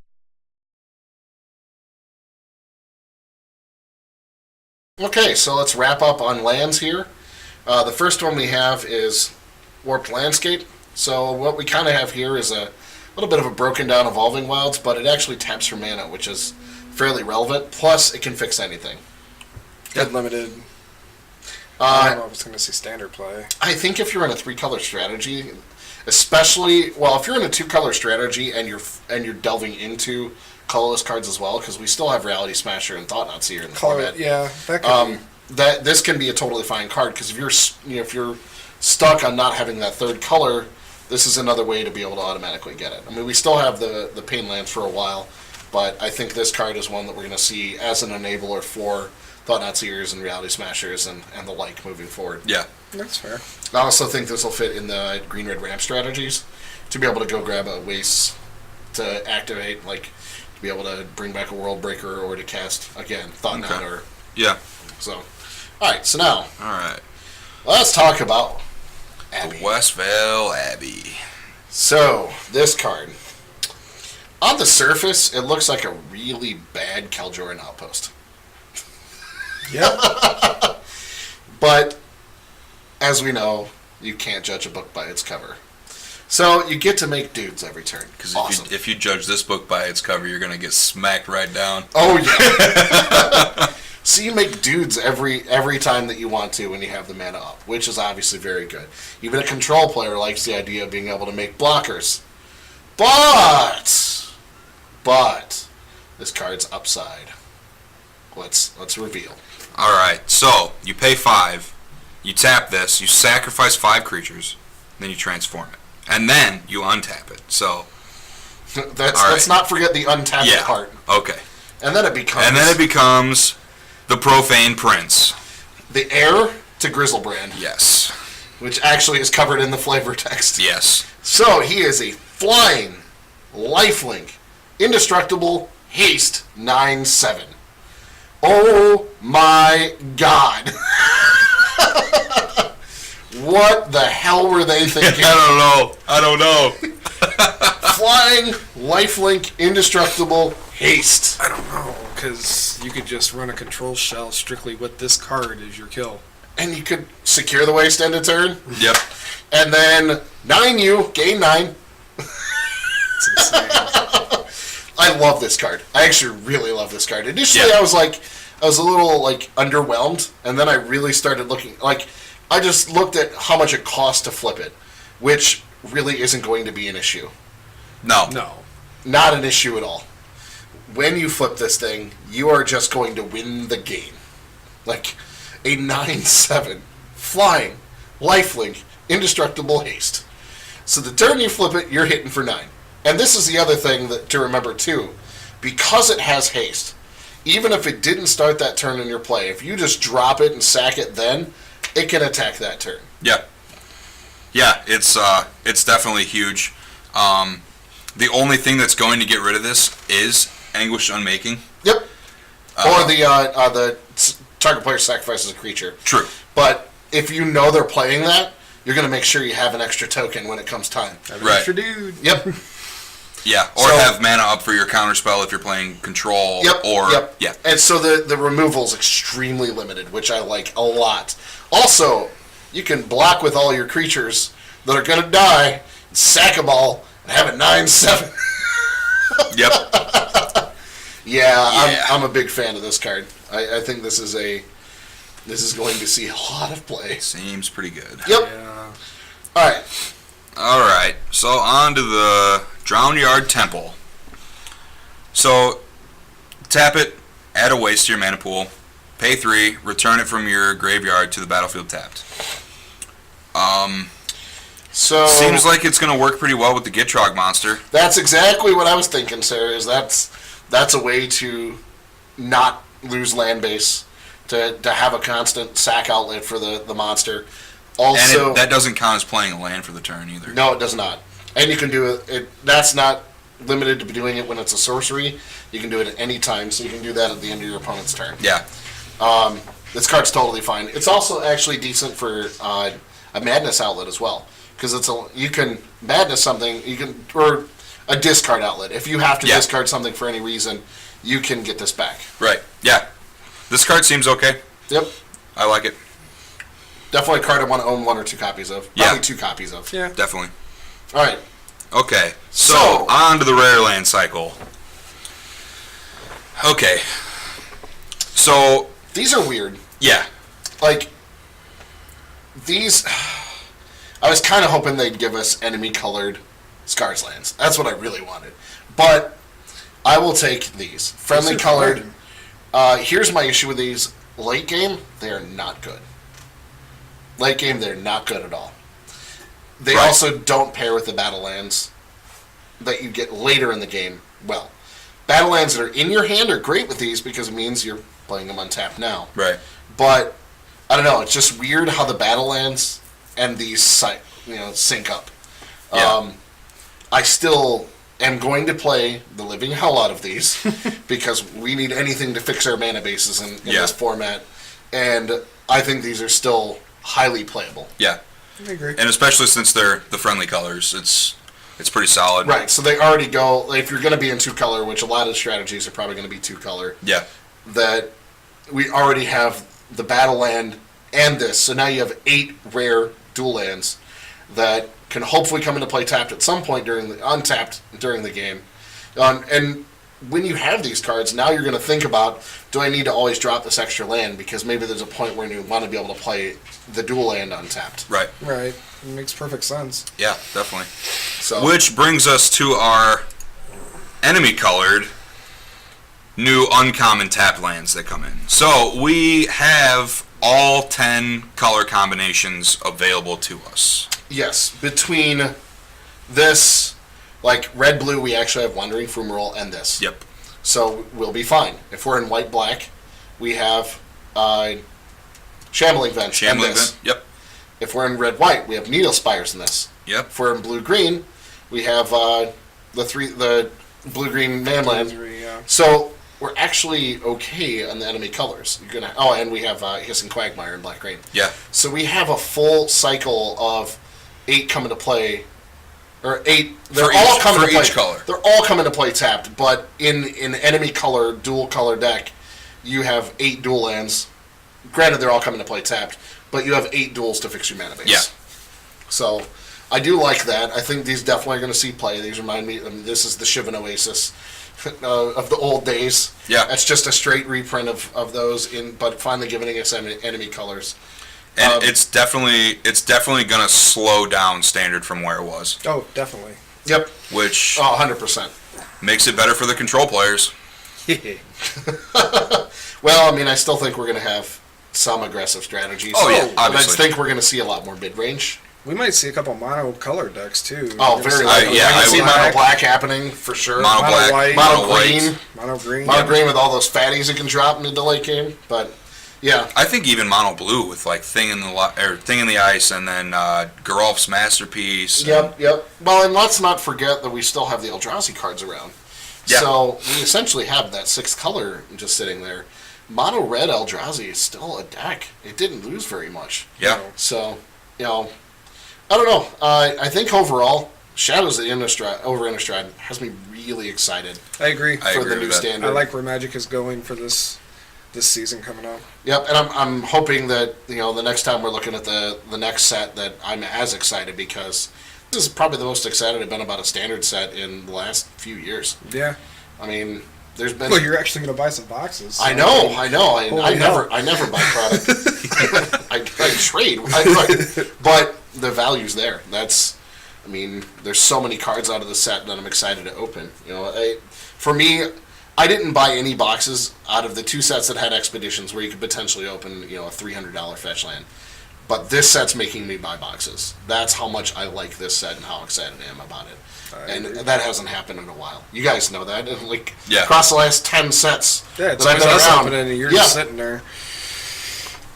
Okay, so let's wrap up on lands here. The first one we have is Warped Landscape. So what we kind of have here is a little bit of a broken down Evolving Wilds, but it actually taps for mana, which is fairly relevant. Plus, it can fix anything. Good limited. I don't know if it's going to see standard play. I think if you're in a 3-color strategy, especially, well, if you're in a 2-color strategy and you're delving into colorless cards as well, because we still have Reality Smasher and Thought-Knot Seer in the format. Yeah, that could be. This can be a totally fine card, because if you're stuck on not having that 3rd color, this is another way to be able to automatically get it. I mean, we still have the Pain Lands for a while, but I think this card is one that we're going to see as an enabler for Thought-Knot Seers and Reality Smashers and the like moving forward. Yeah. That's fair. I also think this will fit in the green-red ramp strategies to be able to go grab a waste to activate, like to be able to bring back a World Breaker or to cast, again, Thought-Knot or... Yeah. So, alright, so now, All right. let's talk about Abbey. The Westvale Abbey. So, this card. On the surface, it looks like a really bad Kaljoran Outpost. Yep. But, as we know, you can't judge a book by its cover. So, you get to make dudes every turn. Because Awesome. if you judge this book by its cover, you're going to get smacked right down. Oh, yeah. So you make dudes every time that you want to when you have the mana up, which is obviously very good. Even a control player likes the idea of being able to make blockers. But this card's upside. Let's reveal. All right. So you pay 5, you tap this, you sacrifice 5 creatures, then you transform it, and then you untap it. So Let's not forget the untapped yeah. part. Okay. And then it becomes the Profane Prince. the heir to Grizzlebrand, Yes. which actually is covered in the flavor text. Yes. So he is a flying, lifelink, indestructible, haste 9/7. Oh my god. What the hell were they thinking? I don't know. Flying, lifelink, indestructible, haste. I don't know, because you could just run a control shell strictly with this card as your kill. And you could secure the waste end of turn. Yep. And then 9 you, gain 9. It's insane. I love this card. I actually really love this card. Initially, Yeah. I was a little underwhelmed, and then I really started looking. I just looked at how much it costs to flip it, which really isn't going to be an issue. No. Not an issue at all. When you flip this thing, you are just going to win the game. Like a 9/7 flying, lifelink, indestructible haste. So the turn you flip it, you're hitting for 9. And this is the other thing to remember too. Because it has haste, even if it didn't start that turn in your play, if you just drop it and sack it then, it can attack that turn. Yeah. Yeah, it's definitely huge. The only thing that's going to get rid of this is Anguished Unmaking. Yep. Or the target player sacrifices a creature. True. But if you know they're playing that, you're going to make sure you have an extra token when it comes time. Right. Extra dude. Yep. Yeah, or have mana up for your counterspell if you're playing control. Yep. Or yep. yeah. And so the removal is extremely limited, which I like a lot. Also, you can block with all your creatures that are going to die, and sack them all, and have a 9/7. Yep. Yeah. I'm a big fan of this card. I think this is going to see a lot of play. Seems pretty good. Yep. Yeah. All right. All right. So on to the Drownyard Temple. So tap it, add a waste to your mana pool, pay 3, return it from your graveyard to the battlefield tapped. So Seems like it's going to work pretty well with the Gitrog monster. that's exactly what I was thinking, Sarah. Is that's a way to not lose land base, to have a constant sack outlet for the monster. Also, And that doesn't count as playing a land for the turn either. no, it does not. And you can do it. That's not limited to doing it when it's a sorcery. You can do it at any time, so you can do that at the end of your opponent's turn. Yeah. This card's totally fine. It's also actually decent for a madness outlet as well, because you can madness something, or a discard outlet. If you have to discard something for any reason, you can get this back. Right. Yeah. This card seems okay. Yep. I like it. Definitely a card I want to own 1 or 2 copies of. Probably 2 copies of. Yeah. Definitely. All right. Okay. So So- on to the rare land cycle. Okay. So, These are weird. yeah. Like, these... I was kind of hoping they'd give us enemy-colored Scars lands. That's what I really wanted. But I will take these. Friendly These are colored. fun. Here's my issue with these. Late game, they are not good. Late game, they're not good at all. They Right. also don't pair with the battle lands that you get later in the game well. Battle lands that are in your hand are great with these because it means you're playing them untapped now. Right. But I don't know. It's just weird how the battle lands and these sync up. Yeah. I still am going to play the living hell out of these because we need anything to fix our mana bases in this format, and I think these are still highly playable. Yeah. I agree. And especially since they're the friendly colors, it's pretty solid. Right. So they already go. Like, if you're going to be in 2-color, which a lot of strategies are probably going to be 2-color. Yeah. That we already have the battle land and this. So now you have 8 rare dual lands that can hopefully come into play tapped at some point untapped during the game. And when you have these cards, now you're going to think about, do I need to always drop this extra land? Because maybe there's a point where you want to be able to play the dual land untapped. Right. Right. It makes perfect sense. Yeah, definitely. So Which brings us to our enemy colored new uncommon tap lands that come in. So we have all 10 color combinations available to us. yes, between this, like red-blue, we actually have Wandering Fumarole and this. Yep. So we'll be fine. If we're in white-black, we have Shambling Vent and Shambling this. Vent. Yep. If we're in red-white, we have Needle Spires in this. Yep. If we're in blue-green, we have the blue-green Manland. Yeah. So we're actually okay on the enemy colors. And we have Hissing Quagmire in black-green. Yeah. So we have a full cycle of 8 come into play, or 8. They're all coming to play. each color. They're all coming to play tapped, but in enemy color, dual color deck, you have 8 dual lands. Granted, they're all coming to play tapped, but you have 8 duels to fix your mana base. Yeah. So I do like that. I think these definitely are going to see play. These remind me. This is the Shivan Oasis of the old days. Yeah. That's just a straight reprint of those, but finally giving us enemy colors. And it's definitely going to slow down standard from where it was, Oh, definitely. Yep. which 100%. makes it better for the control players. Well, I mean, I still think we're going to have some aggressive strategies. Oh, yeah, And I obviously. think we're going to see a lot more mid-range. We might see a couple mono color decks too. Oh, very likely. yeah, We're going I to see would- mono black happening for sure. Mono black, white, mono mono white. green. mono green. Mono green with all those fatties it can drop into the late game. But, yeah. I think even mono blue with like Thing in the Ice, and then Geralf's Masterpiece. Yep. Well, and let's not forget that we still have the Eldrazi cards around. Yeah. So we essentially have that 6th color just sitting there. Mono red Eldrazi is still a deck. It didn't lose very much. Yeah. So, I don't know. I think overall, Shadows of Innistrad has me really excited I agree. I for agree the new with that. standard. I like where Magic is going for this season coming up. Yep, and I'm hoping that the next time we're looking at the next set that I'm as excited, because this is probably the most excited I've been about a standard set in the last few years. Yeah. I mean, there's been. Well, you're actually going to buy some boxes. So I know. I Holy hell. never buy product. I trade, but the value's there. There's so many cards out of the set that I'm excited to open. For me, I didn't buy any boxes out of the 2 sets that had expeditions where you could potentially open, a $300 fetch land. But this set's making me buy boxes. That's how much I like this set and how excited I am about it. And that hasn't happened in a while. You guys know that. And like across the last 10 sets Yeah, it's that I've been always around. happening, and you're just sitting there.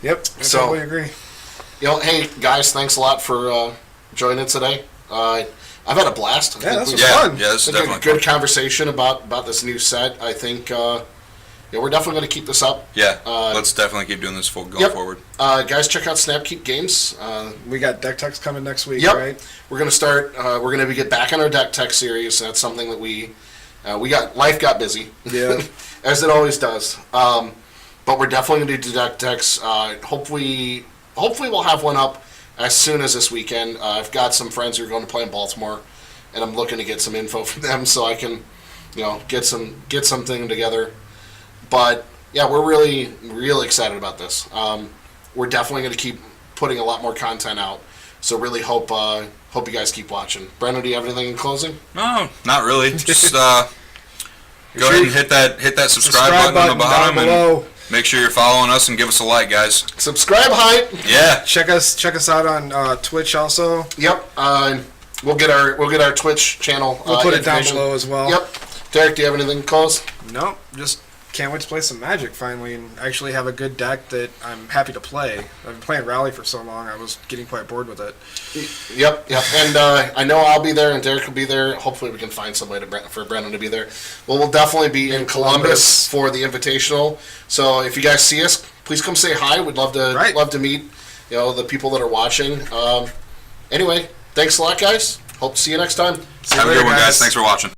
Yep, I totally agree. Hey guys, thanks a lot for joining today. I've had a blast. Yeah, this was fun. Yeah, this is definitely good conversation about this new set. I think we're definitely going to keep this up. Yeah, let's definitely keep doing this going forward. Guys, check out Snapkeep Games. We got deck techs coming next week, Yep. right? We're going to start. We're going to get back on our deck tech series. That's something that life got busy. Yeah. As it always does. But we're definitely going to do deck techs. Hopefully we'll have one up as soon as this weekend. I've got some friends who are going to play in Baltimore, and I'm looking to get some info from them so I can, get something together. But yeah, we're really excited about this. We're definitely going to keep putting a lot more content out. So really hope you guys keep watching. Brandon, do you have anything in closing? No, not really. Just go ahead and hit that subscribe button on the bottom and make sure you're following us and give us a like, guys. Subscribe, hype. Yeah. Check us out on Twitch also. Yep. We'll get our Twitch channel. We'll put it down below as well. Yep. Derek, do you have anything to close? No, just can't wait to play some Magic finally and actually have a good deck that I'm happy to play. I've been playing Rally for so long, I was getting quite bored with it. Yep. And I know I'll be there and Derek will be there. Hopefully we can find somebody for Brendan to be there. Well, we'll definitely be in Columbus for the Invitational. So if you guys see us, please come say hi. We'd love to meet the people that are watching. Anyway, thanks a lot, guys. Hope to see you next time. Have a good one, guys. Thanks for watching.